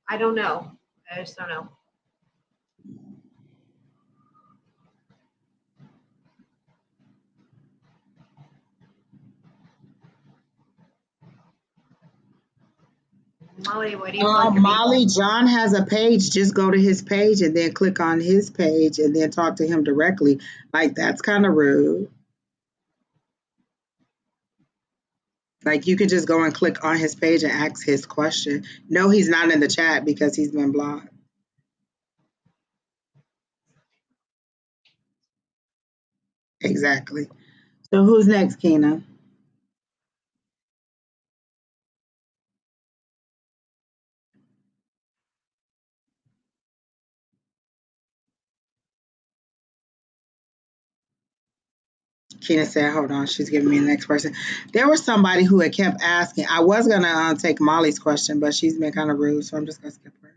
I don't know. I just don't know. Molly, what do you feel like you're being? Molly, John has a page. Just go to his page and then click on his page and then talk to him directly. Like, that's kind of rude. Like, you could just go and click on his page and ask his question. No, he's not in the chat because he's been blocked. Exactly. So who's next, Kina? Kina said, hold on, she's giving me the next person. There was somebody who had kept asking. I was going to take Molly's question, but she's been kind of rude, so I'm just going to skip her.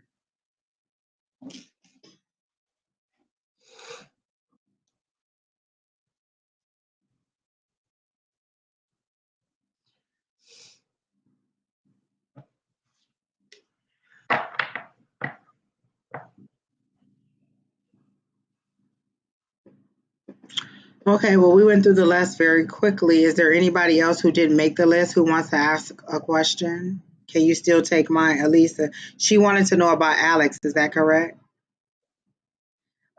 Okay, well, we went through the list very quickly. Is there anybody else who didn't make the list who wants to ask a question? Can you still take mine, Elisa? She wanted to know about Alex. Is that correct?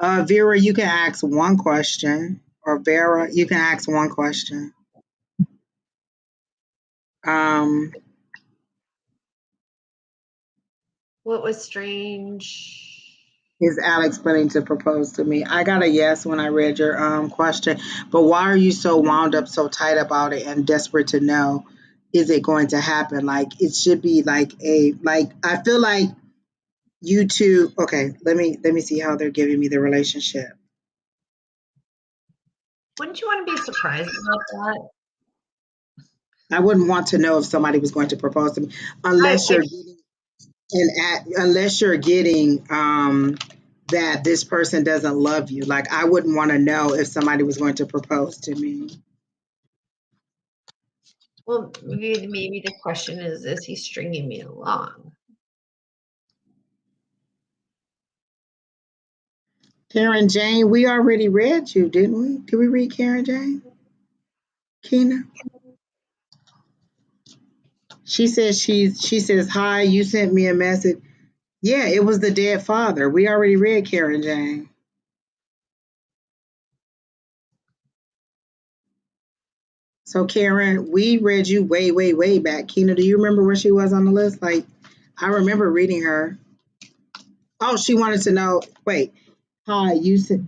Vera, you can ask one question, or Vera, you can ask one question. Um, What was strange? is Alex planning to propose to me? I got a yes when I read your question, but why are you so wound up, so tight about it, and desperate to know? Is it going to happen? Like it should be like I feel like you two. Okay, let me see how they're giving me the relationship. Wouldn't you want to be surprised about that? I wouldn't want to know if somebody was going to propose to me unless I you're getting unless you're getting that this person doesn't love you. Like I wouldn't want to know if somebody was going to propose to me. well, maybe the question is he stringing me along? Karen Jane, we already read you, didn't we? Did we read Karen Jane? Kina? She says, hi, you sent me a message. Yeah, it was the dead father. We already read Karen Jane. So Karen, we read you way, way, way back. Kina, do you remember where she was on the list? Like, I remember reading her. Oh, she wanted to know. Wait, hi, you said.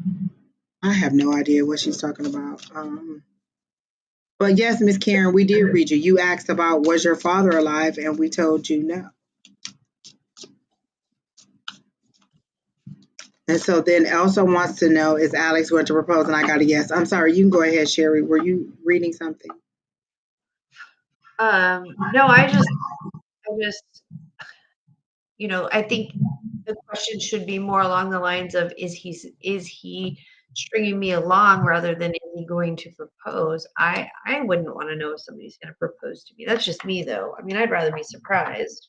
I have no idea what she's talking about. But yes, Miss Karen, we did read you. You asked about was your father alive, and we told you no. And so then Elsa wants to know is Alex going to propose? And I got a yes. I'm sorry, you can go ahead, Sherry. Were you reading something? No, I just, I think the question should be more along the lines of is he stringing me along rather than is he going to propose? I wouldn't want to know if somebody's going to propose to me. That's just me, though. I mean, I'd rather be surprised.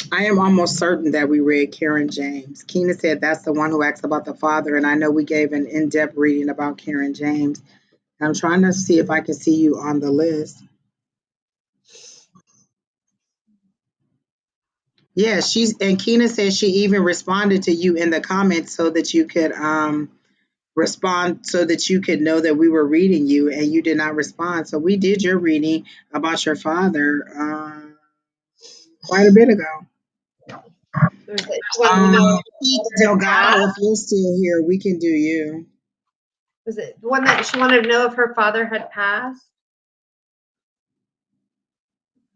I am almost certain that we read Karen James. Keena said that's the one who asked about the father, and I know we gave an in-depth reading about Karen James. I'm trying to see if I can see you on the list. Yeah, and Keena said she even responded to you in the comments so that you could respond so that you could know that we were reading you and you did not respond. So we did your reading about your father quite a bit ago. Pete Delgado, if you're still here, we can do you. Was it the one that she wanted to know if her father had passed?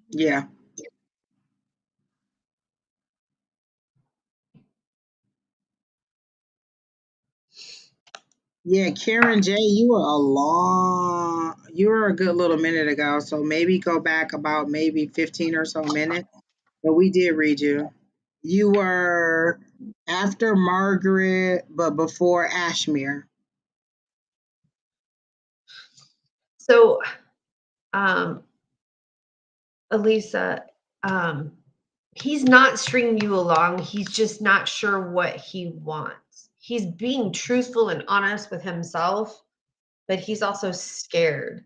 Yeah. Yeah, Karen J, you were a good little minute ago, so maybe go back about maybe 15 or so minutes. But we did read you. You were after Margaret, but before Ashmere. So, Elisa, he's not stringing you along. He's just not sure what he wants. He's being truthful and honest with himself, but he's also scared.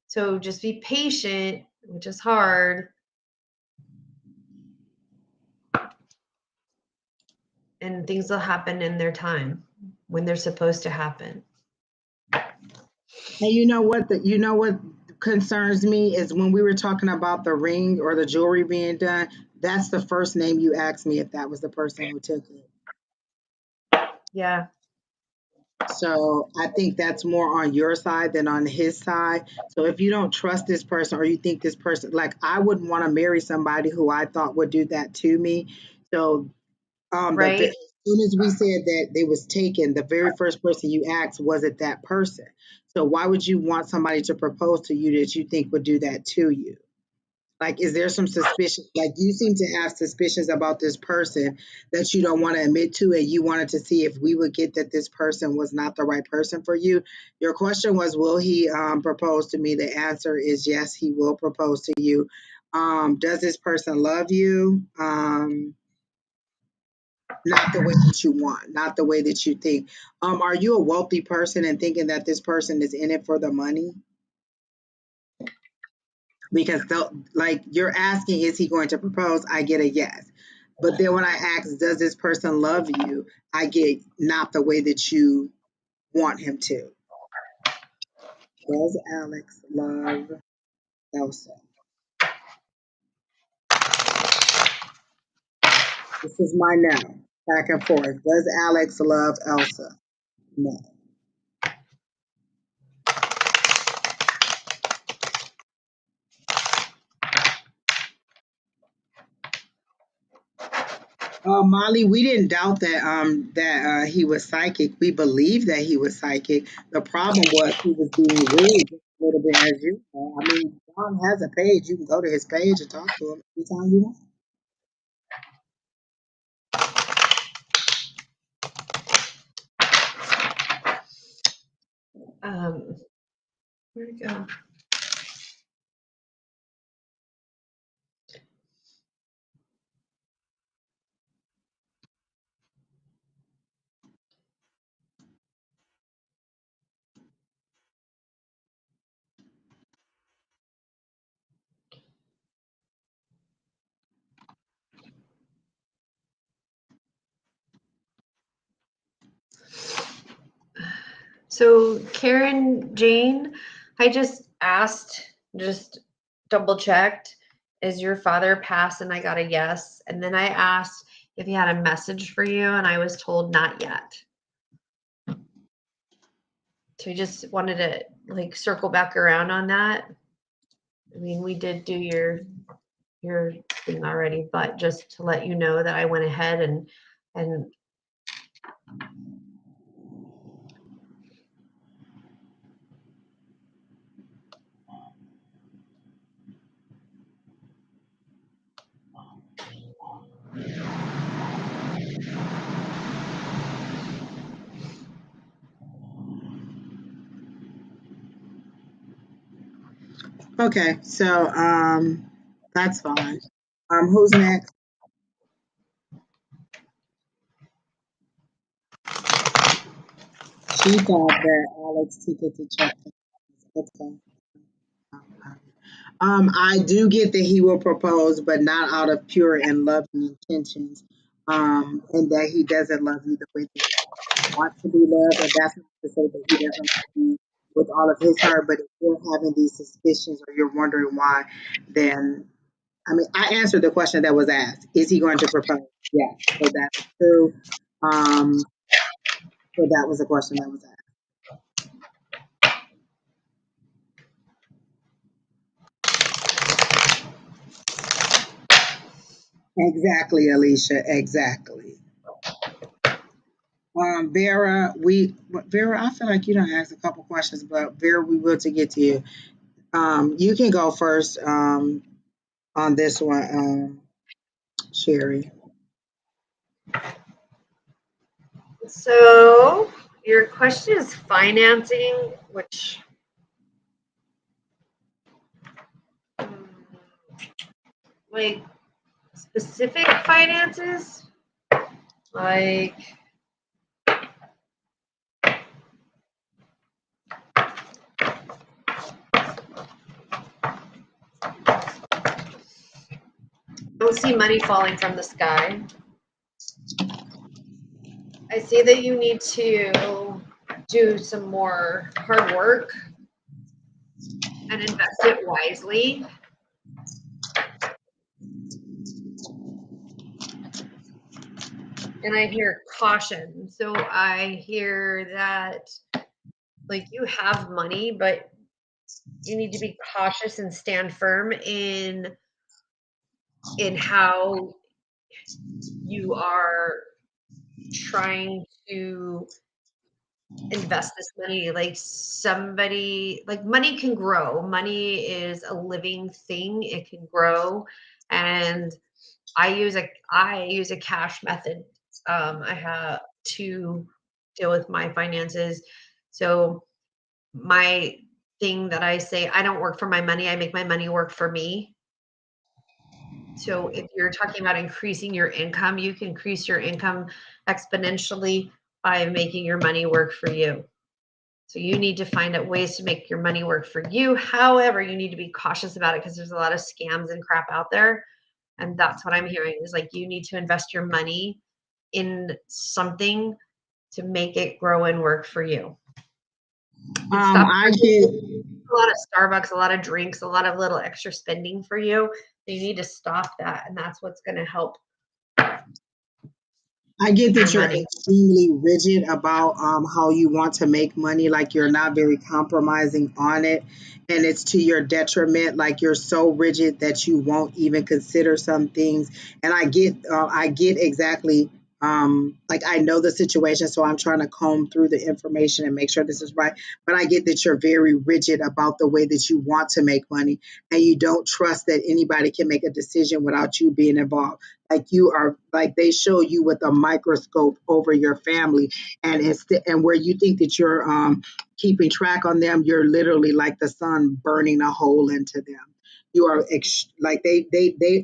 So just be patient, which is hard. And things will happen in their time when they're supposed to happen. And you know what concerns me is when we were talking about the ring or the jewelry being done, that's the first name you asked me if that was the person who took it. Yeah. So I think that's more on your side than on his side. So if you don't trust this person or you think this person, like I wouldn't want to marry somebody who I thought would do that to me. So right? As soon as we said that they was taken, the very first person you asked, was it that person? So why would you want somebody to propose to you that you think would do that to you? Like, is there some suspicion? Like, you seem to have suspicions about this person that you don't want to admit to, and you wanted to see if we would get that this person was not the right person for you. Your question was, will he propose to me? The answer is yes, he will propose to you. Does this person love you? Not the way that you want, not the way that you think. Are you a wealthy person and thinking that this person is in it for the money? Because like you're asking, is he going to propose? I get a yes. But then when I ask, does this person love you? I get not the way that you want him to. Does Alex love Elsa? This is my no. Back and forth. Does Alex love Elsa? No. Molly, we didn't doubt that he was psychic. We believed that he was psychic. The problem was he was being rude just a little bit, as you know. I mean, John has a page. You can go to his page and talk to him anytime you want. Where'd it go? So Karen Jane, I just asked, just double checked, is your father passed? And I got a yes. And then I asked if he had a message for you, and I was told not yet. So I just wanted to like circle back around on that. I mean, we did do your thing already, but just to let you know that I went ahead and Okay, so that's fine. Who's next? She thought that Alex took it to check. Okay. I do get that he will propose, but not out of pure and loving intentions. And that he doesn't love you the way that you want to be loved. And that's not to say that he doesn't love you with all of his heart, but if you're having these suspicions or you're wondering why, then I mean, I answered the question that was asked. Is he going to propose? Yes. So that's true. Um, so that was the question that was asked. Exactly, Alicia. Exactly. Vera, I feel like you don't ask a couple questions, but Vera, we will to get to you. You can go first on this one, Sherry. so your question is financing, which like specific finances, like I don't see money falling from the sky. I see that you need to do some more hard work and invest it wisely. And I hear caution. So I hear that like you have money, but you need to be cautious and stand firm in how you are trying to invest this money, like somebody, like money can grow. Money is a living thing. It can grow. And I use a cash method. I have to deal with my finances. So my thing that I say, I don't work for my money. I make my money work for me. So if you're talking about increasing your income, you can increase your income exponentially by making your money work for you. So you need to find out ways to make your money work for you. However, you need to be cautious about it because there's a lot of scams and crap out there. And that's what I'm hearing is like you need to invest your money in something to make it grow and work for you. And stop I get. a lot of Starbucks, a lot of drinks, a lot of little extra spending for you. So you need to stop that. And that's what's going to help I get your that you're money. extremely rigid about how you want to make money, like you're not very compromising on it, and it's to your detriment. Like you're so rigid that you won't even consider some things. And I get exactly. Like I know the situation, so I'm trying to comb through the information and make sure this is right. But I get that you're very rigid about the way that you want to make money, and you don't trust that anybody can make a decision without you being involved. Like you are, like they show you with a microscope over your family, and and where you think that you're keeping track on them, you're literally like the sun burning a hole into them. You are like they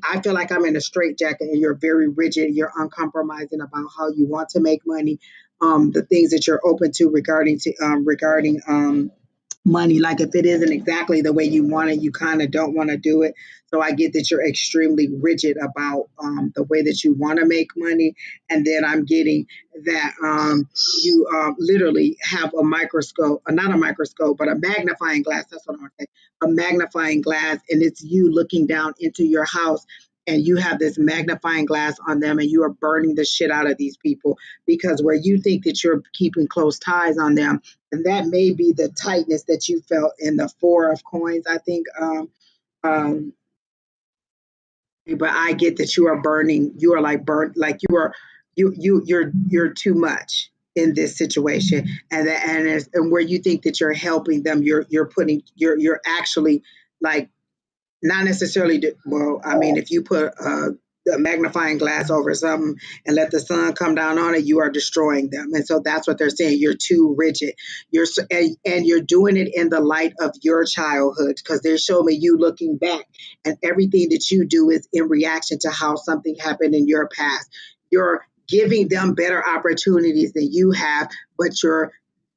I feel like I'm in a straitjacket, and you're very rigid, you're uncompromising about how you want to make money, the things that you're open to regarding money. Like if it isn't exactly the way you want it, you kind of don't want to do it. So I get that you're extremely rigid about the way that you want to make money. And then I'm getting that you literally have a microscope, not a microscope, but a magnifying glass. That's what I want to say. A magnifying glass, and it's you looking down into your house. And you have this magnifying glass on them, and you are burning the shit out of these people because where you think that you're keeping close ties on them, and that may be the tightness that you felt in the four of coins, I think. Um, but I get that you are burning. You are like burnt, like you're too much in this situation, and where you think that you're helping them, you're actually like not necessarily. Well, I mean, if you put a magnifying glass over something and let the sun come down on it, you are destroying them. And so that's what they're saying. You're too rigid. And you're doing it in the light of your childhood because they show me you looking back, and everything that you do is in reaction to how something happened in your past. You're giving them better opportunities than you have, but you're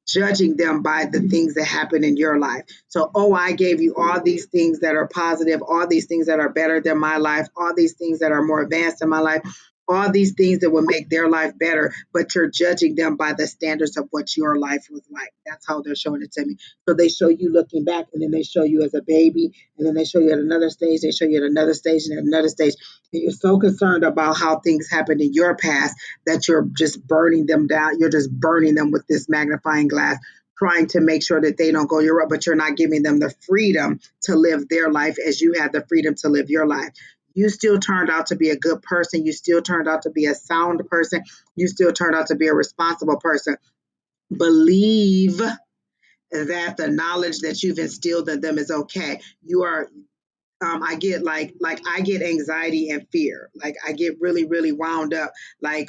judging them by the things that happen in your life. So, oh, I gave you all these things that are positive, all these things that are better than my life, all these things that are more advanced in my life, all these things that will make their life better, but you're judging them by the standards of what your life was like. That's how they're showing it to me. So they show you looking back, and then they show you as a baby, and then they show you at another stage, they show you at another stage, and at another stage. And you're so concerned about how things happened in your past that you're just burning them down. You're just burning them with this magnifying glass, trying to make sure that they don't go your route, but you're not giving them the freedom to live their life as you had the freedom to live your life. You still turned out to be a good person. You still turned out to be a sound person. You still turned out to be a responsible person. Believe that the knowledge that you've instilled in them is okay. You are I get like I get anxiety and fear. Like I get really wound up. When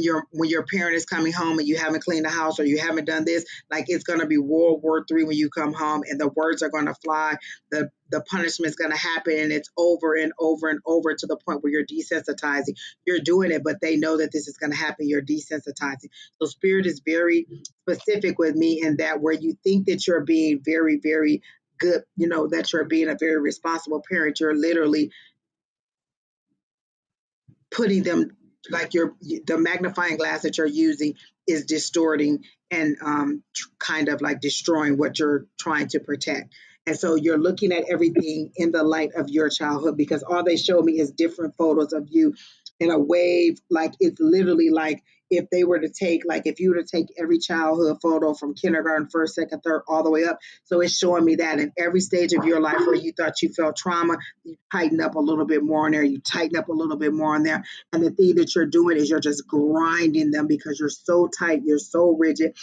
your parent is coming home and you haven't cleaned the house or you haven't done this, like it's gonna be World War III when you come home, and the words are gonna fly. The punishment's gonna happen, and it's over and over and over to the point where you're desensitizing. You're doing it, but they know that this is gonna happen. You're desensitizing. So spirit is very specific with me in that where you think that you're being very good, that you're being a very responsible parent, you're literally putting them like the magnifying glass that you're using is distorting and kind of like destroying what you're trying to protect. And so you're looking at everything in the light of your childhood because all they show me is different photos of you in a wave. Like it's literally like if they were to take, like if you were to take every childhood photo from kindergarten, first, second, third, all the way up. So it's showing me that in every stage of your life where you thought you felt trauma, you tighten up a little bit more in there, you tighten up a little bit more in there. And the thing that you're doing is you're just grinding them because you're so tight, you're so rigid,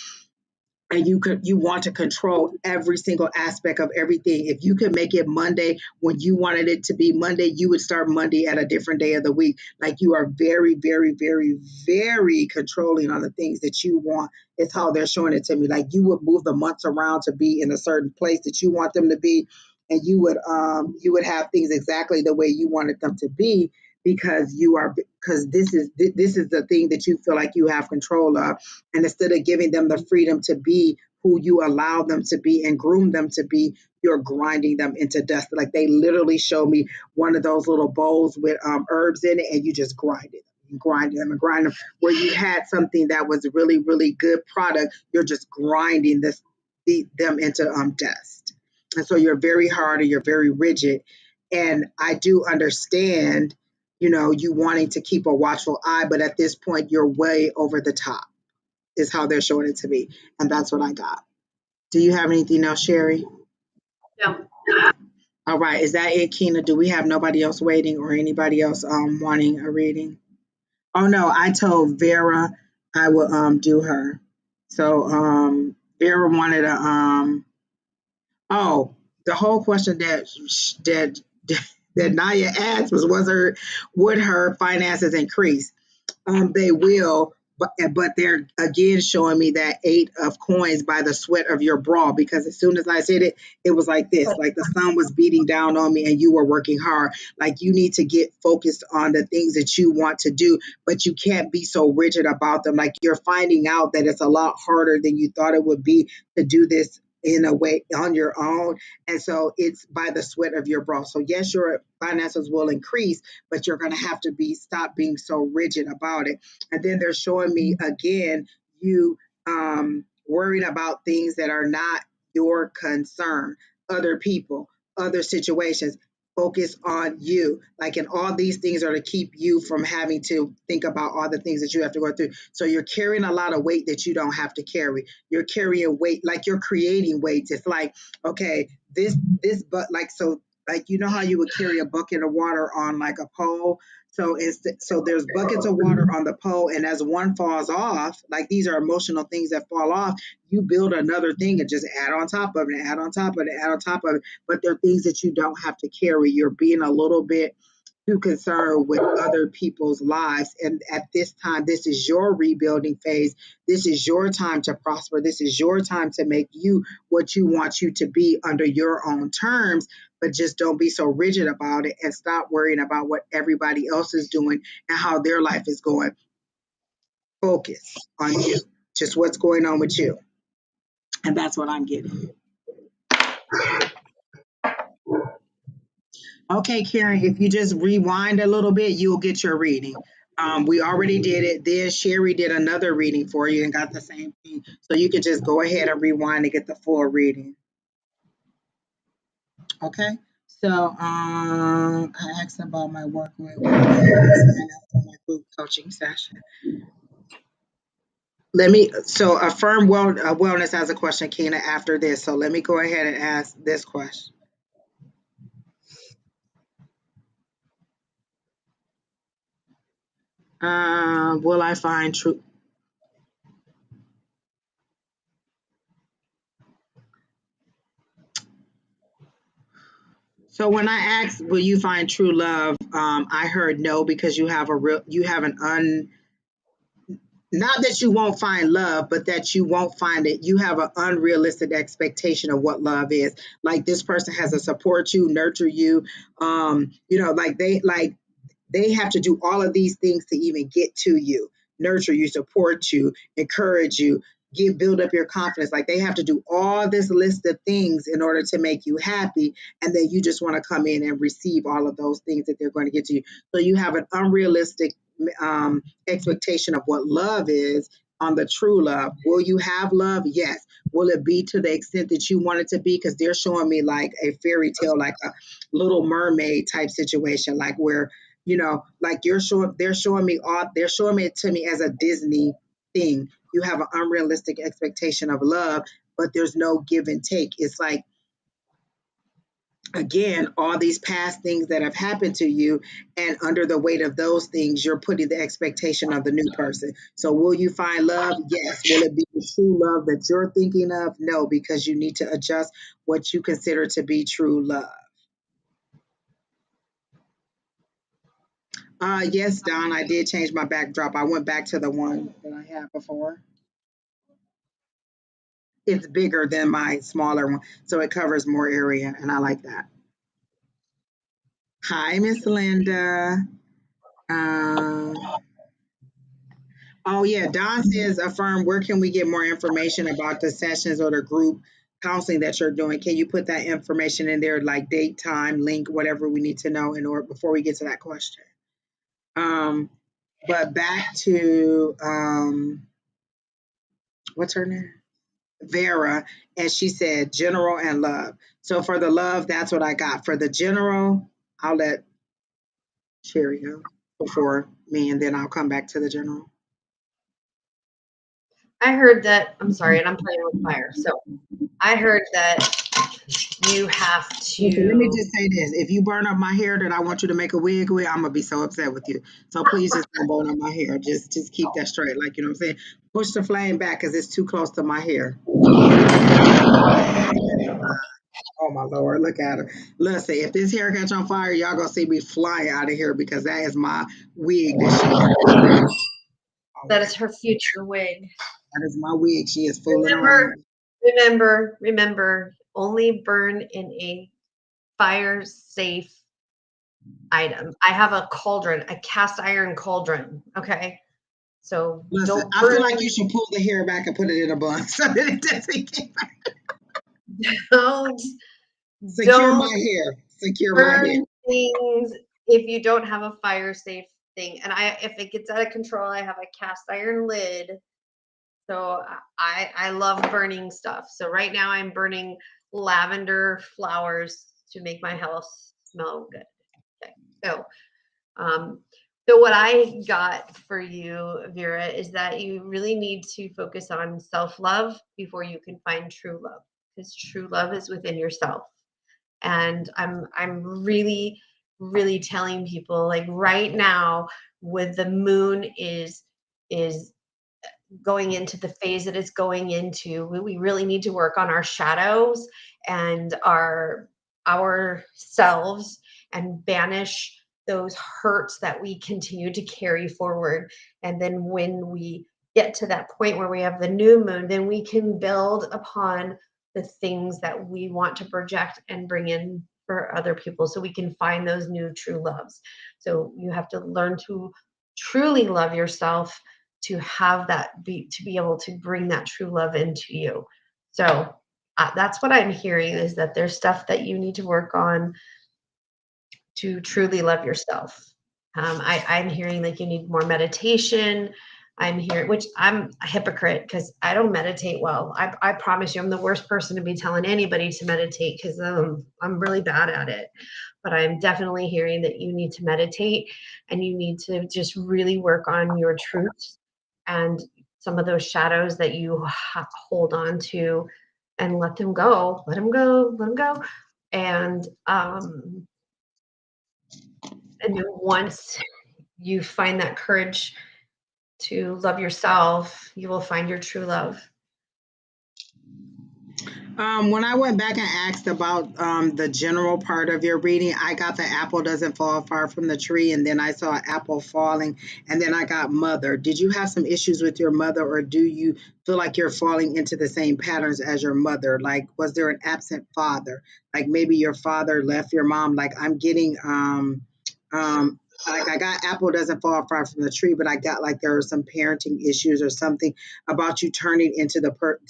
and you want to control every single aspect of everything. If you could make it Monday when you wanted it to be Monday, you would start Monday at a different day of the week. Like you are very, very, very, very controlling on the things that you want. It's how they're showing it to me. Like you would move the months around to be in a certain place that you want them to be, and you would have things exactly the way you wanted them to be because this is the thing that you feel like you have control of. And instead of giving them the freedom to be who you allow them to be and groom them to be, you're grinding them into dust. Like they literally show me one of those little bowls with herbs in it, and you just grind it and grind them and grind them. Where you had something that was really, really good product, you're just grinding them into dust. And so you're very hard and you're very rigid. And I do understand, you wanting to keep a watchful eye, but at this point, you're way over the top is how they're showing it to me. And that's what I got. Do you have anything else, Sherry? No. All right. Is that it, Keena? Do we have nobody else waiting or anybody else wanting a reading? Oh no, I told Vera I would do her. So Vera wanted a oh, the whole question that that Naya asked was would her finances increase? They will, but they're again showing me that 8 of coins by the sweat of your brow, because as soon as I said it, it was like this, like the sun was beating down on me and you were working hard. Like you need to get focused on the things that you want to do, but you can't be so rigid about them. Like you're finding out that it's a lot harder than you thought it would be to do this in a way on your own. And so it's by the sweat of your brow. So yes, your finances will increase, but you're going to have to stop being so rigid about it. And then they're showing me again, you worrying about things that are not your concern, other people, other situations. Focus on you. Like, and all these things are to keep you from having to think about all the things that you have to go through. So you're carrying a lot of weight that you don't have to carry. You're carrying weight, like you're creating weights. It's like, okay, but like, so like, you know how you would carry a bucket of water on like a pole. So there's buckets of water on the pole, and as one falls off, like these are emotional things that fall off, you build another thing and just add on top of it, add on top of it, add on top of it. But they're things that you don't have to carry. You're being a little bit too concerned with other people's lives. And at this time, this is your rebuilding phase. This is your time to prosper. This is your time to make you what you want you to be under your own terms. But just don't be so rigid about it and stop worrying about what everybody else is doing and how their life is going. Focus on you, just what's going on with you. And that's what I'm getting. Okay, Karen, if you just rewind a little bit, you'll get your reading. We already did it. Then Sherry did another reading for you and got the same thing. So you can just go ahead and rewind and get the full reading. Okay. So I asked about my work with sign up for my group coaching session. So affirm wellness has a question, Kina, after this. So let me go ahead and ask this question. Will I find true? So when I asked, will you find true love? I heard no, because you have not that you won't find love, but that you won't find it. You have an unrealistic expectation of what love is. Like this person has to support you, nurture you. They have to do all of these things to even get to you, nurture you, support you, encourage you, build up your confidence. Like they have to do all this list of things in order to make you happy. And then you just want to come in and receive all of those things that they're going to get to you. So you have an unrealistic expectation of what love is on the true love. Will you have love? Yes. Will it be to the extent that you want it to be? Because they're showing me like a fairy tale, like a Little Mermaid type situation, like where You know, like they're showing me it to me as a Disney thing. You have an unrealistic expectation of love, but there's no give and take. It's like, again, all these past things that have happened to you, and under the weight of those things, you're putting the expectation of the new person. So will you find love? Yes. Will it be the true love that you're thinking of? No, because you need to adjust what you consider to be true love. Yes, Don, I did change my backdrop. I went back to the one that I had before. It's bigger than my smaller one, so it covers more area, and I like that. Hi, Miss Linda. Um, oh yeah, Don says, affirm. Where can we get more information about the sessions or the group counseling that you're doing? Can you put that information in there, like date, time, link, whatever we need to know in order before we get to that question? But back to what's her name? Vera, and she said general and love. So for the love, that's what I got. For the general, I'll let Sherry go before me, and then I'll come back to the general. I heard that, I'm sorry, and I'm playing with fire. So I heard that you have Okay, let me to, just say this. If you burn up my hair that I want you to make a wig with, I'm gonna be so upset with you. So please just don't burn up my hair. Just keep that straight. Like, you know what I'm saying? Push the flame back because it's too close to my hair. Oh my Lord, look at her. Listen, if this hair catch on fire, y'all gonna see me flying out of here because that is my wig that she has. All that right. is her future wig. That is my wig. She is fooling Remember, around. remember, only burn in a fire safe item. I have a cauldron, a cast iron cauldron. Okay. So Listen, don't I feel burn, like you should pull the hair back and put it in a bun so that it doesn't get don't, secure my don't hair. Secure my hair. burn things if you don't have a fire safe thing. And if it gets out of control, I have a cast iron lid. So I love burning stuff. So right now I'm burning lavender flowers to make my house smell good. Okay. Um, so what I got for you, Vera, is that you really need to focus on self-love before you can find true love, because true love is within yourself. And I'm really, really telling people, like, right now, with the moon is going into the phase that it's going into, we really need to work on our shadows and ourselves, and banish those hurts that we continue to carry forward. And then when we get to that point where we have the new moon, then we can build upon the things that we want to project and bring in for other people, so we can find those new true loves. So you have to learn to truly love yourself, to have that to be able to bring that true love into you. So that's what I'm hearing, is that there's stuff that you need to work on to truly love yourself. I'm hearing like you need more meditation. I'm here, which I'm a hypocrite because I don't meditate well. I promise you, I'm the worst person to be telling anybody to meditate, because I'm really bad at it. But I'm definitely hearing that you need to meditate, and you need to just really work on your truths and some of those shadows that you hold on to, and let them go. Let them go. Let them go. And and then once you find that courage to love yourself, you will find your true love. When I went back and asked about the general part of your reading, I got the apple doesn't fall far from the tree, and then I saw apple falling, and then I got mother. Did you have some issues with your mother, or do you feel like you're falling into the same patterns as your mother? Like, was there an absent father? Like maybe your father left your mom. Like I'm getting um, like I got apple doesn't fall far from the tree, but I got like there were some parenting issues or something about you turning into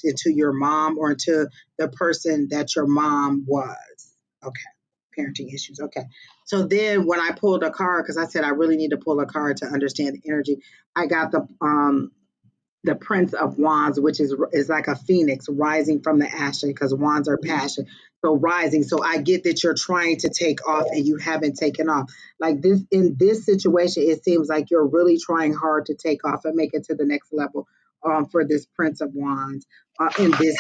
into your mom, or into the person that your mom was. Okay. Parenting issues. Okay. So then when I pulled a card, because I said I really need to pull a card to understand the energy, I got the Prince of Wands, which is like a phoenix rising from the ashes, because wands are passion. So rising. So I get that you're trying to take off and you haven't taken off. Like this, in this situation, it seems like you're really trying hard to take off and make it to the next level. For this Prince of Wands, in this,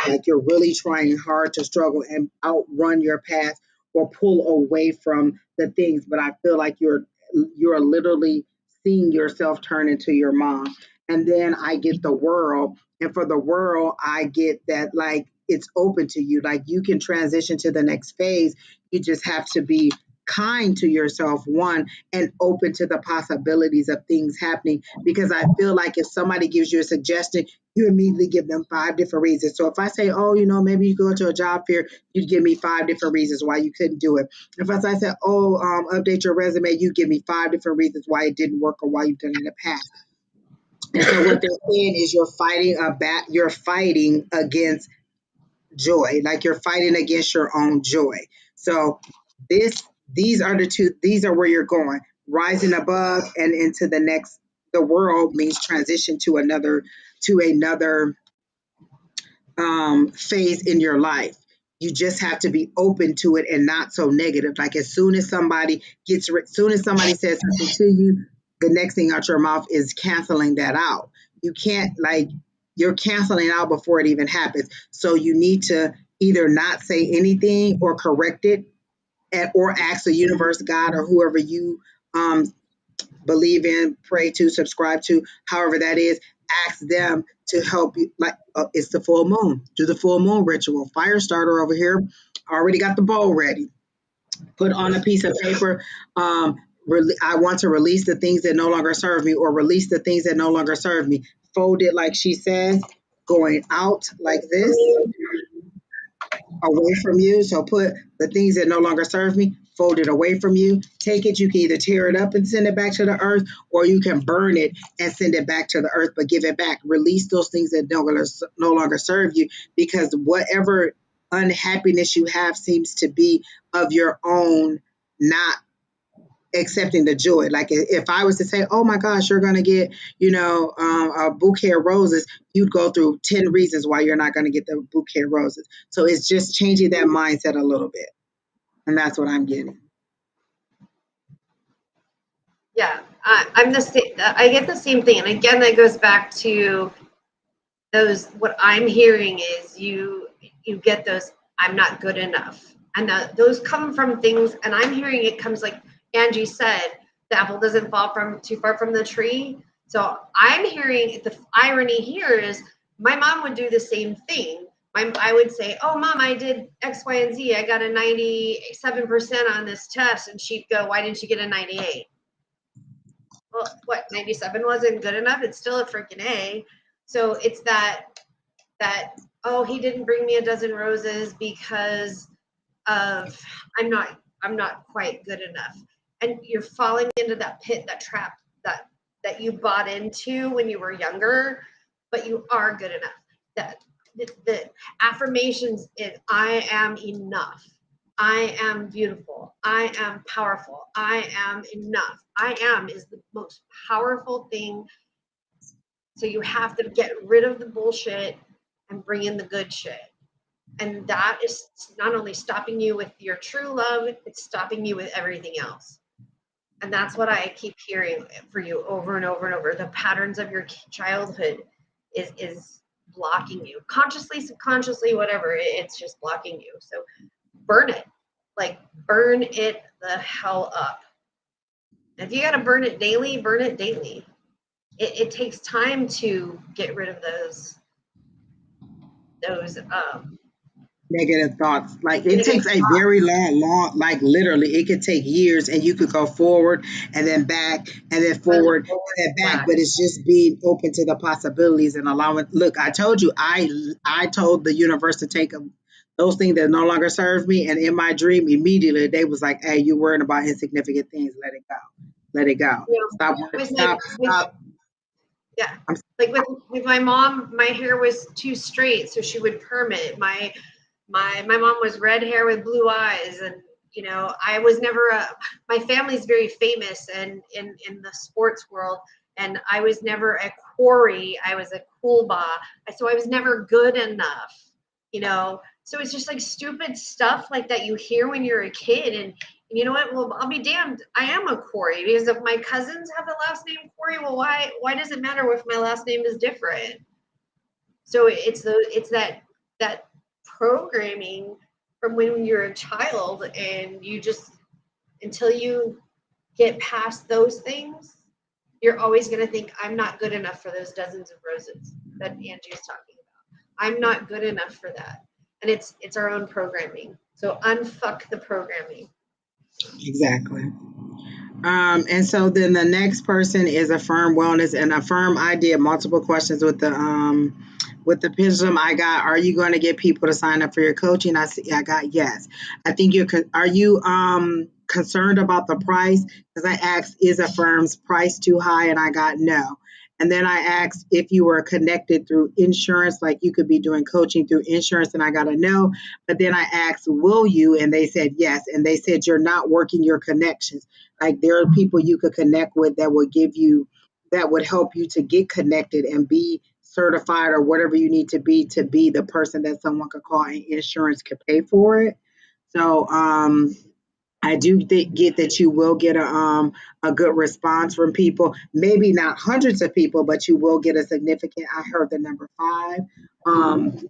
like you're really trying hard to struggle and outrun your past or pull away from the things. But I feel like you're literally seeing yourself turn into your mom. And then I get the world, and for the world, I get that like it's open to you. Like you can transition to the next phase. You just have to be kind to yourself, one, and open to the possibilities of things happening. Because I feel like if somebody gives you a suggestion, you immediately give them five different reasons. So if I say, oh, maybe you go to a job fair, you'd give me five different reasons why you couldn't do it. If I said, oh, update your resume, you give me five different reasons why it didn't work or why you've done it in the past. And so what they're saying is you're fighting against joy, like you're fighting against your own joy. So these are these are where you're going, rising above and into the next. The world means transition to another phase in your life. You just have to be open to it and not so negative. Like as soon as somebody says something to you, the next thing out your mouth is canceling that out. You can't, like, you're canceling out before it even happens. So you need to either not say anything or correct it, or ask the universe, God, or whoever you believe in, pray to, subscribe to, however that is, ask them to help you. Like it's the full moon. Do the full moon ritual. Fire starter over here. Already got the bowl ready. Put on a piece of paper. I want to release the things that no longer serve me, or release the things that no longer serve me. Fold it like she says, going out like this, away from you. So put the things that no longer serve me, fold it away from you. Take it. You can either tear it up and send it back to the earth, or you can burn it and send it back to the earth, but give it back. Release those things that no longer serve you, because whatever unhappiness you have seems to be of your own, not accepting the joy. Like if I was to say, oh my gosh, you're going to get, a bouquet of roses, you'd go through 10 reasons why you're not going to get the bouquet of roses. So it's just changing that mindset a little bit. And that's what I'm getting. Yeah, I'm the same. I get the same thing. And again, that goes back to those, what I'm hearing is you get those, I'm not good enough. And those come from things, and I'm hearing it comes like Angie said, the apple doesn't fall from too far from the tree. So I'm hearing the irony here is my mom would do the same thing. I would say, oh, Mom, I did X, Y, and Z. I got a 97% on this test. And she'd go, why didn't you get a 98? Well, what, 97 wasn't good enough? It's still a freaking A. So it's that, oh, he didn't bring me a dozen roses because of I'm not quite good enough. And you're falling into that pit, that trap that you bought into when you were younger, but you are good enough. That the affirmations is I am enough. I am beautiful. I am powerful. I am enough. I am is the most powerful thing. So you have to get rid of the bullshit and bring in the good shit. And that is not only stopping you with your true love, it's stopping you with everything else. And that's what I keep hearing for you over and over and over. The patterns of your childhood is blocking you. Consciously, subconsciously, whatever, it's just blocking you. So burn it. Like burn it the hell up. If you got to burn it daily, burn it daily. It takes time to get rid of those negative thoughts. Like it takes a very long, like literally it could take years, and you could go forward and then back and then forward and then back. But it's just being open to the possibilities and allowing. Look, I told you, I told the universe to take them. Those things that no longer serve me, and in my dream, immediately they was like, "Hey, you're worrying about insignificant things. Let it go. Let it go. Yeah. Stop." Yeah, like with my mom, my hair was too straight, so she would perm it. My mom was red hair with blue eyes, and I was never my family's very famous and in the sports world, and I was never a quarry. I was a cool ba, so I was never good enough. So it's just like stupid stuff like that you hear when you're a kid. And you know what? Well, I'll be damned. I am a Corey, because if my cousins have the last name Corey, well, why does it matter if my last name is different? So it's that programming from when you're a child, and you just, until you get past those things, you're always going to think, I'm not good enough for those dozens of roses that Angie is talking about. I'm not good enough for that. And it's our own programming. So unfuck the programming. Exactly. And so then the next person is Affirm Wellness, and Affirm, I did multiple questions with the pendulum. I got, are you going to get people to sign up for your coaching? I got yes. I think are you concerned about the price? Because I asked, is Affirm's price too high? And I got no. And then I asked if you were connected through insurance, like you could be doing coaching through insurance, and I got a no. But then I asked, will you? And they said yes. And they said you're not working your connections. Like there are people you could connect with that will give you, that would help you to get connected and be certified or whatever you need to be the person that someone could call and insurance could pay for it. So I do get that you will get a good response from people. Maybe not hundreds of people, but you will get a significant. I heard the number five.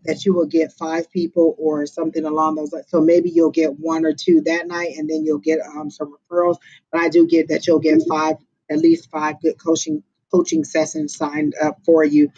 That you will get five people or something along those lines. So maybe you'll get one or two that night, and then you'll get some referrals. But I do get that you'll get five, at least five good coaching sessions signed up for you.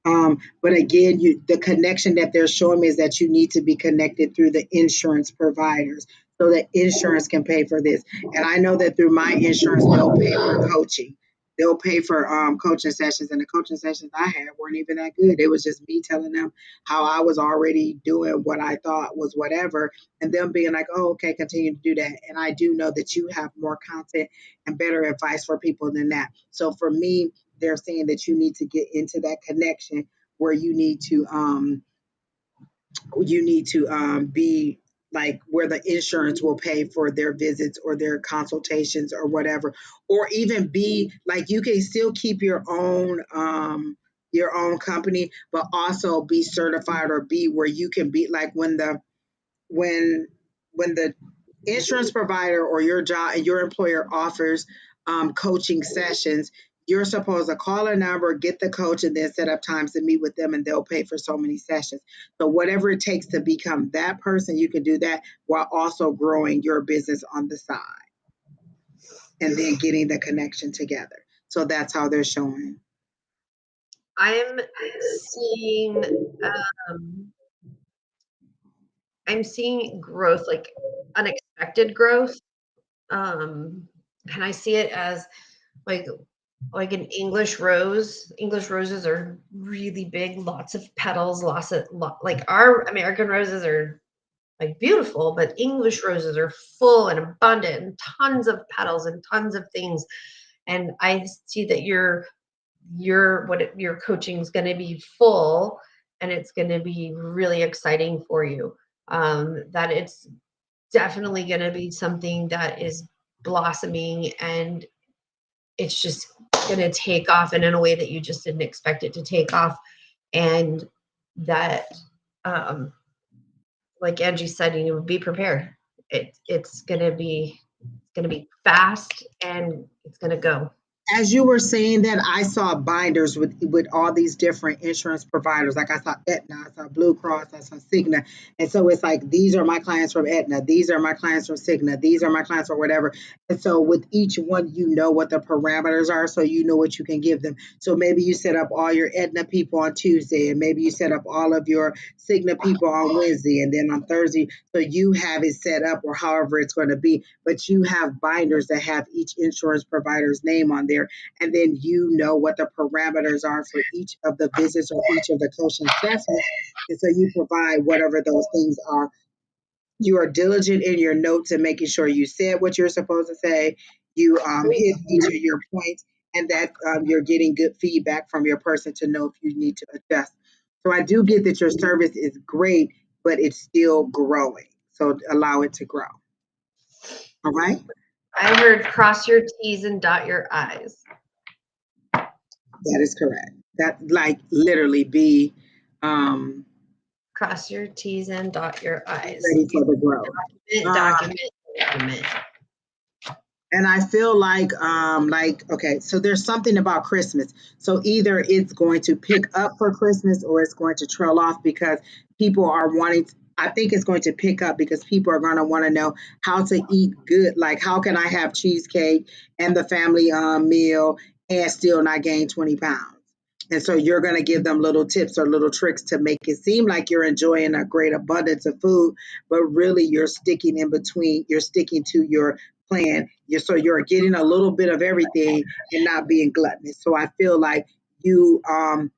But again, the connection that they're showing me is that you need to be connected through the insurance providers so that insurance can pay for this. And I know that through my insurance, they'll pay for coaching. They'll pay for coaching sessions, and the coaching sessions I had weren't even that good. It was just me telling them how I was already doing what I thought was whatever, and them being like, "Oh, okay, continue to do that." And I do know that you have more content and better advice for people than that. So for me, they're saying that you need to get into that connection where you need to be like where the insurance will pay for their visits or their consultations or whatever, or even be like you can still keep your own company, but also be certified or be where you can be like when when the insurance provider or your job your employer offers coaching sessions, you're supposed to call a number, get the coach, and then set up times to meet with them, and they'll pay for so many sessions. So whatever it takes to become that person, you can do that while also growing your business on the side and then getting the connection together. So that's how they're showing. I'm seeing um, I'm seeing growth, like unexpected growth. And I see it as like an English rose. English roses are really big, lots of petals, like our American roses are like beautiful, but English roses are full and abundant and tons of petals and tons of things. And I see that your coaching is going to be full, and it's going to be really exciting for you. That it's definitely going to be something that is blossoming, and it's just going to take off, and in a way that you just didn't expect it to take off. And that, like Angie said, you know, be prepared. It's going to be fast, and it's going to go. As you were saying that, I saw binders with all these different insurance providers. Like I saw Aetna, I saw Blue Cross, I saw Cigna. And so it's like, these are my clients from Aetna, these are my clients from Cigna, these are my clients or whatever. And so with each one, you know what the parameters are, so you know what you can give them. So maybe you set up all your Aetna people on Tuesday, and maybe you set up all of your Cigna people on Wednesday, and then on Thursday. So you have it set up, or however it's going to be, but you have binders that have each insurance provider's name on there. And then you know what the parameters are for each of the visits or each of the coaching sessions. And so you provide whatever those things are. You are diligent in your notes and making sure you said what you're supposed to say. You hit each of your points, and that you're getting good feedback from your person to know if you need to adjust. So I do get that your service is great, but it's still growing. So allow it to grow. All right. I heard cross your T's and dot your I's. That is correct. That like literally be um Cross your T's and dot your I's. Ready for the growth. Document. And I feel like, okay, so there's something about Christmas. So either it's going to pick up for Christmas or it's going to trail off because people are wanting, I think it's going to pick up because people are going to want to know how to eat good. Like, how can I have cheesecake and the family meal and still not gain 20 pounds? And so you're going to give them little tips or little tricks to make it seem like you're enjoying a great abundance of food, but really you're sticking in between, you're sticking to your plan. You're getting a little bit of everything and not being gluttonous. So I feel like you're going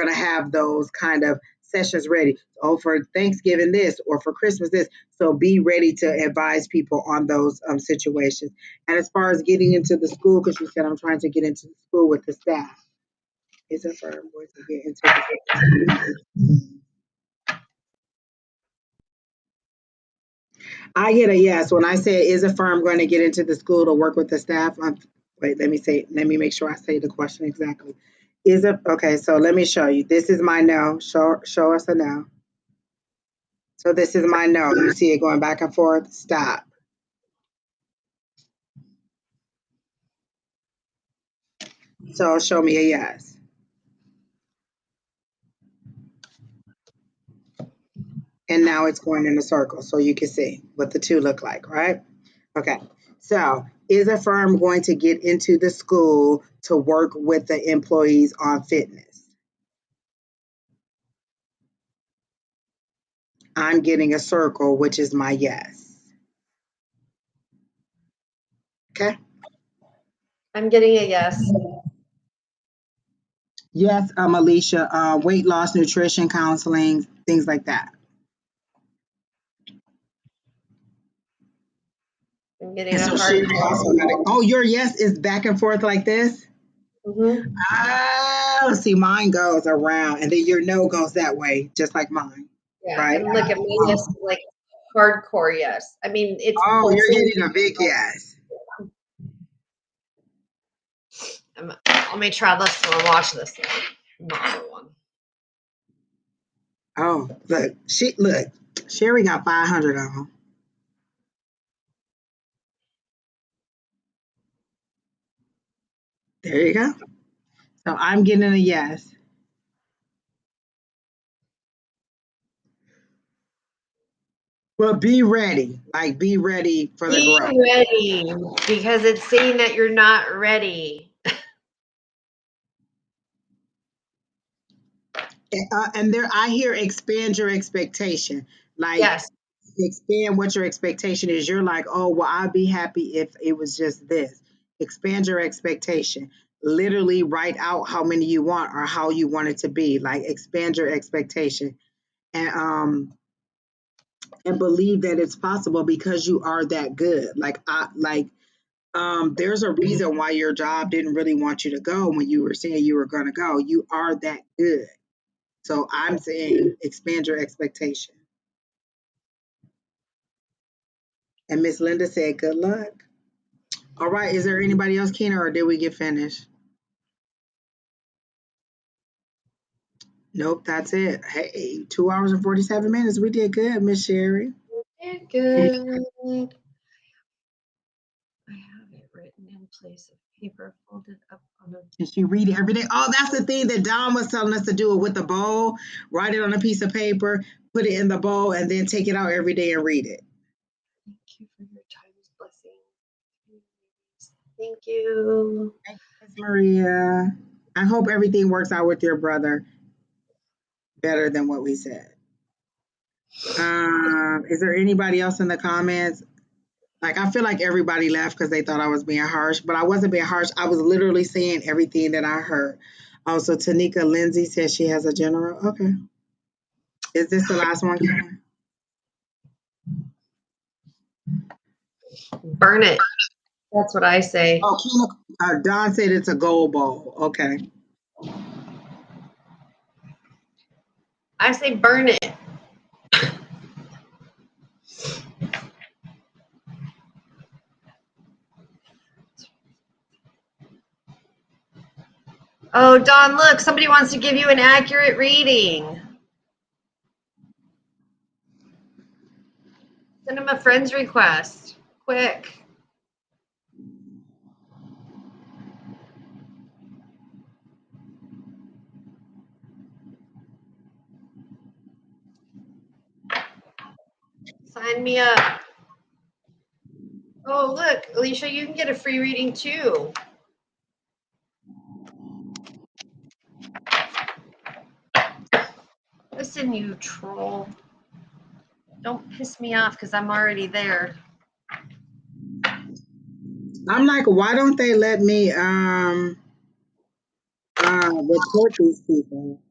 to have those kind of sessions ready. Oh, for Thanksgiving this or for Christmas this. So be ready to advise people on those situations. And as far as getting into the school, because you said I'm trying to get into the school with the staff. Is a firm going to get into the I get a yes. When I said, is a firm going to get into the school to work with the staff? Wait, let me make sure I say the question exactly. Is it, okay, so let me show you. This is my no. Show us a no. So this is my no. You see it going back and forth? Stop. So show me a yes. And now it's going in a circle so you can see what the two look like, right? Okay. So is a firm going to get into the school to work with the employees on fitness? I'm getting a circle, which is my yes. Okay. I'm getting a yes. Yes, Alicia, weight loss, nutrition, counseling, things like that. I'm getting And a so hard she also got it. Oh, your yes is back and forth like this? Mm-hmm. Oh, see, mine goes around and then your no goes that way, just like mine, Yeah, right? I'm like a yes, like hardcore yes. I mean, it's Oh, you're pulsing. getting a big yes. Let me try this one. Watch this one. Another one. Oh, look, Sherry got 500 of them. There you go. So I'm getting a yes. But be ready. Like, be ready for the Be growth. ready because it's saying that you're not ready. And there, I hear expand your expectation. Like, Yes. expand what your expectation is. You're like, oh, well, I'd be happy if it was just this. Expand your expectation. Literally write out how many you want or how you want it to be. Like, expand your expectation. And believe that it's possible because you are that good. There's a reason why your job didn't really want you to go when you were saying you were going to go. You are that good. So I'm saying expand your expectation. And Miss Linda said, good luck. All right. Is there anybody else, Keena, or did we get finished? Nope, that's it. Hey, 2 hours and 47 minutes. We did good, Miss Sherry. Good. I have it written in place of paper folded up on a. And she read it every day. Oh, that's the thing that Don was telling us to do it with the bowl. Write it on a piece of paper, put it in the bowl, and then take it out every day and read it. Thank you for your timeless blessing. Thank you. Thank you, Miss Maria. I hope everything works out with your brother better than what we said. Is there anybody else in the comments? Like, I feel like everybody left because they thought I was being harsh, but I wasn't being harsh. I was literally saying everything that I heard. Also, Tanika Lindsay says she has a general. Okay. Is this the last one, Karen? Burn it. That's what I say. Oh, Don said it's a gold bowl. Okay. I say burn it. Oh, Don, look, somebody wants to give you an accurate reading. friends request. Quick. Sign me up. Oh, look, Alicia, you can get a free reading too. Listen, you troll. Don't piss me off because I'm already there. I'm like, why don't they let me report these people?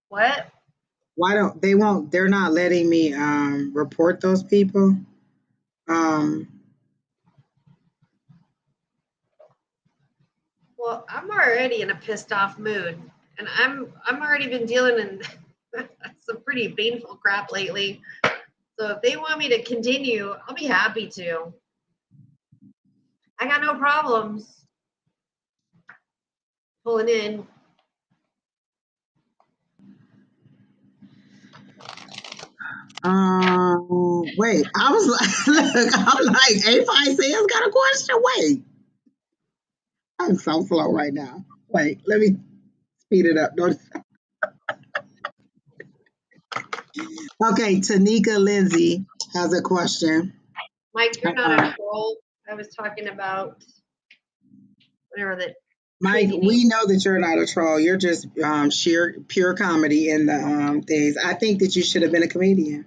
What? Why don't they won't they're not letting me report those people? Well, I'm already in a pissed off mood, and I'm already been dealing in some pretty painful crap lately. So if they want me to continue, I'll be happy to. I got no problems pulling in. Wait, I was like, look, I'm like, A5C's got a question. Wait, I'm so slow right now. Wait, let me speed it up. Okay, Tanika Lindsay has a question. Mike, you're not a troll. I was talking about whatever that Mike, crazy name. we know that you're not a troll. You're just sheer pure comedy in the things. I think that you should have been a comedian.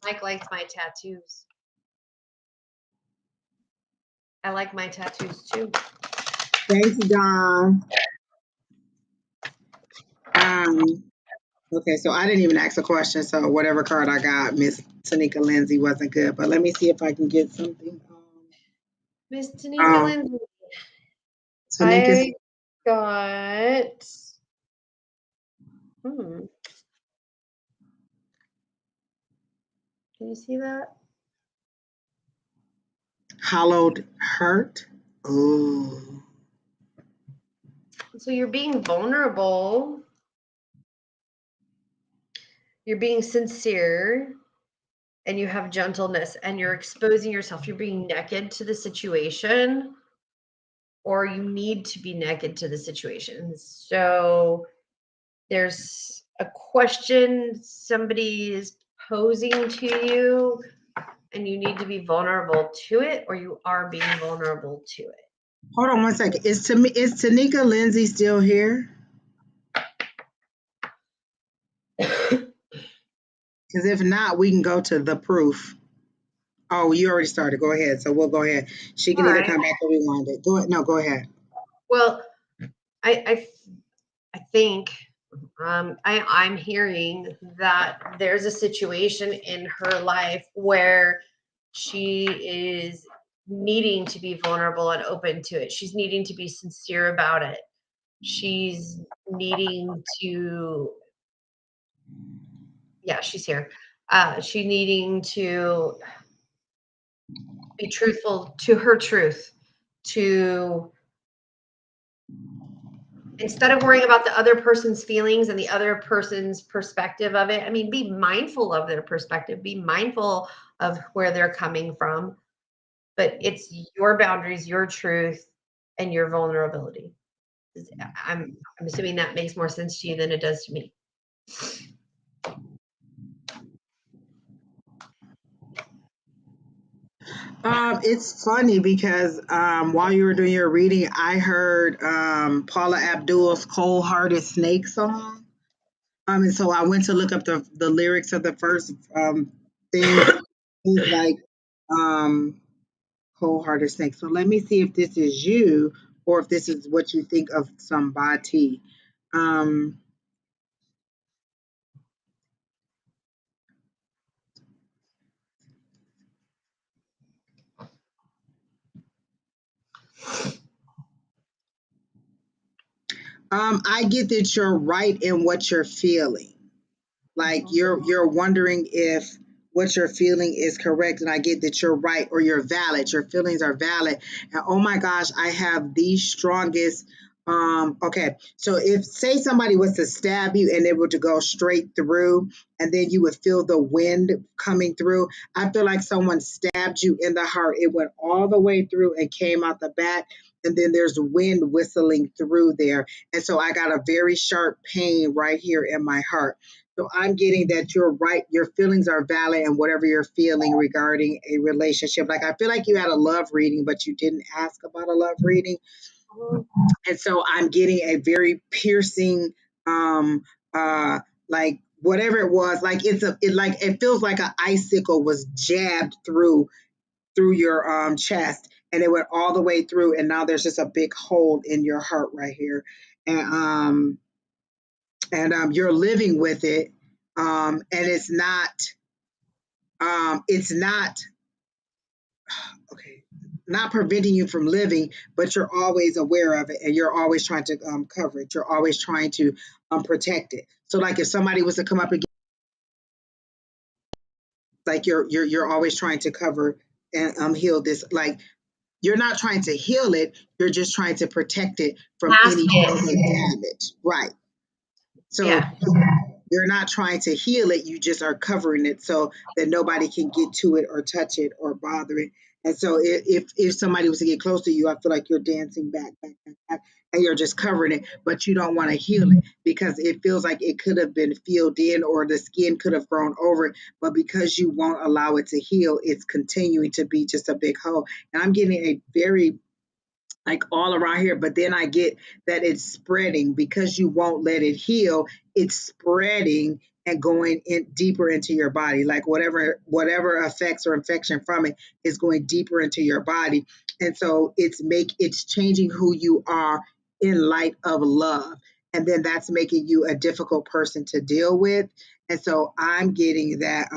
Mike likes my tattoos. I like my tattoos too. Thanks, Don. Okay, so I didn't even ask a question, so whatever card I got, Miss Tanika Lindsay wasn't good. But let me see if I can get something. Miss Tanika Lindsay. Tanika's I got. Can you see that? hollowed hurt. Ooh. So you're being vulnerable. You're being sincere, and you have gentleness, and you're exposing yourself. You're being naked to the situation, or you need to be naked to the situation. So there's a question somebody is posing to you, and you need to be vulnerable to it, or you are being vulnerable to it. Hold on one second. Is Tanika Lindsay still here? Because if not, we can go to the proof. Oh, you already started. Go ahead. So we'll go ahead. She can either come back or rewind it. Go ahead. No, go ahead. Well, I think I'm hearing that there's a situation in her life where she is needing to be vulnerable and open to it. She's needing to be sincere about it. She's needing to, yeah, she's here. She's needing to be truthful to her truth, to instead of worrying about the other person's feelings and the other person's perspective of it. I mean, be mindful of their perspective, be mindful of where they're coming from, but it's your boundaries, your truth, and your vulnerability. I'm assuming that makes more sense to you than it does to me. It's funny because while you were doing your reading, I heard Paula Abdul's "Cold Hearted Snake" song. And so I went to look up the lyrics of the first thing. It's like "Cold Hearted Snake." So let me see if this is you or if this is what you think of somebody. I get that you're right in what you're feeling. Like you're wondering if what you're feeling is correct, and I get that you're right or you're valid. Your feelings are valid. And oh my gosh, I have the strongest Okay, so if say somebody was to stab you and it were to go straight through, and then you would feel the wind coming through. I feel like someone stabbed you in the heart. It went all the way through and came out the back, and then there's wind whistling through there. And so I got a very sharp pain right here in my heart. So I'm getting that you're right. Your feelings are valid and whatever you're feeling regarding a relationship. Like I feel like you had a love reading, but you didn't ask about a love reading. And so I'm getting a very piercing, um, like whatever it was, like it feels like an icicle was jabbed through your chest, and it went all the way through, and now there's just a big hole in your heart right here, and you're living with it, and it's not okay, not preventing you from living, but you're always aware of it and you're always trying to cover it. You're always trying to protect it. So like if somebody was to come up against, like you're always trying to cover and heal this. Like you're not trying to heal it, you're just trying to protect it from any further damage. Right. So Yeah. you're not trying to heal it, you just are covering it so that nobody can get to it or touch it or bother it. And so if somebody was to get close to you, I feel like you're dancing back, and you're just covering it, but you don't want to heal it because it feels like it could have been filled in or the skin could have grown over it. But because you won't allow it to heal, it's continuing to be just a big hole. And I'm getting a very like all around here, but then I get that it's spreading because you won't let it heal. It's spreading and going in deeper into your body. Like whatever effects or infection from it is going deeper into your body. And so it's changing who you are in light of love. And then that's making you a difficult person to deal with. And so I'm getting that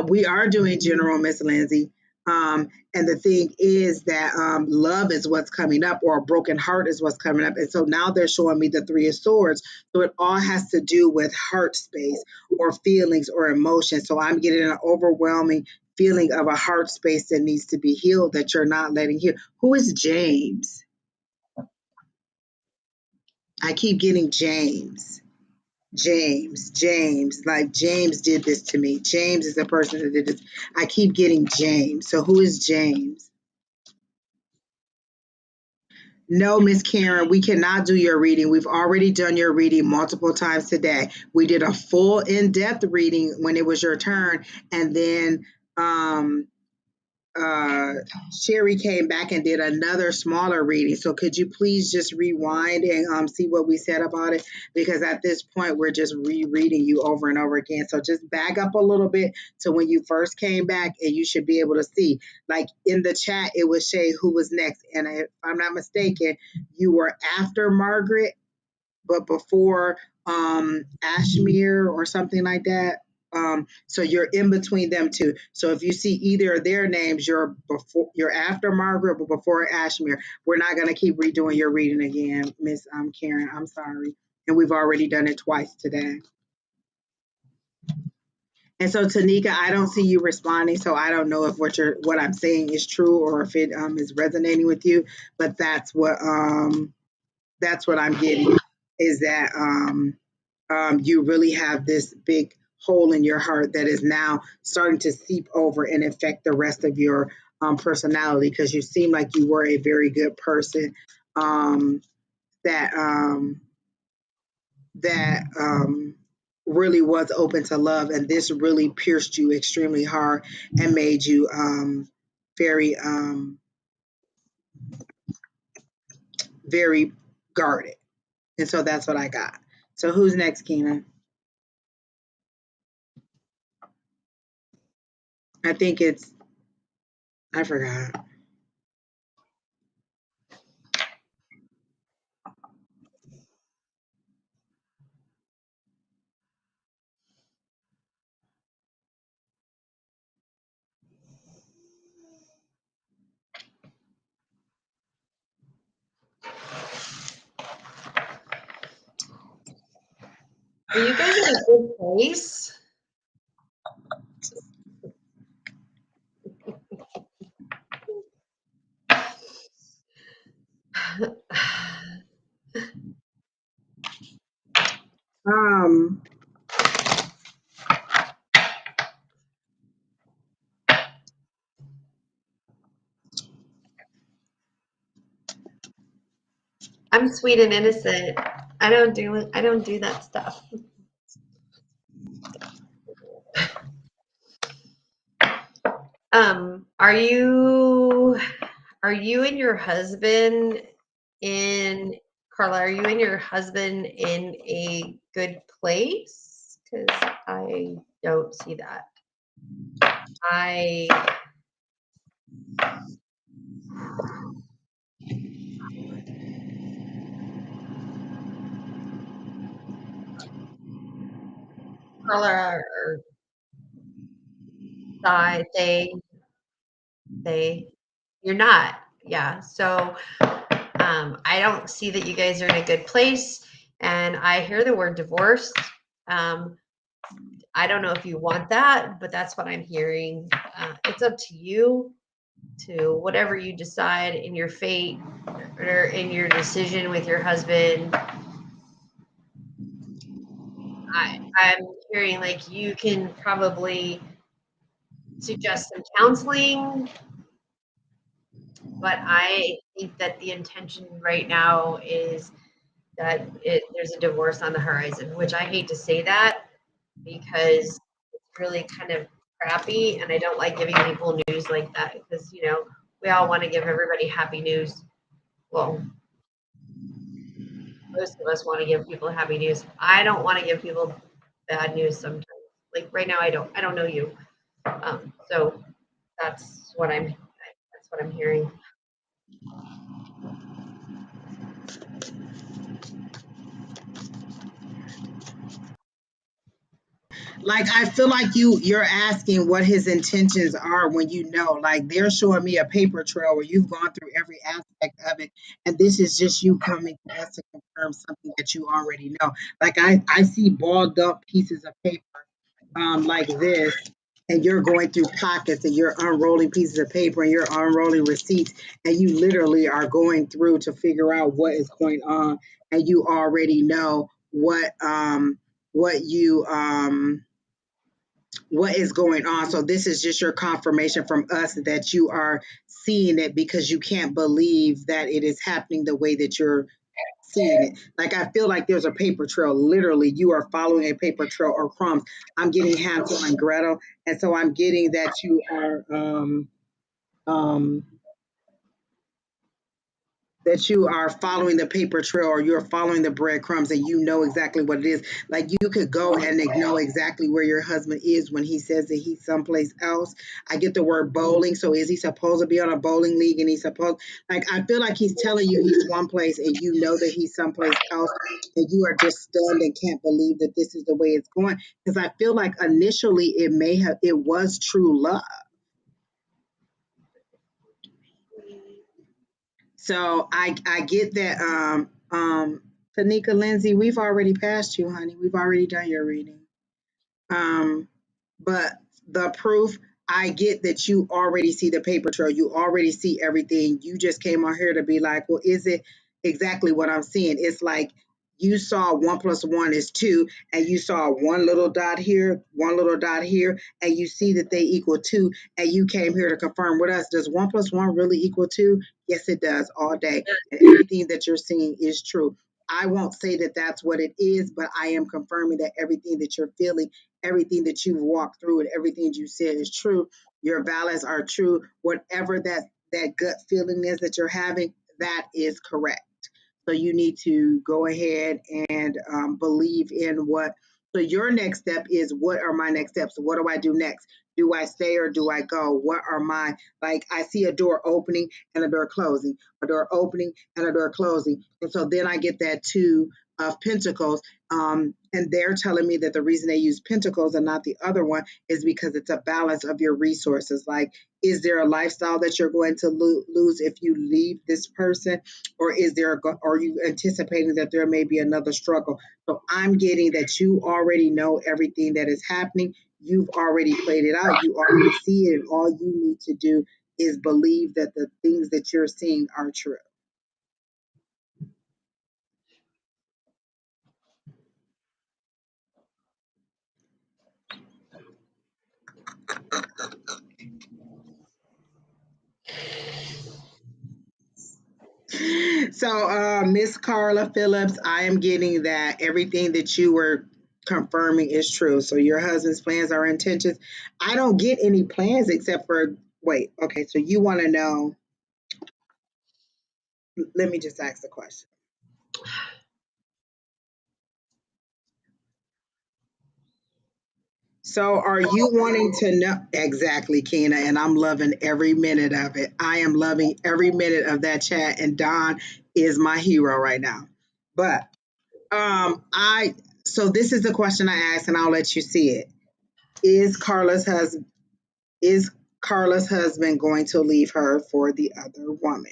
we are doing general, Miss Lindsay. And the thing is that love is what's coming up, or a broken heart is what's coming up. And so now they're showing me the Three of Swords. So it all has to do with heart space or feelings or emotions. So I'm getting an overwhelming feeling of a heart space that needs to be healed that you're not letting heal. Who is James? I keep getting James. James, like James did this to me. James is the person that did this. I keep getting James. So who is James? No, Miss Karen, we cannot do your reading. We've already done your reading multiple times today. We did a full in-depth reading when it was your turn, and then uh, Sherry came back and did another smaller reading. So could you please just rewind and see what we said about it? Because at this point, we're just rereading you over and over again. So just back up a little bit to when you first came back, and you should be able to see. Like in the chat, it would say who was next. And if I'm not mistaken, you were after Margaret, but before Ashmere or something like that. So you're in between them two. So if you see either of their names, you're after Margaret, but before Ashmere. We're not going to keep redoing your reading again, Miss Karen. I'm sorry, and we've already done it twice today. And so Tanika, I don't see you responding, so I don't know if what I'm saying is true or if it is resonating with you. But that's what I'm getting, is that you really have this big hole in your heart that is now starting to seep over and affect the rest of your personality, because you seem like you were a very good person that really was open to love, and this really pierced you extremely hard and made you very very guarded. And so that's what I got. So who's next, Keena? I think I forgot. Are you guys in a good place? Um, I'm sweet and innocent. I don't do that stuff. Are you and your husband in Carla, are you and your husband in a good place? Because I don't see that. I Carla or they you're not. Yeah. So I don't see that you guys are in a good place. And I hear the word divorce. Um, I don't know if you want that, but that's what I'm hearing. It's up to you to whatever you decide in your fate or in your decision with your husband. I'm hearing like you can probably suggest some counseling, but I think that the intention right now is that there's a divorce on the horizon, which I hate to say that because it's really kind of crappy, and I don't like giving people news like that because we all want to give everybody happy news. Well, most of us want to give people happy news. I don't want to give people bad news sometimes. Like right now, I don't know you, so that's what I'm hearing. like I feel like you're asking what his intentions are when like they're showing me a paper trail where you've gone through every aspect of it, and this is just you coming to us to confirm something that you already know. Like I see balled up pieces of paper like this, and you're going through pockets and you're unrolling pieces of paper and you're unrolling receipts, and you literally are going through to figure out what is going on, and you already know what you what is going on. So this is just your confirmation from us that you are seeing it because you can't believe that it is happening the way that you're seeing it. Like I feel like there's a paper trail. Literally, you are following a paper trail or crumbs. I'm getting Hansel and Gretel, and so I'm getting that you are um, following the paper trail or you're following the breadcrumbs and you know exactly what it is. Like you could go and know exactly where your husband is when he says that he's someplace else. I get the word bowling. So is he supposed to be on a bowling league and he's supposed like I feel like he's telling you he's one place and you know that he's someplace else and you are just stunned and can't believe that this is the way it's going. Because I feel like initially it was true love. So I get that Tanika Lindsay, we've already passed you, honey. We've already done your reading. Um, but the proof, I get that you already see the paper trail. You already see everything. You just came on here to be like, well, is it exactly what I'm seeing? It's like you saw 1 + 1 is 2, and you saw one little dot here, one little dot here, and you see that they equal 2, and you came here to confirm with us. Does 1 + 1 really equal 2? Yes, it does all day. And everything that you're seeing is true. I won't say that that's what it is, but I am confirming that everything that you're feeling, everything that you've walked through, and everything you said is true. Your values are true. Whatever that gut feeling is that you're having, that is correct. So you need to go ahead and believe in what. So your next step is, what are my next steps? What do I do next? Do I stay or do I go? What are my, like, I see a door opening and a door closing, a door opening and a door closing. And so then I get that 2 of Pentacles. And they're telling me that the reason they use Pentacles and not the other one is because it's a balance of your resources. Like, is there a lifestyle that you're going to lose if you leave this person? Or are you anticipating that there may be another struggle? So I'm getting that you already know everything that is happening. You've already played it out. You already see it. And all you need to do is believe that the things that you're seeing are true. So, Miss Carla Phillips, I am getting that everything that you were confirming is true. So your husband's plans are intentions. I don't get any plans except for wait. Okay, so you want to know? Let me just ask the question. So, are you wanting to know exactly, Keena? And I'm loving every minute of it. I am loving every minute of that chat, and Don is my hero right now. But I so this is the question I asked, and I'll let you see it. Is is Carla's husband going to leave her for the other woman?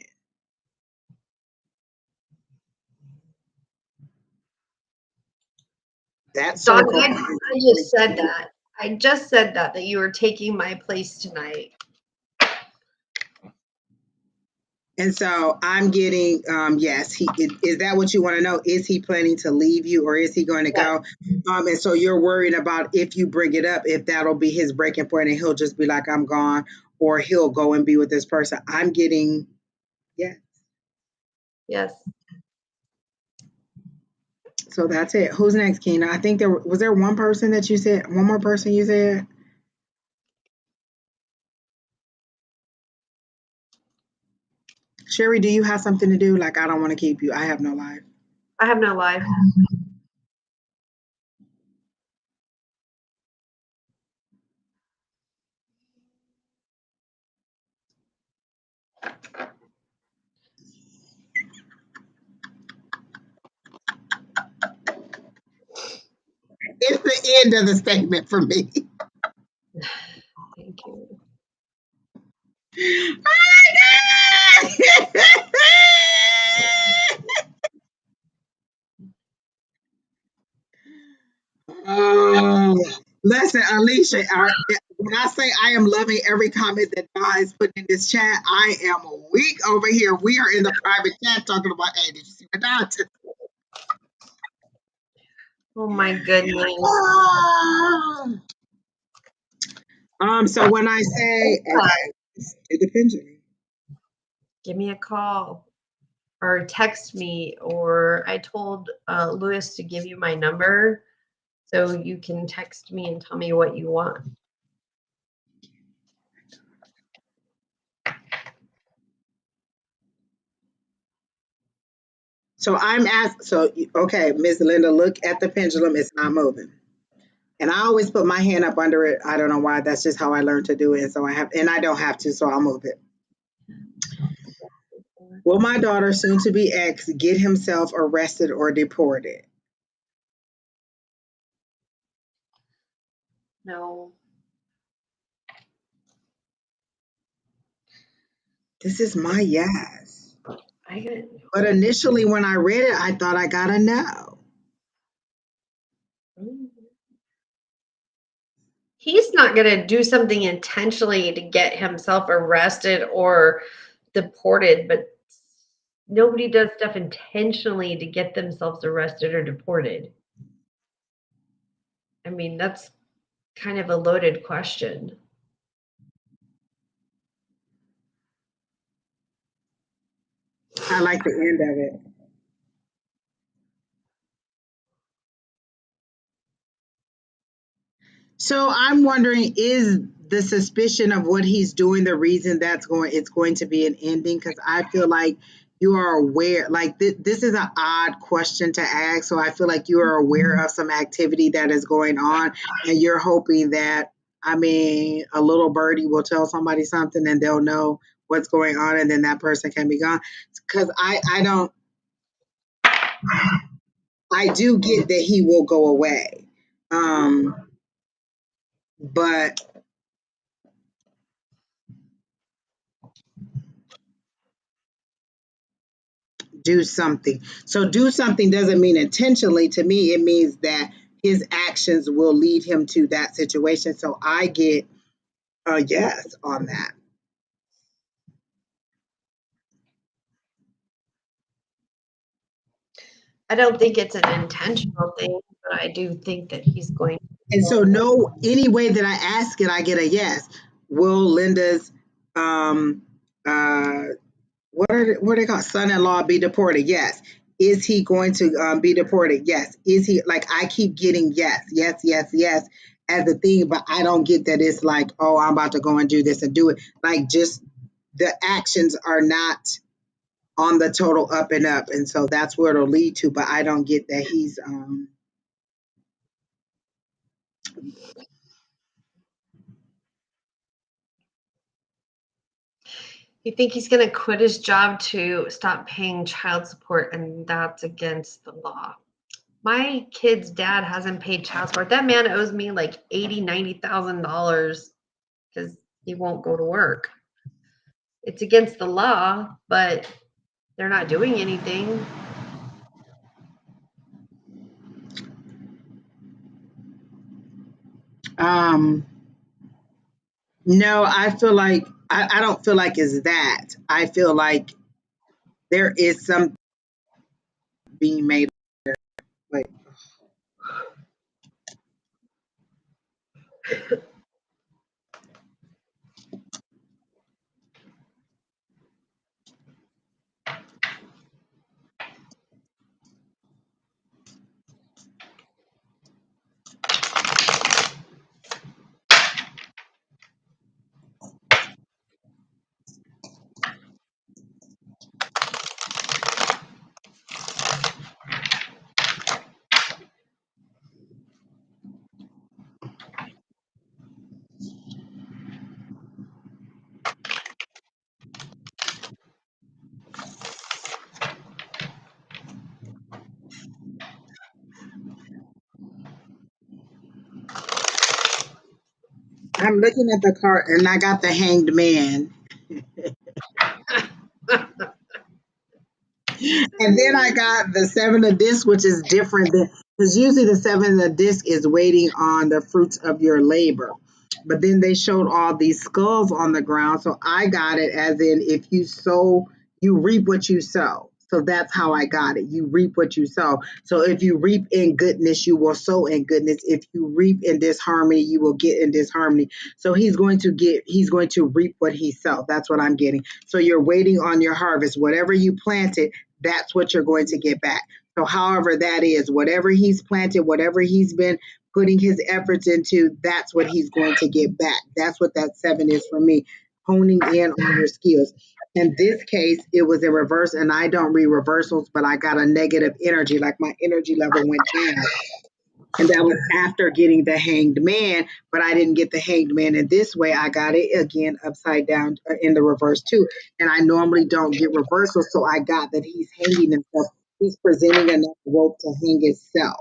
That Don, circle. I just said that. I just said that you were taking my place tonight. And so I'm getting, yes, is that what you want to know? Is he planning to leave you or is he going to Yes. go? And so you're worried about if you bring it up, if that'll be his breaking point and he'll just be like, I'm gone, or he'll go and be with this person. I'm getting, yeah. Yes. So that's it. Who's next, Keena? I think there one person that you said, one more person you said. Sherry, do you have something to do? Like, I don't want to keep you. I have no life. I have no life. It's the end of the statement for me. Thank you. Oh, listen, Alicia, when I say I am loving every comment that Don is putting in this chat, I am weak over here. We are in the private chat talking about, hey, did you see what Don did? Oh my goodness. So when I say, okay, it depends on you. Give me a call or text me, or I told Lewis to give you my number so you can text me and tell me what you want. So I'm asked, so, okay, Miss Linda, look at the pendulum. It's not moving. And I always put my hand up under it. I don't know why. That's just how I learned to do it. And so and I don't have to, so I'll move it. Will my daughter, soon to be ex, get himself arrested or deported? No. This is my yes. I got But initially, when I read it, I thought I got a no. He's not going to do something intentionally to get himself arrested or deported, but nobody does stuff intentionally to get themselves arrested or deported. I mean, that's kind of a loaded question. I like the end of it. So I'm wondering, is the suspicion of what he's doing the reason it's going to be an ending? Because I feel like you are aware, like this is an odd question to ask. So I feel like you are aware of some activity that is going on, and you're hoping that, I mean, a little birdie will tell somebody something and they'll know what's going on, and then that person can be gone. Because I don't, I do get that he will go away. But do something. So do something doesn't mean intentionally. To me, it means that his actions will lead him to that situation. So I get a yes on that. I don't think it's an intentional thing, but I do think that he's going to And so no, any way that I ask it, I get a yes. Will Linda's um uh what are they called, son-in-law be deported? Yes. Is he going to be deported? Yes. Is he, like, I keep getting yes, yes, yes, yes as the thing, but I don't get that it's like, oh, I'm about to go and do this and do it. Like, just the actions are not on the total up and up, and so that's where it'll lead to. But I don't get that he's You think he's going to quit his job to stop paying child support, and that's against the law. My kid's dad hasn't paid child support. That man owes me like $90,000 because he won't go to work. It's against the law, but they're not doing anything. um no, I feel like I don't feel like it's that. I feel like there is some being made. Wait. I'm looking at the card and I got the Hanged Man. And then I got the seven of disc, which is different than, because usually the seven of disc is waiting on the fruits of your labor. But then they showed all these skulls on the ground. So I got it as in, if you sow, you reap what you sow. So that's how I got it. You reap what you sow. So if you reap in goodness, you will sow in goodness. If you reap in disharmony, you will get in disharmony. So he's going to reap what he sow. That's what I'm getting. So you're waiting on your harvest. Whatever you planted, that's what you're going to get back. So, however that is, whatever he's planted, whatever he's been putting his efforts into, that's what he's going to get back. That's what that seven is for me, honing in on your skills. In this case, it was in reverse, and I don't read reversals, but I got a negative energy, like my energy level went down. And that was after getting the Hanged Man, but I didn't get the Hanged Man in this way. I got it again upside down in the reverse too. And I normally don't get reversals, so I got that he's hanging himself. He's presenting enough rope to hang himself,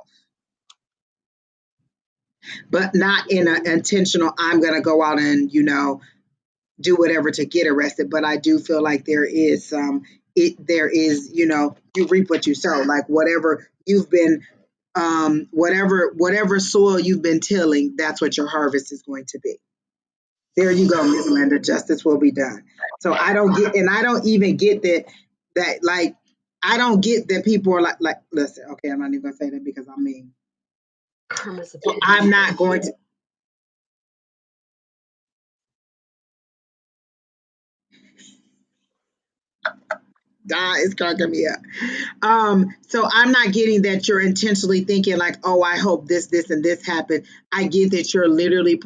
but not in an intentional, I'm going to go out and, do whatever to get arrested. But I do feel like there is there is, you reap what you sow. Like whatever you've been whatever soil you've been tilling, that's what your harvest is going to be. There you go, Miss Linda. Justice will be done. So I don't get, and I don't even get that like I don't get that people are like listen. Okay, I'm not even gonna say that because I mean, so I'm not going to. God, it's cracking me up. So I'm not getting that you're intentionally thinking like, oh, I hope this, and this happen. I get that you're literally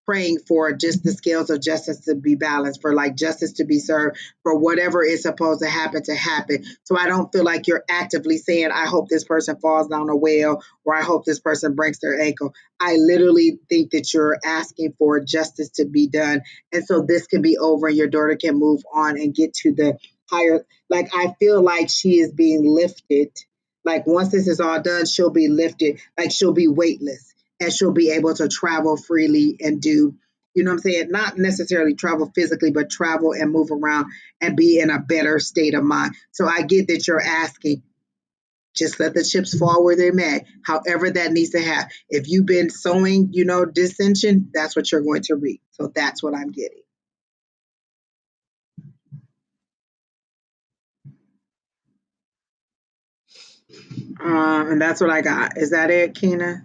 praying for just the scales of justice to be balanced, for like justice to be served, for whatever is supposed to happen. So I don't feel like you're actively saying, I hope this person falls down a well, or I hope this person breaks their ankle. I literally think that you're asking for justice to be done, and so this can be over and your daughter can move on and get to the higher. Like, I feel like she is being lifted. Like, once this is all done, she'll be lifted. Like, she'll be weightless and she'll be able to travel freely and do, you know what I'm saying? Not necessarily travel physically, but travel and move around and be in a better state of mind. So I get that you're asking, just let the chips fall where they may. However, that needs to happen. If you've been sowing, dissension, that's what you're going to reap. So that's what I'm getting. And that's what I got. Is that it, Keena?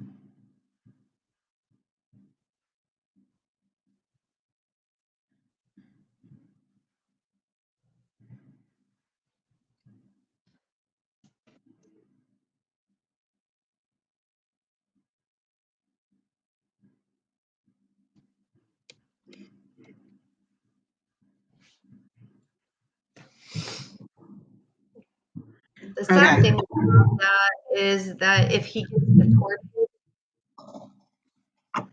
The sad thing about that is that if he gets deported,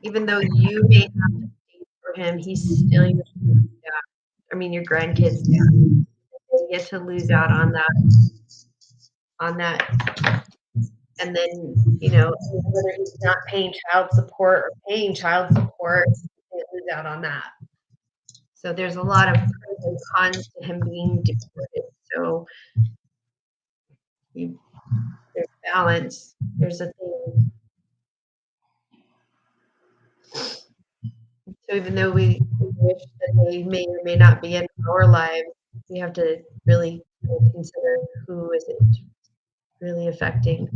even though you may have to pay for him, he's still your dad. I mean, your grandkids' dad. They get to lose out on that, and then whether he's not paying child support or paying child support, they lose out on that. So there's a lot of pros and cons to him being deported. So there's balance. There's a thing. So even though we wish that they may or may not be in our lives, we have to really consider who is it really affecting.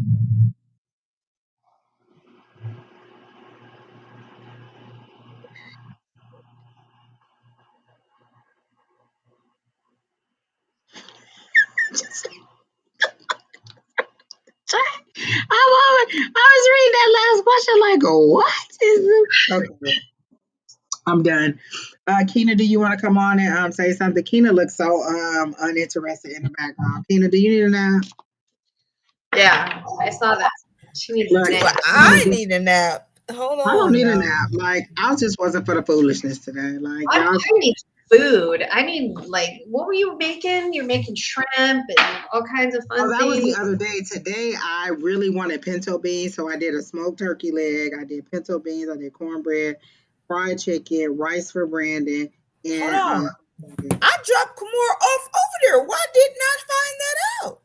I was reading that last question like, what is this? Okay, I'm done. Keena, do you want to come on and say something? Keena looks so uninterested in the background. Keena, do you need a nap? Yeah, I saw that. She needs Look, a Do nap. I need a nap? Hold I don't on need a now. nap. Like, I just wasn't for the foolishness today. Like, I y'all, need food. I need what were you making? You're making shrimp and all kinds of oh, fun that was the things. other day. Today, I really wanted pinto beans, so I did a smoked turkey leg. I did pinto beans. I did cornbread, fried chicken, rice for Brandon, Hold and on. I dropped Kamora off over there. Why didn't I find that out?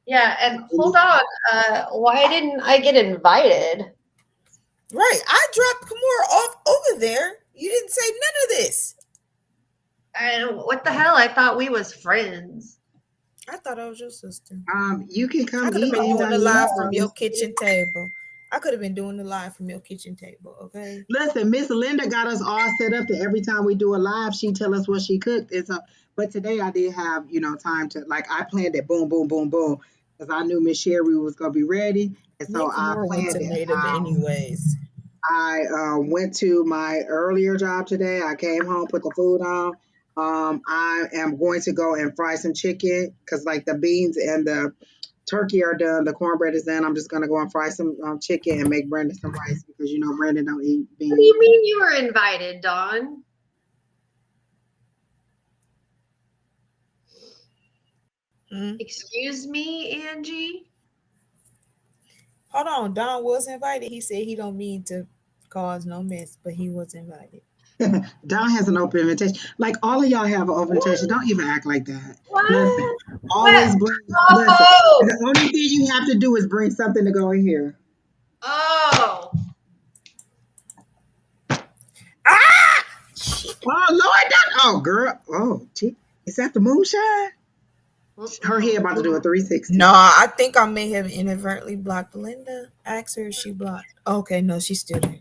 Yeah, and hold on. Why didn't I get invited? Right. I dropped Kamora off over there. You didn't say none of this. What the hell? I thought we was friends. I thought I was your sister. You can I come could have eat been doing anytime the you live want. from your kitchen table. I could have been doing the live from your kitchen table, okay? Listen, Miss Linda got us all set up that every time we do a live, she tell us what she cooked. And so, but today I did have, time to like I planned it boom, boom, boom, boom, because I knew Miss Sherry was gonna be ready, and Me so and I Kamora went planned to it. Native anyways. I went to my earlier job today. I came home, put the food on. I am going to go and fry some chicken because like the beans and the turkey are done. The cornbread is done. I'm just gonna go and fry some chicken and make Brandon some rice because Brandon don't eat What do beans. you mean you were invited, Dawn? Excuse me, Angie? Hold on. Don was invited. He said he don't mean to cause no mess, but he was invited. Don has an open invitation. Like all of y'all have an open invitation. Don't even act like that. Listen, What? always bring. Listen, Oh! the only thing you have to do is bring something to go in here. Oh! Ah! Oh Lord, that. Oh girl. Oh, gee. Is that the moonshine? Her head about to do a 360. No, I think I may have inadvertently blocked Linda. Ask her if she blocked. Okay, no, she's still there.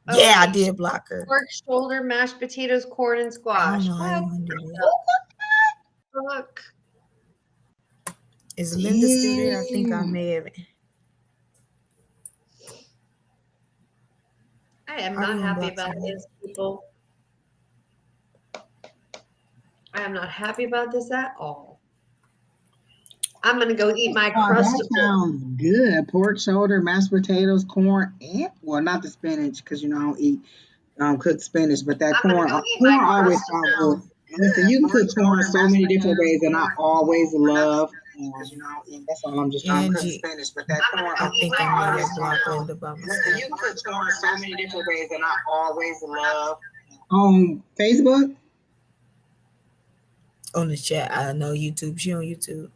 Oh, Yeah, I wait. did block her. Pork shoulder, mashed potatoes, corn, and I squash. don't know how Well, you gonna do this. look. Is Linda still there? I think I may have. I am How not you gonna happy block about somebody? this, people. I am not happy about this at all. I'm gonna go eat my Oh, that crustable. sounds good. Pork shoulder, mashed potatoes, corn, and well, not the spinach because I don't eat cooked spinach, but that I'm gonna corn, go eat my corn always sounds good. crustable. Listen, you can Pork cook corn shoulder, so mashed many different potatoes, ways, and I corn, always love because corn. That's all I'm just trying to cook Angie, spinach, but that I'm gonna corn, go I eat think my I may have crustable. blocked Linda by listen, mistake. you can cook corn so many different ways, and I always love. On Facebook, On the chat, I know YouTube. She on YouTube.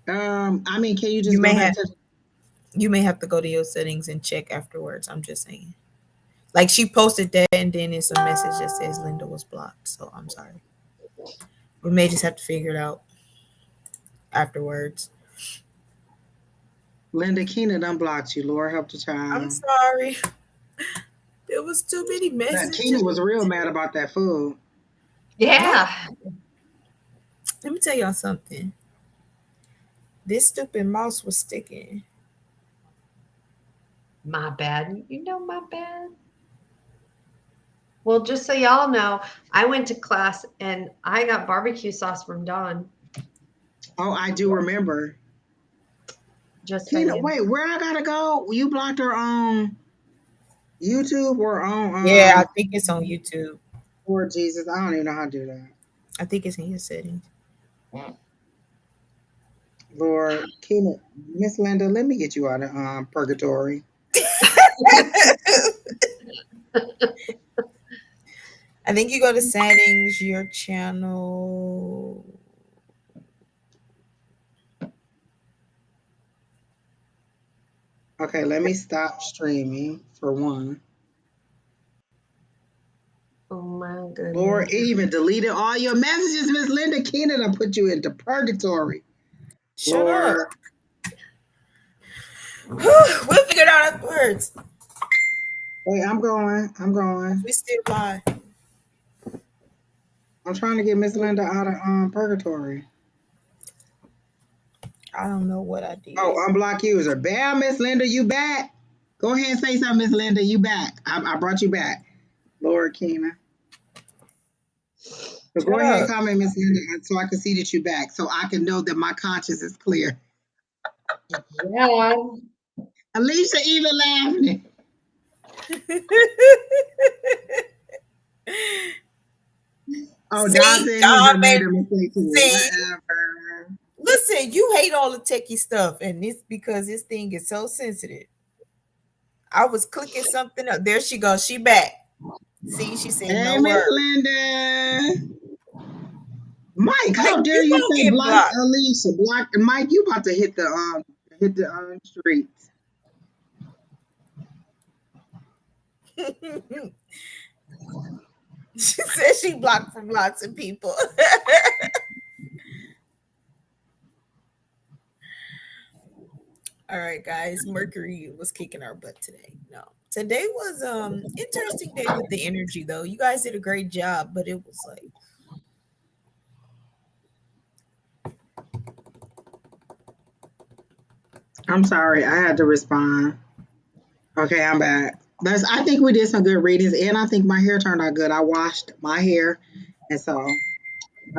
I mean, can you You just go may back have to? you may have to go to your settings and check afterwards. I'm just saying. Like she posted that, and then it's a message that says Linda was blocked. So I'm sorry. We may just have to figure it out afterwards. Linda Keena done blocked you. Lord help the I'm child. sorry. There was too many That messages. Keena was real mad about that food. Yeah. Let me tell y'all something. This stupid mouse was sticking. My bad. My bad. Well, just so y'all know, I went to class and I got barbecue sauce from Don. Oh, I do remember. Just Keena, saying. wait, where I gotta go? You blocked her on YouTube or on Yeah, I think it's on YouTube. Lord Jesus, I don't even know how to do that. I think it's in your settings. Lord, Keena, Miss Linda, let me get you out of purgatory. I think you go to settings, your channel. Okay, let me stop streaming for one. Oh my Lord, goodness. it even deleted all your messages, Miss Linda. Keena done put you into purgatory. Shut up. Lord. We'll figure it out afterwards. Wait, I'm going. We still live. I'm trying to get Miss Linda out of purgatory. I don't know what I did. Oh, unblock user. Bam, Miss Linda, you back. Go ahead and say something, Miss Linda. You back. I brought you back. Lord Keena. So go Shut ahead and up. comment, Miss Linda, so I can see that you back. So I can know that my conscience is clear. Yeah. Alicia even laughing. Oh, Don See, said he Don done made made. a mistake too. See, Whatever. listen, you hate all the techie stuff, and it's because this thing is so sensitive. I was clicking something up. There she goes. She back. See, she said Hey, no Miss word. Linda. Mike, Mike, how dare you you gonna say get block blocked. Alicia? Block Mike, you about to hit the streets. She said she blocked from lots of people. All right, guys. Mercury was kicking our butt today. No. Today was interesting day with the energy though. You guys did a great job, but it was like I'm sorry, I had to respond. Okay, I'm back. I think we did some good readings, and I think my hair turned out good. I washed my hair, and so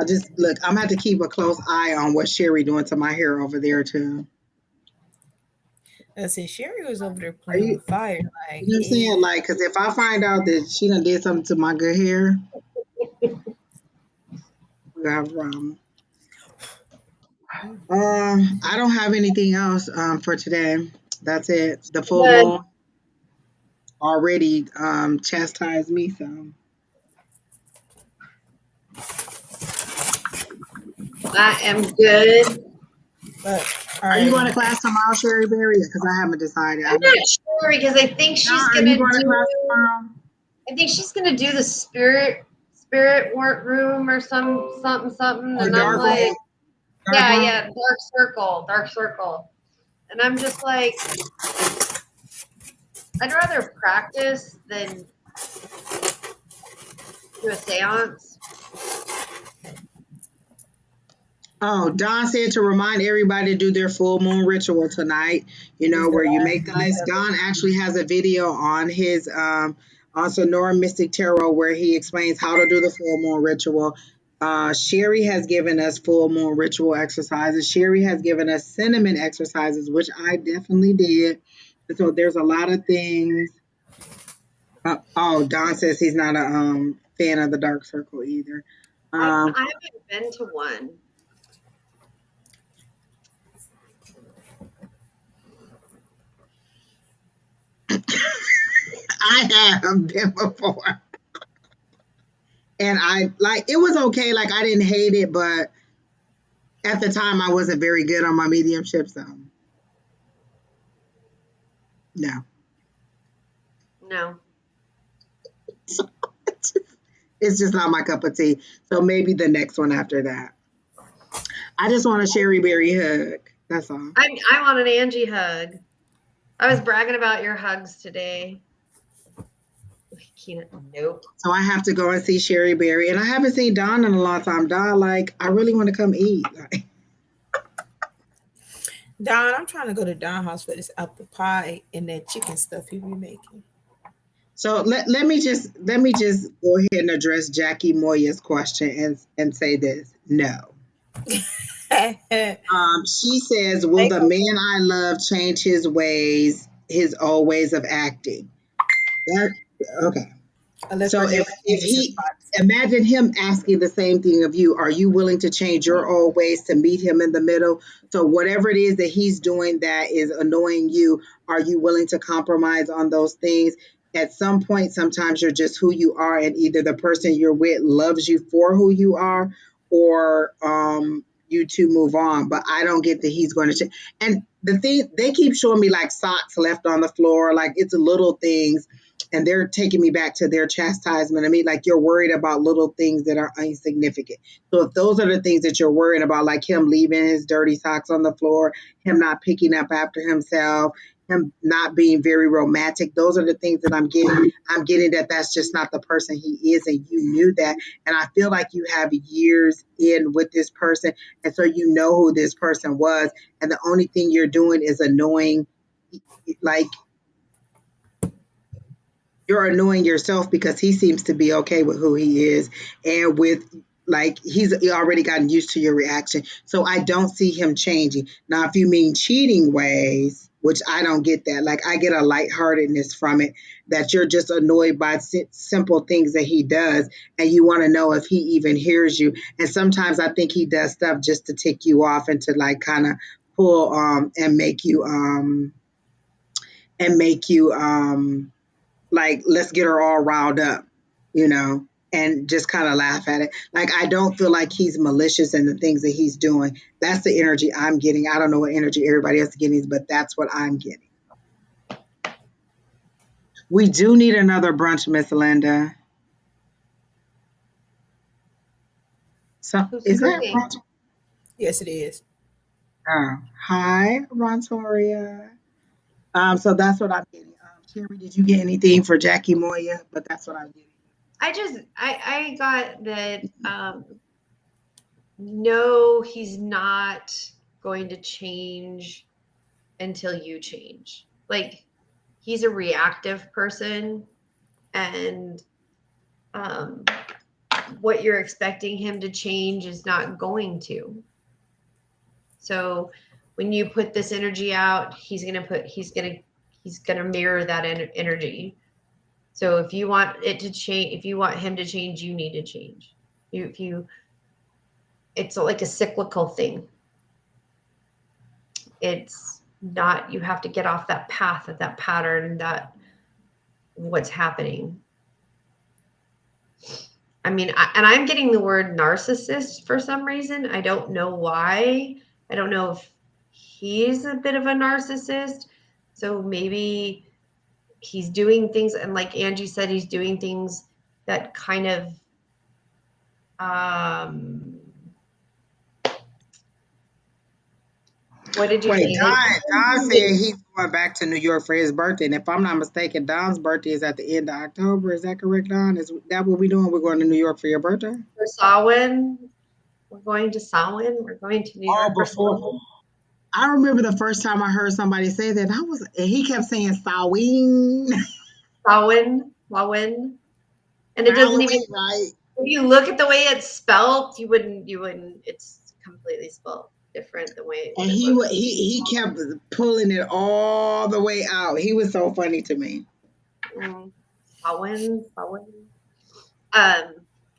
I just look. I'm gonna have to keep a close eye on what Sherry doing to my hair over there too. I said Sherry was over there Are playing you? with fire. You Like, know what I'm yeah. saying? Like, because if I find out that she done did something to my good hair, we gonna have a problem. I don't have anything else for today. That's it. The full Good. moon already chastised me, so. I am good. But all Are you going right. to class tomorrow, Sherry Berry? Because I haven't decided. I'm not sure because I think she's Are you gonna going to do. class tomorrow? I think she's gonna do the spirit work room or something, Or and I'm dark like, room? Dark yeah, room? yeah, dark circle, and I'm just like, I'd rather practice than do a seance. Oh, Don said to remind everybody to do their full moon ritual tonight, It's the where you last make the night list. of it. Don actually has a video on his on Sonoran Mystic Tarot where he explains how to do the full moon ritual. Sherry has given us full moon ritual exercises. Sherry has given us cinnamon exercises, which I definitely did. So there's a lot of things. Oh, Don says he's not a fan of the dark circle either. I Um, haven't been to one. I have been before. And I like it was okay. Like I didn't hate it, but at the time I wasn't very good on my mediumship, so no. No. So it's just not my cup of tea. So maybe the next one after that. I just want a Sherry Berry hug. That's all. I want an Angie hug. I was bragging about your hugs today. Nope. So I have to go and see Sherry Berry. And I haven't seen Don in a long time. Don, like, I really want to come eat. Like, Don, I'm trying to go to Don house for this apple pie and that chicken stuff he be making. So let me just go ahead and address Jackie Moya's question and say this. No. She says, will They the go man I love change his old ways of acting? That okay. unless So we're if naming names and he spots. imagine him asking the same thing of you, are you willing to change your old ways to meet him in the middle? So whatever it is that he's doing that is annoying you, are you willing to compromise on those things? At some point, sometimes you're just who you are, and either the person you're with loves you for who you are, or you two move on. But I don't get that he's going to change. And the thing they keep showing me like socks left on the floor, like it's little things and they're taking me back to their chastisement. I mean, like you're worried about little things that are insignificant. So if those are the things that you're worried about, like him leaving his dirty socks on the floor, him not picking up after himself, him not being very romantic, those are the things that I'm getting. I'm getting that that's just not the person he is, and you knew that. And I feel like you have years in with this person, and so you know who this person was, and the only thing you're doing is annoying, like you're annoying yourself because he seems to be okay with who he is and with like he's already gotten used to your reaction. So I don't see him changing. Now, if you mean cheating ways, which I don't get that, like I get a lightheartedness from it that you're just annoyed by simple things that he does and you want to know if he even hears you. And sometimes I think he does stuff just to tick you off and to like kind of pull and make you like let's get her all riled up, you know, and just kind of laugh at it. Like I don't feel like he's malicious in the things that he's doing. That's the energy I'm getting. I don't know what energy everybody else is getting, but that's what I'm getting. We do need another brunch, Miss Linda. So Who's is that cooking? brunch? Yes, it is. Oh, hi, Rontoria. So that's what I'm getting. Sherry, did you get anything for Jackie Moya? But that's what I'm getting. I got that no, he's not going to change until you change. Like he's a reactive person and um what you're expecting him to change is not going to. So when you put this energy out, he's gonna mirror that energy. So if you want it to change, if you want him to change, you need to change. If you, it's like a cyclical thing. It's not, you have to get off that path of that pattern, that what's happening. I mean, and I'm getting the word narcissist for some reason. I don't know why. I don't know if he's a bit of a narcissist. So maybe he's doing things, and like Angie said, he's doing things that kind of what did you Wait, say? Don said he's going back to New York for his birthday. And if I'm not mistaken, Don's birthday is at the end of October. Is that correct, Don? Is that what we're doing? We're going to New York for your birthday? For Samhain, we're going to Samhain. We're going to New Oh, York for before. Samhain. I remember the first time I heard somebody say that. And he kept saying Sawing. Samhain. And it doesn't even, Halloween, right? if you look at the way it's spelled, you wouldn't, it's completely spelled different the way And it he looks. he kept pulling it all the way out. He was so funny to me. Samhain.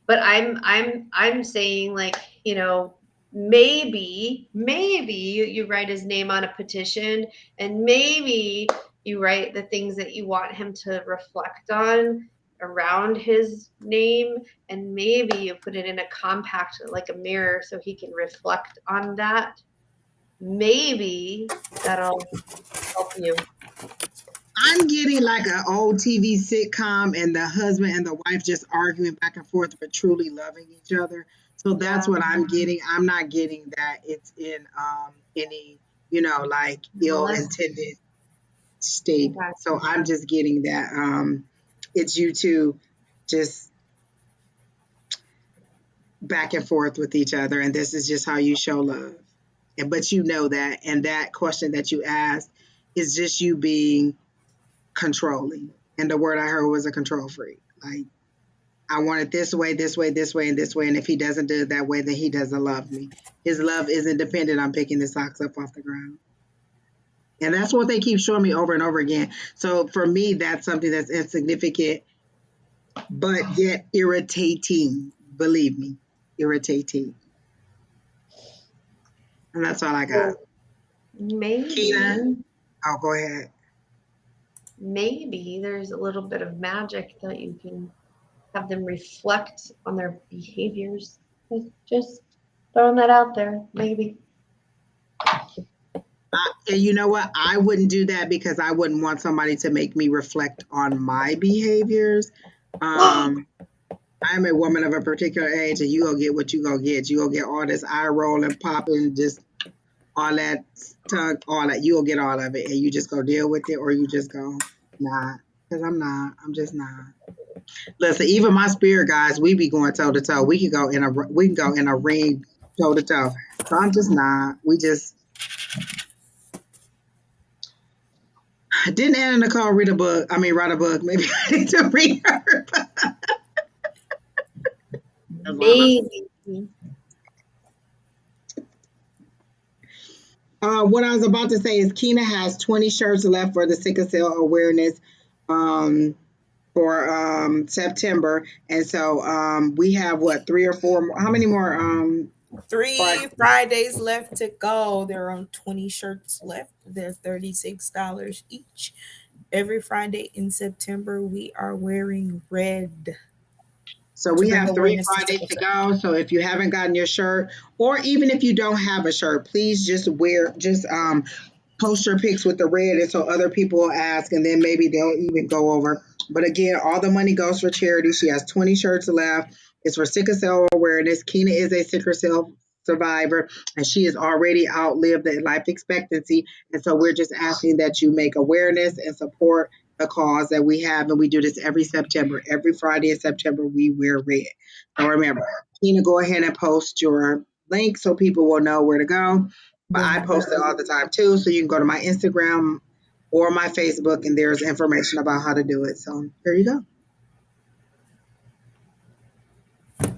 But I'm saying like, you know, maybe you write his name on a petition and maybe you write the things that you want him to reflect on around his name and maybe you put it in a compact like a mirror so he can reflect on that. Maybe that'll help you. I'm getting like an old TV sitcom and the husband and the wife just arguing back and forth but truly loving each other. So that's Yeah. what I'm getting. I'm not getting that it's in any, like ill Unless, intended state. okay. So I'm just getting that it's you two just back and forth with each other and this is just how you show love. But you know that and that question that you asked is just you being controlling. and the word I heard was a control freak. Like, I want it this way, this way, this way, and this way. And if he doesn't do it that way, then he doesn't love me. His love isn't dependent on picking the socks up off the ground. And that's what they keep showing me over and over again. So for me, that's something that's insignificant, but yet irritating. Believe me, irritating. And that's all I got. Maybe. Keena? Oh, go ahead. Maybe there's a little bit of magic that you can have them reflect on their behaviors. Just throwing that out there, maybe. And you know what? I wouldn't do that because I wouldn't want somebody to make me reflect on my behaviors. I'm a woman of a particular age, and you gonna get what you gonna get. You gonna get all this eye rolling, popping, just all that tongue, all that. You gonna get all of it, and you just go deal with it, or you just go, nah. Because I'm not. I'm just not. Listen, even my spirit guys, we be going toe to toe. We can go in a ring toe to toe. So I'm just not. We just didn't Anna Nicole write a book. Maybe I need to read her. Maybe. What I was about to say is Keena has 20 shirts left for the sickle cell awareness for September. And so we have what, 3 or 4 more? How many more? 3 Fridays left to go. There are 20 shirts left. They're $36 each. Every Friday in September, we are wearing red. So we have 3 awareness to Fridays sickle to cell. go. So if you haven't gotten your shirt, or even if you don't have a shirt, please just post your pics with the red, and so other people will ask, and then maybe they'll even go over. But again, all the money goes for charity. She has 20 shirts left. It's for sickle cell awareness. Keena is a sickle cell survivor, and she has already outlived the life expectancy. And so we're just asking that you make awareness and support the cause that we have. And we do this every September. Every Friday in September, we wear red. So remember, Keena, go ahead and post your link so people will know where to go. But I post it all the time too. So you can go to my Instagram or my Facebook, and there's information about how to do it. So there you go.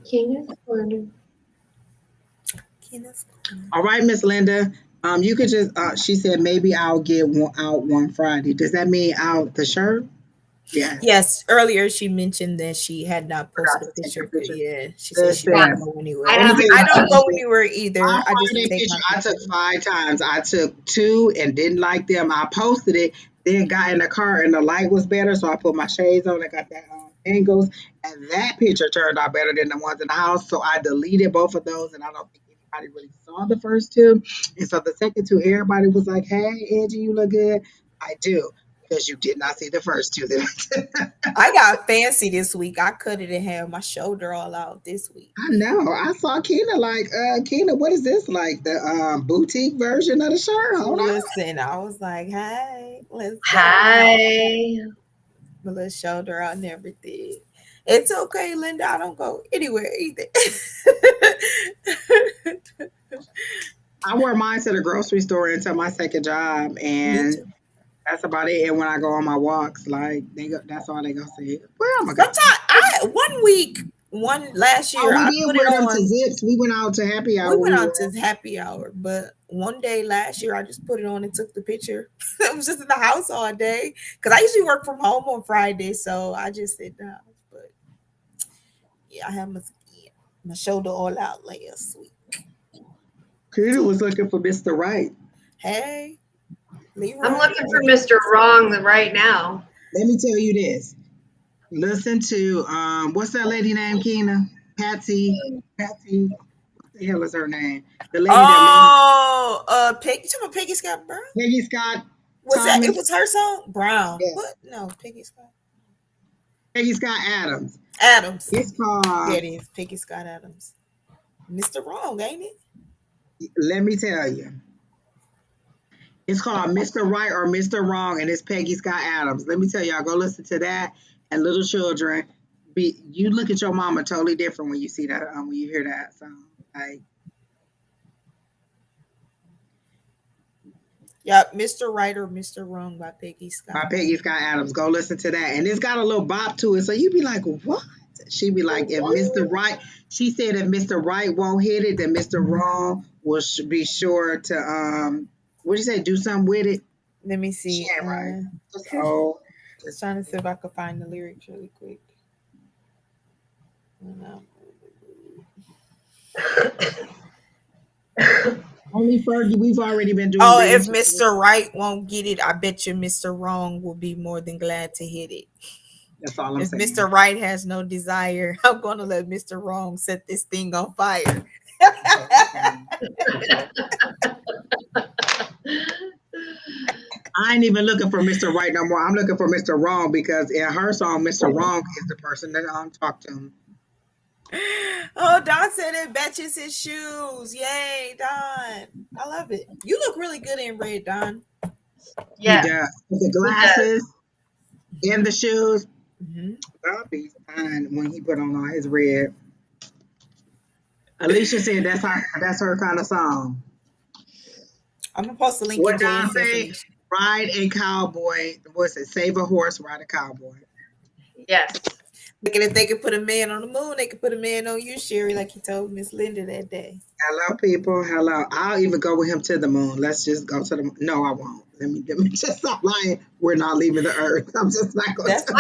Keena's Corner. All right, Miss Linda. You could just she said maybe I'll get out one Friday. Does that mean out the shirt? Yeah. Yes, earlier she mentioned that she had not posted a Forgot to take picture. a picture. Yeah, she said she Listen, didn't go anywhere. I And haven't I don't go gotten anywhere either. my I just Friday take picture. my I took picture. 5 times. I took 2 and didn't like them. I posted it, then got in the car and the light was better, so I put my shades on. I got that angles, and that picture turned out better than the ones in the house. So I deleted both of those, and I don't think anybody really saw the first 2. And so the second 2, everybody was like, "Hey, Angie, you look good." I do, because you did not see the first 2 that I took. I got fancy this week. I cut it and had my shoulder all out this week. I know. I saw Keena like, Keena, what is this? Like the boutique version of the shirt? Hold on. Listen, I was like, hey, let's go. Hi. My little shoulder out and everything. It's okay, Linda. I don't go anywhere either. I wear mine to the grocery store until my second job, Me and too. that's about it. And when I go on my walks, like that's all they gonna say. Where am I going? Sometimes last year, Oh, we I did put it wear them to on. Zips. We went out to happy hour. We went out to happy hour, but one day last year, I just put it on and took the picture. I was just in the house all day because I usually work from home on Friday, so I just sit down. But yeah, I have my shoulder all out last week. Keena was looking for Mr. Right. Hey, Leroy. I'm looking for Mr. Wrong right now. Let me tell you this. Listen to what's that lady name, Keena? Patsy. What the hell is her name? The lady that Peggy. You talking about Peggy Scott Brown? Peggy Scott Was that? It Thomas. was her song, Brown. Yeah. What? No, Peggy Scott. Peggy Scott Adams. Adams. It's called. There it is, Peggy Scott Adams. Mr. Wrong, ain't it? Let me tell you. It's called Mr. Right or Mr. Wrong, and it's Peggy Scott Adams. Let me tell y'all, go listen to that. And little children, you look at your mama totally different when you see that, when you hear that song. Like, Yep, Mr. Right or Mr. Wrong by Peggy by Scott Peggy Adams. Scott Adams. Go listen to that. And it's got a little bop to it. So you be like, what? She be like, if Mr. Right, she said if Mr. Right won't hit it, then Mr. Wrong will be sure to what you say, do something with it. Let me She see. ain't right. Just oh. Just trying to see if I could find the lyrics really quick. No. Only Fergie, we've already been doing Oh, if readings. Mr. Right won't get it, I bet you Mr. Wrong will be more than glad to hit it. That's all I'm If saying. Mr. Right has no desire, I'm going to let Mr. Wrong set this thing on fire. I ain't even looking for Mr. Right no more. I'm looking for Mr. Wrong because in her song, Mr. Wrong is the person that talk to him. Oh, Don said it matches his shoes. Yay, Don. I love it. You look really good in red, Don. He Yes. does. With the glasses and the shoes. Mm-hmm. I'll be fine when he put on all his red. Alicia said that's her kind of song. I'm going to post a link What in Don JS say? information. Ride a cowboy. What's it? Save a horse, ride a cowboy. Yes. Look, and if they could put a man on the moon, they could put a man on you, Sherry, like he told Miss Linda that day. Hello, people. Hello. I'll even go with him to the moon. Let's just go to the moon. No, I won't. Let me just stop lying. We're not leaving the earth. I'm just not going That's to.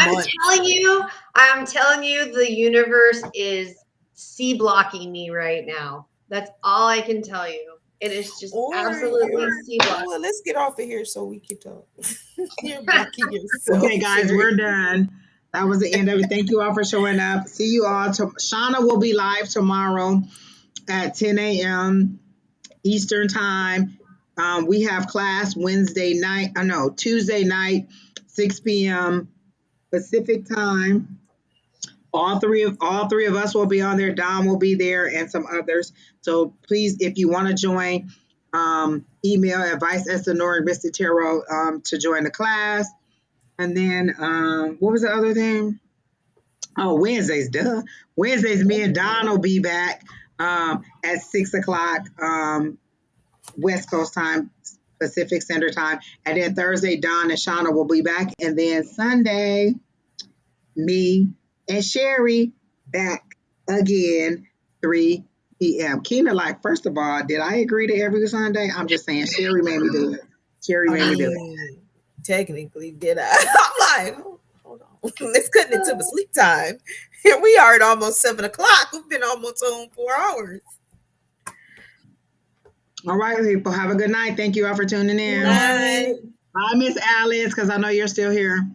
I'm telling you, the universe is C blocking me right now. That's all I can tell you. It is just absolutely C blocking. Well, let's get off of here so we can talk. You're blocking yourself. Okay, guys, Sherry. we're done. That was the end of it. Thank you all for showing up. See you all. Shawna will be live tomorrow at 10 a.m. Eastern time. We have class Tuesday night, 6 p.m. Pacific time. All three of us will be on there. Don will be there and some others. So please, if you want to join, email advice at Sonoran to join the class. And then what was the other thing? Oh, Wednesdays, duh. Wednesdays, me and Don will be back at 6 o'clock West Coast time, Pacific Standard Time. And then Thursday, Don and Shawna will be back. And then Sunday, me and Sherry back again, 3 p.m. Keena, like, first of all, did I agree to every Sunday? I'm just saying, Sherry made me do it. Sherry made me do it. Technically, did I? I'm like, hold on. Let's cut it to the sleep time. Here we are at almost 7 o'clock. We've been almost on 4 hours. All right, people. Have a good night. Thank you all for tuning in. Bye. Bye, Miss Alice, because I know you're still here.